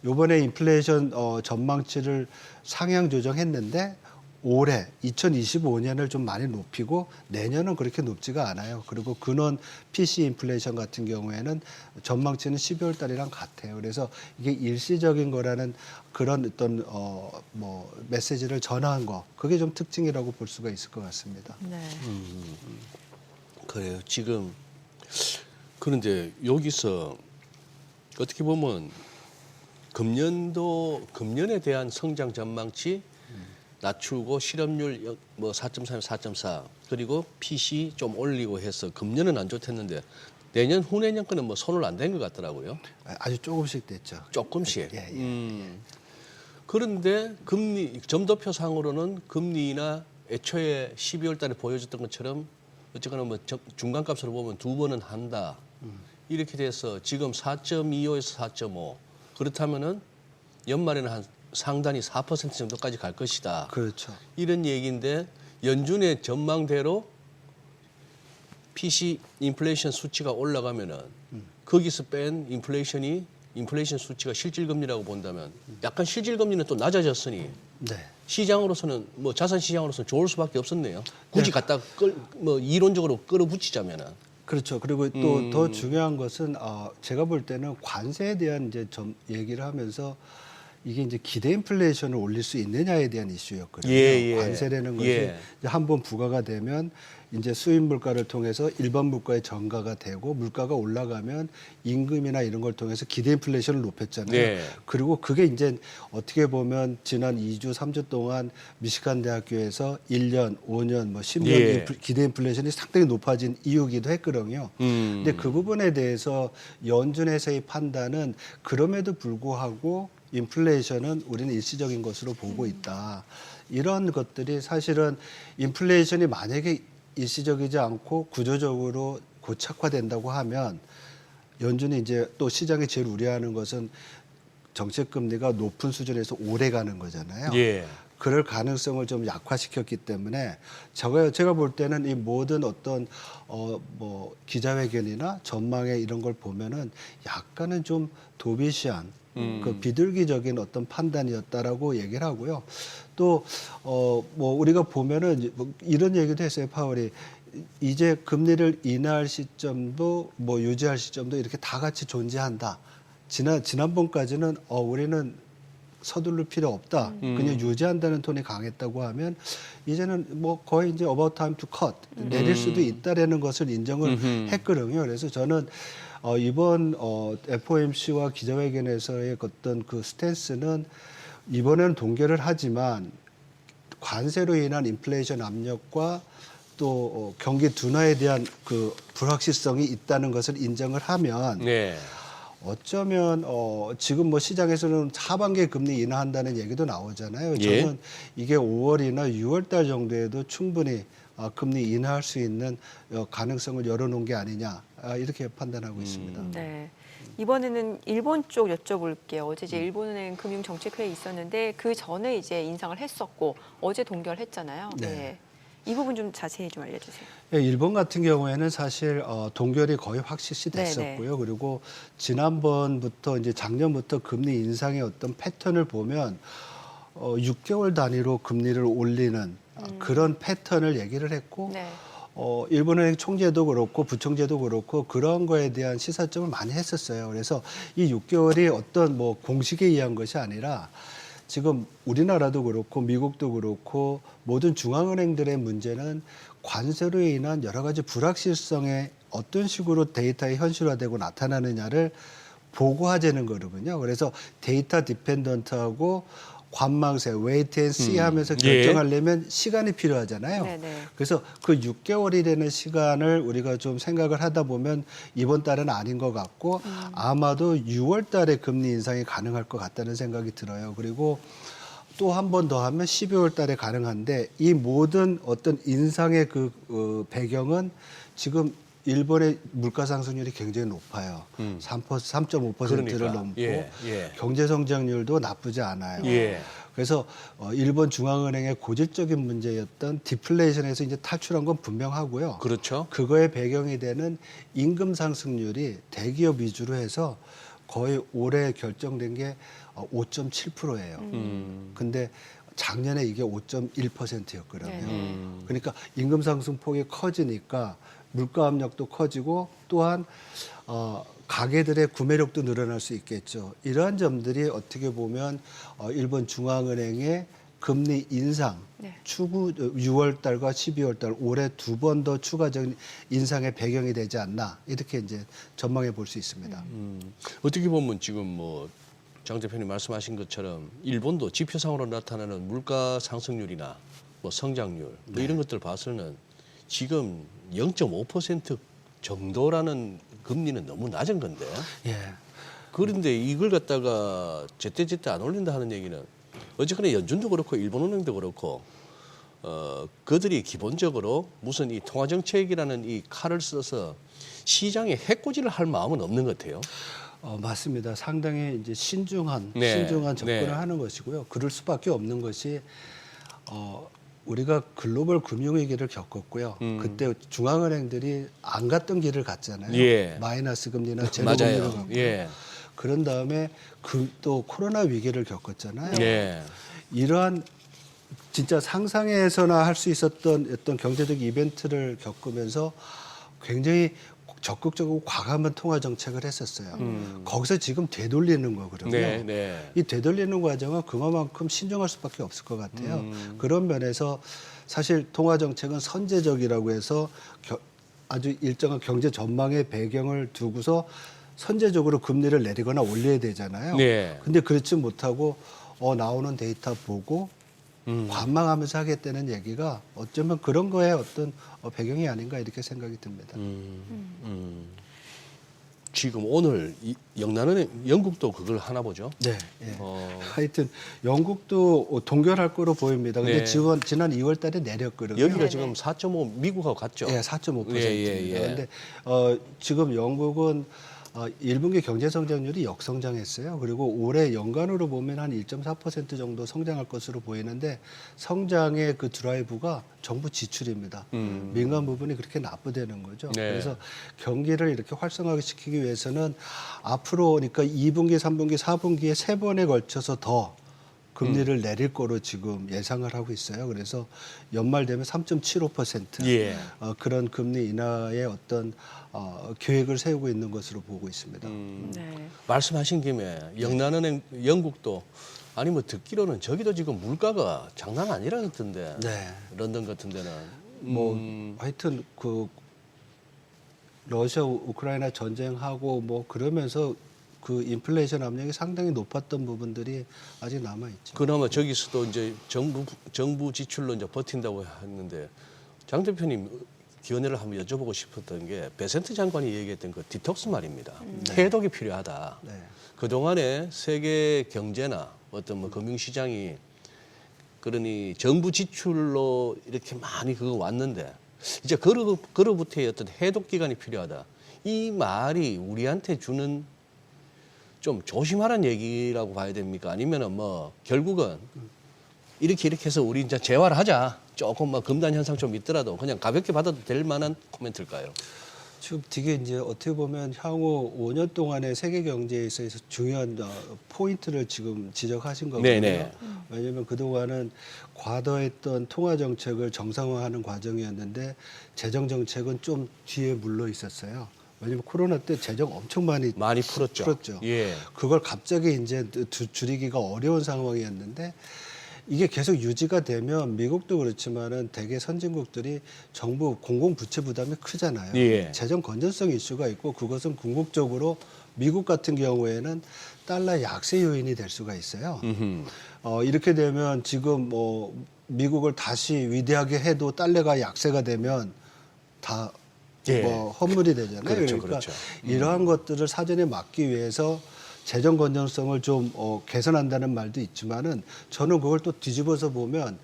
이번에 인플레이션 전망치를 상향 조정했는데 올해 2025년을 좀 많이 높이고 내년은 그렇게 높지가 않아요. 그리고 근원 PC 인플레이션 같은 경우에는 전망치는 12월 달이랑 같아요. 그래서 이게 일시적인 거라는 그런 어떤 뭐 메시지를 전한 거 그게 좀 특징이라고 볼 수가 있을 것 같습니다. 네. 그래요. 지금 그런데 여기서 어떻게 보면 금년에 대한 성장 전망치 낮추고 실업률 뭐 4.3, 4.4 그리고 PC 좀 올리고 해서 금년은 안 좋댔는데 내년 후내년 거는 뭐 손을 안 댄 것 같더라고요. 아주 조금씩 됐죠. 조금씩. 예. 그런데 금리 점도표상으로는 금리나 애초에 12월 달에 보여줬던 것처럼 어쨌거나 뭐 중간값으로 보면 2번은 한다. 이렇게 돼서 지금 4.25에서 4.5 그렇다면은 연말에는 한 상단이 4% 정도까지 갈 것이다. 그렇죠. 이런 얘기인데 연준의 전망대로 PC 인플레이션 수치가 올라가면은 거기서 뺀 인플레이션 수치가 실질금리라고 본다면 약간 실질금리는 또 낮아졌으니 네. 시장으로서는 뭐 자산 시장으로서는 좋을 수밖에 없었네요. 굳이 갖다 뭐 이론적으로 끌어붙이자면은. 그렇죠. 그리고 또 더 중요한 것은 제가 볼 때는 관세에 대한 이제 좀 얘기를 하면서 이게 이제 기대 인플레이션을 올릴 수 있느냐에 대한 이슈였거든요. 예. 관세라는 것이 예. 한 번 부과가 되면 이제 수입 물가를 통해서 일반 물가에 전가가 되고 물가가 올라가면 임금이나 이런 걸 통해서 기대 인플레이션을 높였잖아요. 네. 그리고 그게 이제 어떻게 보면 지난 2주, 3주 동안 미시간 대학교에서 1년, 5년, 뭐 10년 예. 기대 인플레이션이 상당히 높아진 이유기도 했거든요. 근데 그 부분에 대해서 연준에서의 판단은 그럼에도 불구하고 인플레이션은 우리는 일시적인 것으로 보고 있다. 이런 것들이 사실은 인플레이션이 만약에 일시적이지 않고 구조적으로 고착화된다고 하면 연준이 이제 또 시장이 제일 우려하는 것은 정책 금리가 높은 수준에서 오래 가는 거잖아요. 예. 그럴 가능성을 좀 약화시켰기 때문에 제가 볼 때는 이 모든 어떤 뭐 기자회견이나 전망회 이런 걸 보면은 약간은 좀 도비시한 그 비둘기적인 어떤 판단이었다라고 얘기를 하고요. 또 뭐 우리가 보면은 뭐 이런 얘기도 했어요. 파월이 이제 금리를 인하할 시점도 뭐 유지할 시점도 이렇게 다 같이 존재한다. 지난번까지는 우리는 서둘릴 필요 없다. 그냥 유지한다는 톤이 강했다고 하면 이제는 뭐 거의 이제 about time to cut 내릴 수도 있다라는 것을 인정을 했거든요. 그래서 저는 이번 FOMC와 기자회견에서의 어떤 그 스탠스는 이번에는 동결을 하지만 관세로 인한 인플레이션 압력과 또 경기 둔화에 대한 그 불확실성이 있다는 것을 인정을 하면 네. 어쩌면 지금 뭐 시장에서는 하반기에 금리 인하한다는 얘기도 나오잖아요. 예. 저는 이게 5월이나 6월 달 정도에도 충분히 금리 인하할 수 있는 가능성을 열어놓은 게 아니냐 이렇게 판단하고 있습니다. 네. 이번에는 일본 쪽 여쭤볼게요. 어제 이제 일본은행 금융정책회의 있었는데 그 전에 이제 인상을 했었고 어제 동결했잖아요. 네. 네. 이 부분 좀 자세히 좀 알려주세요. 예, 일본 같은 경우에는 사실 동결이 거의 확실시 됐었고요. 그리고 지난번부터 이제 작년부터 금리 인상의 어떤 패턴을 보면 6개월 단위로 금리를 올리는 그런 패턴을 얘기를 했고 네. 일본은행 총재도 그렇고 부총재도 그렇고 그런 거에 대한 시사점을 많이 했었어요. 그래서 이 6개월이 어떤 뭐 공식에 의한 것이 아니라 지금 우리나라도 그렇고 미국도 그렇고 모든 중앙은행들의 문제는 관세로 인한 여러 가지 불확실성에 어떤 식으로 데이터에 현실화되고 나타나느냐를 보고하자는 거거든요. 그래서 데이터 디펜던트하고 관망세, 웨이트 앤 씨 하면서 결정하려면 시간이 필요하잖아요. 네네. 그래서 그 6개월이라는 시간을 우리가 좀 생각을 하다 보면 이번 달은 아닌 것 같고 아마도 6월 달에 금리 인상이 가능할 것 같다는 생각이 들어요. 그리고 또 한 번 더 하면 12월 달에 가능한데 이 모든 어떤 인상의 그 배경은 지금 일본의 물가 상승률이 굉장히 높아요. 3.5%를 그러니까. 넘고 예. 경제 성장률도 나쁘지 않아요. 예. 그래서 일본 중앙은행의 고질적인 문제였던 디플레이션에서 이제 탈출한 건 분명하고요. 그렇죠. 그거의 배경이 되는 임금 상승률이 대기업 위주로 해서 거의 올해 결정된 게 5.7%예요. 근데 작년에 이게 5.1%였거든요. 그러니까 임금 상승폭이 커지니까 물가 압력도 커지고 또한 가게들의 구매력도 늘어날 수 있겠죠. 이러한 점들이 어떻게 보면 일본 중앙은행의 금리 인상 추후 6월 달과 12월 달 올해 2번 더 추가적인 인상의 배경이 되지 않나 이렇게 이제 전망해 볼 수 있습니다. 어떻게 보면 지금 뭐 장 대표님 말씀하신 것처럼 일본도 지표상으로 나타나는 물가 상승률이나 뭐 성장률 뭐 이런 것들 봐서는 지금 0.5% 정도라는 금리는 너무 낮은 건데. 예. 그런데 이걸 갖다가 제때제때 안 올린다 하는 얘기는 어쨌거나 연준도 그렇고 일본은행도 그렇고 그들이 기본적으로 무슨 이 통화정책이라는 이 칼을 써서 시장에 해코지를 할 마음은 없는 것 같아요. 맞습니다. 상당히 이제 신중한 접근을 하는 것이고요. 그럴 수밖에 없는 것이 우리가 글로벌 금융위기를 겪었고요. 그때 중앙은행들이 안 갔던 길을 갔잖아요. 예. 마이너스 금리나 제로 금리를 갔고. 예. 그런 다음에 또 코로나 위기를 겪었잖아요. 예. 이러한 진짜 상상에서나 할 수 있었던 어떤 경제적 이벤트를 겪으면서 굉장히 적극적이고 과감한 통화 정책을 했었어요. 거기서 지금 되돌리는 거거든요. 네. 이 되돌리는 과정은 그만큼 신중할 수밖에 없을 것 같아요. 그런 면에서 사실 통화 정책은 선제적이라고 해서 아주 일정한 경제 전망의 배경을 두고서 선제적으로 금리를 내리거나 올려야 되잖아요. 네. 근데 그렇지 못하고 나오는 데이터 보고 관망하면서 하겠다는 얘기가 어쩌면 그런 거에 어떤 배경이 아닌가 이렇게 생각이 듭니다. 지금 오늘 영란은행 영국도 그걸 하나 보죠. 네. 예. 하여튼 영국도 동결할 거로 보입니다. 근데 네. 지난 2월 달에 내렸거든요. 여기가 지금 4.5 미국하고 같죠. 예, 4.5%입니다. 예. 그런데 지금 영국은 1분기 경제 성장률이 역성장했어요. 그리고 올해 연간으로 보면 한 1.4% 정도 성장할 것으로 보이는데 성장의 그 드라이브가 정부 지출입니다. 민간 부분이 그렇게 납부되는 거죠. 네. 그래서 경기를 이렇게 활성화시키기 위해서는 앞으로 그러니까 2분기, 3분기, 4분기에 3번에 걸쳐서 더 금리를 내릴 거로 지금 예상을 하고 있어요. 그래서 연말 되면 3.75% 예. 그런 금리 인하의 어떤 계획을 세우고 있는 것으로 보고 있습니다. 네. 말씀하신 김에 영란은행 영국도 아니 뭐 듣기로는 저기도 지금 물가가 장난 아니라 그러던데. 네. 런던 같은 데는 뭐 하여튼 그 러시아 우크라이나 전쟁하고 뭐 그러면서 그 인플레이션 압력이 상당히 높았던 부분들이 아직 남아 있죠. 그나마 저기서도 이제 정부 지출로 이제 버틴다고 했는데 장 대표님 견해를 한번 여쭤보고 싶었던 게 베센트 장관이 얘기했던 그 디톡스 말입니다. 해독이 필요하다. 네. 그동안에 세계 경제나 어떤 뭐 금융시장이 그러니 정부 지출로 이렇게 많이 그거 왔는데 이제 그로부터의 어떤 해독 기간이 필요하다. 이 말이 우리한테 주는 좀 조심하라는 얘기라고 봐야 됩니까? 아니면은 뭐 결국은 이렇게 해서 우리 이제 재활을 하자. 조금 뭐 금단 현상 좀 있더라도 그냥 가볍게 받아도 될 만한 코멘트일까요? 지금 되게 이제 어떻게 보면 향후 5년 동안의 세계 경제에 있어서 중요한 포인트를 지금 지적하신 거거든요. 네네. 왜냐하면 그동안은 과도했던 통화 정책을 정상화하는 과정이었는데 재정 정책은 좀 뒤에 물러 있었어요. 왜냐하면 코로나 때 재정 엄청 많이 풀었죠. 예. 그걸 갑자기 이제 줄이기가 어려운 상황이었는데 이게 계속 유지가 되면 미국도 그렇지만은 대개 선진국들이 정부 공공부채 부담이 크잖아요. 예. 재정 건전성 이슈가 있고 그것은 궁극적으로 미국 같은 경우에는 달러 약세 요인이 될 수가 있어요. 이렇게 되면 지금 뭐 미국을 다시 위대하게 해도 달러가 약세가 되면 다 예. 뭐 헛물이 되잖아요. 그렇죠, 그러니까 그렇죠. 이러한 것들을 사전에 막기 위해서 재정 건전성을 좀 개선한다는 말도 있지만은 저는 그걸 또 뒤집어서 보면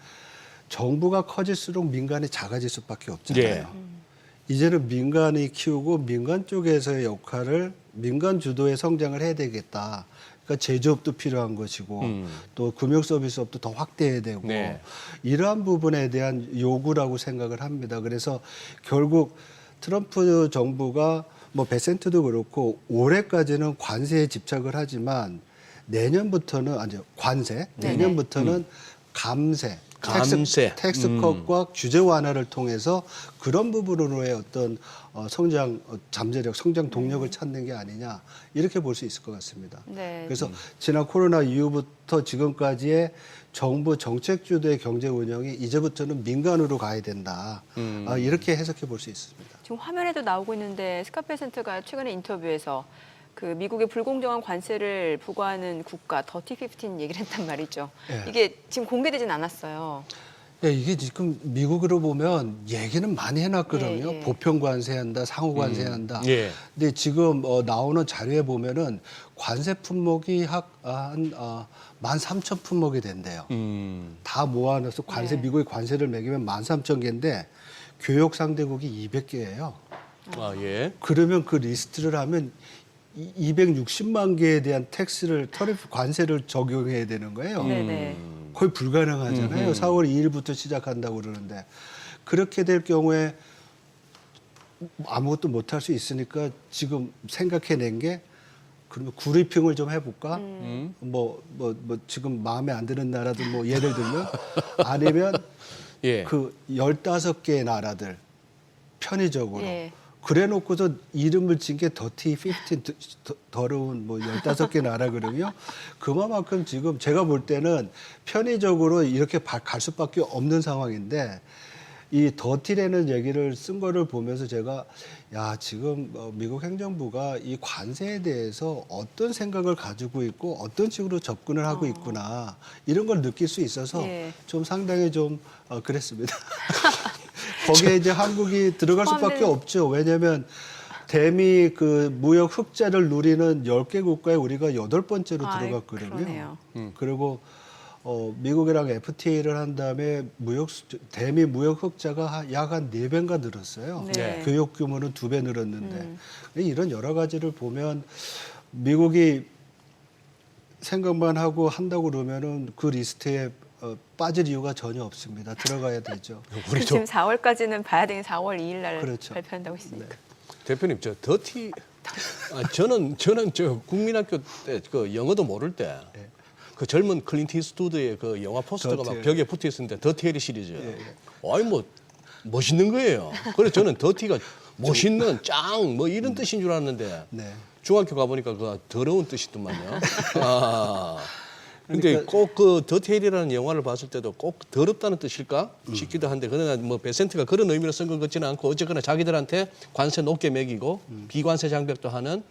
정부가 커질수록 민간이 작아질 수밖에 없잖아요. 예. 이제는 민간이 키우고 민간 쪽에서의 역할을 민간 주도의 성장을 해야 되겠다. 그러니까 제조업도 필요한 것이고 또 금융서비스업도 더 확대해야 되고 네. 이러한 부분에 대한 요구라고 생각을 합니다. 그래서 결국 트럼프 정부가 뭐 베센트도 그렇고 올해까지는 관세에 집착을 하지만 내년부터는 내년부터는 감세, 텍스컷과 규제 완화를 통해서 그런 부분으로의 어떤 성장 잠재력, 성장 동력을 찾는 게 아니냐 이렇게 볼 수 있을 것 같습니다. 네. 그래서 지난 코로나 이후부터 지금까지의 정부 정책 주도의 경제 운영이 이제부터는 민간으로 가야 된다. 이렇게 해석해 볼 수 있습니다. 지금 화면에도 나오고 있는데 스카페센트가 최근에 인터뷰에서 그 미국의 불공정한 관세를 부과하는 국가 더티 15 얘기를 했단 말이죠. 예. 이게 지금 공개되진 않았어요. 네, 이게 지금 미국으로 보면 얘기는 많이 해놨거든요. 예, 예. 보편 관세한다, 상호 관세한다. 예. 근데 지금 나오는 자료에 보면은 관세 품목이 한 13,000품목이 된대요. 다 모아넣어서 관세 네. 미국의 관세를 매기면 13,000개인데 교역 상대국이 200개예요. 아, 예. 그러면 그 리스트를 하면 260만 개에 대한 텍스를 터리프 관세를 적용해야 되는 거예요. 네네. 거의 불가능하잖아요. 4월 2일부터 시작한다고 그러는데 그렇게 될 경우에 아무것도 못할 수 있으니까 지금 생각해낸 게 그러면 구리핑을 좀 해볼까? 뭐 지금 마음에 안 드는 나라들 뭐 예를 들면 아니면 예. 그 15개의 나라들 편의적으로 예. 그래 놓고서 이름을 진 게 더티 15 더러운 뭐 15개 나라 그러면 그만큼 지금 제가 볼 때는 편의적으로 이렇게 갈 수밖에 없는 상황인데 이 더티라는 얘기를 쓴 거를 보면서 제가 야 지금 미국 행정부가 이 관세에 대해서 어떤 생각을 가지고 있고 어떤 식으로 접근을 하고 있구나 이런 걸 느낄 수 있어서 예. 좀 상당히 좀 그랬습니다. 거기에 이제 한국이 들어갈 수밖에 없죠. 왜냐하면 대미 그 무역 흑자를 누리는 10개 국가에 우리가 8번째로 들어갔거든요. 그러네요. 그리고 미국이랑 FTA를 한 다음에 대미 무역 흑자가 약 한 4배인가 늘었어요. 네. 교역 규모는 2배 늘었는데 이런 여러 가지를 보면 미국이 생각만 하고 한다고 그러면은 그 리스트에 빠질 이유가 전혀 없습니다. 들어가야 되죠. 우리 지금 4월까지는 봐야 되는 4월 2일 날 그렇죠. 발표한다고 했으니까. 네. 대표님, 저 더티 저는 저 국민학교 때 그 영어도 모를 때 그 젊은 클린트 이스트우드의 그 영화 포스터가 막 더티. 벽에 붙어 있었는데 더티 해리 시리즈. 아이 뭐 멋있는 거예요. 그래서 저는 더티가 멋있는 짱 뭐 이런 뜻인 줄 알았는데 네. 중학교 가보니까 그 더러운 뜻이더만요. 근데 그러니까 꼭 그 더티헬이라는 영화를 봤을 때도 꼭 더럽다는 뜻일까 싶기도 한데 그러나 뭐 베센트가 그런 의미로 쓴 것 같지는 않고 어쨌거나 자기들한테 관세 높게 매기고 비관세 장벽도 하는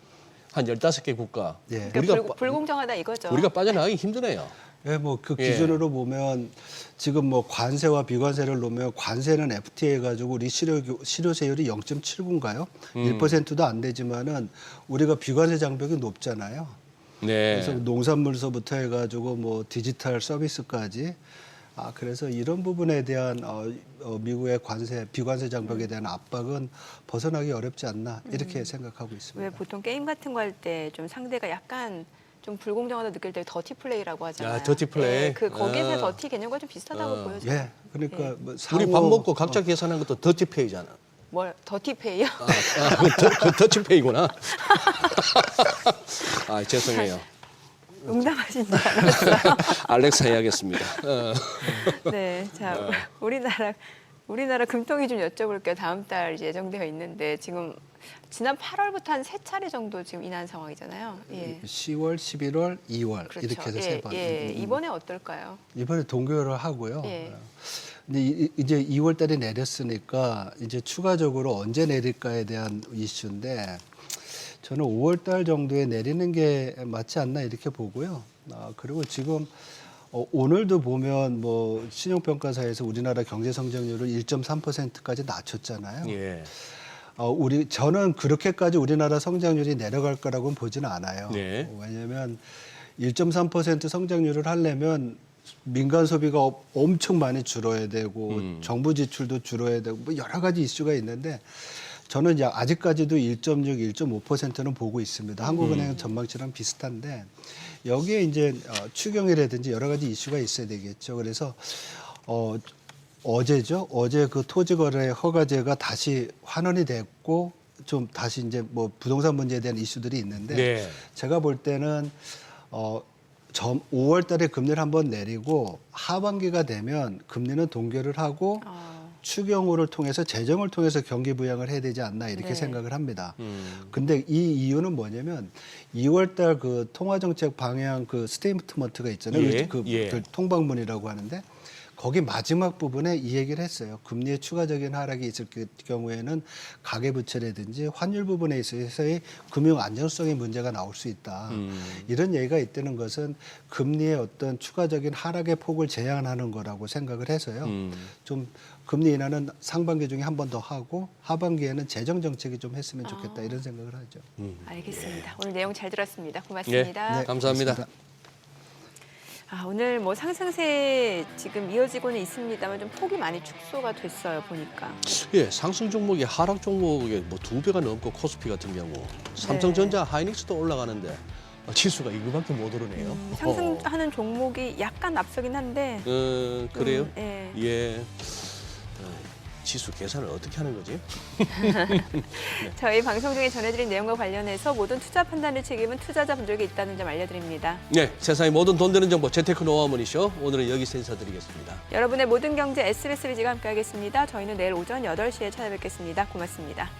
한 15개 국가 예. 그러니까 불공정하다 이거죠. 우리가 빠져나가기 힘드네요. 예, 뭐 그 예. 기준으로 보면 지금 뭐 관세와 비관세를 놓으면 관세는 FTA 해가지고 우리 실효세율이 0.79인가요? 1%도 안 되지만은 우리가 비관세 장벽이 높잖아요. 네. 그래서 농산물서부터 해가지고 뭐 디지털 서비스까지 그래서 이런 부분에 대한 미국의 비관세 장벽에 대한 압박은 벗어나기 어렵지 않나 이렇게 생각하고 있습니다. 왜 보통 게임 같은 거 할 때 좀 상대가 약간 좀 불공정하다 느낄 때 더티 플레이라고 하잖아요. 더티 플레이. 예, 그 거기서 더티 개념과 좀 비슷하다고 보여져요. 예, 그러니까 뭐 우리 밥 먹고 각자 계산한 것도 더티페이잖아. 뭘 더티 페이요? 그 더티페이구나. 죄송해요. 응답하신 줄 알았어요. 알렉사 해야겠습니다. 네, 자 우리나라 금통위 좀 여쭤볼게요. 다음 달 이제 예정되어 있는데 지금 지난 8월부터 한 3차례 정도 지금 인하한 상황이잖아요. 예. 10월, 11월, 2월 그렇죠. 이렇게 해서 세 번. 이번에 어떨까요? 이번에 동결을 하고요. 예. 근데 이제 2월 달에 내렸으니까 이제 추가적으로 언제 내릴까에 대한 이슈인데 저는 5월 달 정도에 내리는 게 맞지 않나 이렇게 보고요. 그리고 지금 오늘도 보면 뭐 신용평가사에서 우리나라 경제 성장률을 1.3%까지 낮췄잖아요. 예. 저는 그렇게까지 우리나라 성장률이 내려갈 거라고는 보지는 않아요. 네. 왜냐하면 1.3% 성장률을 하려면 민간 소비가 엄청 많이 줄어야 되고 정부 지출도 줄어야 되고 뭐 여러 가지 이슈가 있는데 저는 아직까지도 1.6, 1.5%는 보고 있습니다. 한국은행 전망치랑 비슷한데 여기에 이제 추경이라든지 여러 가지 이슈가 있어야 되겠죠. 그래서 어제죠. 어제 그 토지거래 허가제가 다시 환원이 됐고 좀 다시 이제 뭐 부동산 문제에 대한 이슈들이 있는데 네. 제가 볼 때는 5월 달에 금리를 한번 내리고 하반기가 되면 금리는 동결을 하고 추경호를 통해서 재정을 통해서 경기 부양을 해야 되지 않나 이렇게 네. 생각을 생각을 합니다. 근데 이 이유는 뭐냐면 2월 달 그 통화정책 방향 그 스테이트먼트가 있잖아요. 예, 그 예. 통방문이라고 하는데 거기 마지막 부분에 이 얘기를 했어요. 금리의 추가적인 하락이 있을 경우에는 가계부채라든지 환율 부분에 있어서의 금융 안정성의 문제가 나올 수 있다. 이런 얘기가 있다는 것은 금리의 어떤 추가적인 하락의 폭을 제한하는 거라고 생각을 해서요. 좀 금리 인하는 상반기 중에 한 번 더 하고 하반기에는 재정 정책이 좀 했으면 좋겠다 이런 생각을 하죠. 알겠습니다. 오늘 내용 잘 들었습니다. 고맙습니다. 네, 감사합니다. 고맙습니다. 오늘 뭐 상승세 지금 이어지고는 있습니다만 좀 폭이 많이 축소가 됐어요. 보니까. 예, 상승 종목이 하락 종목에 뭐 2배가 넘고 코스피 같은 경우 삼성전자, 하이닉스도 올라가는데 지수가 이거밖에 못 오르네요. 상승하는 종목이 약간 앞서긴 한데. 그래요? 예. 예. 지수 계산을 어떻게 하는 거지? 저희 방송 중에 전해드린 내용과 관련해서 모든 투자 판단의 책임은 투자자분들에게 있다는 점 알려드립니다. 네, 세상의 모든 돈 되는 정보 재테크 노하우 머니쇼 오늘은 여기서 인사드리겠습니다. 여러분의 모든 경제 S3G가 함께하겠습니다. 저희는 내일 오전 8시에 찾아뵙겠습니다. 고맙습니다.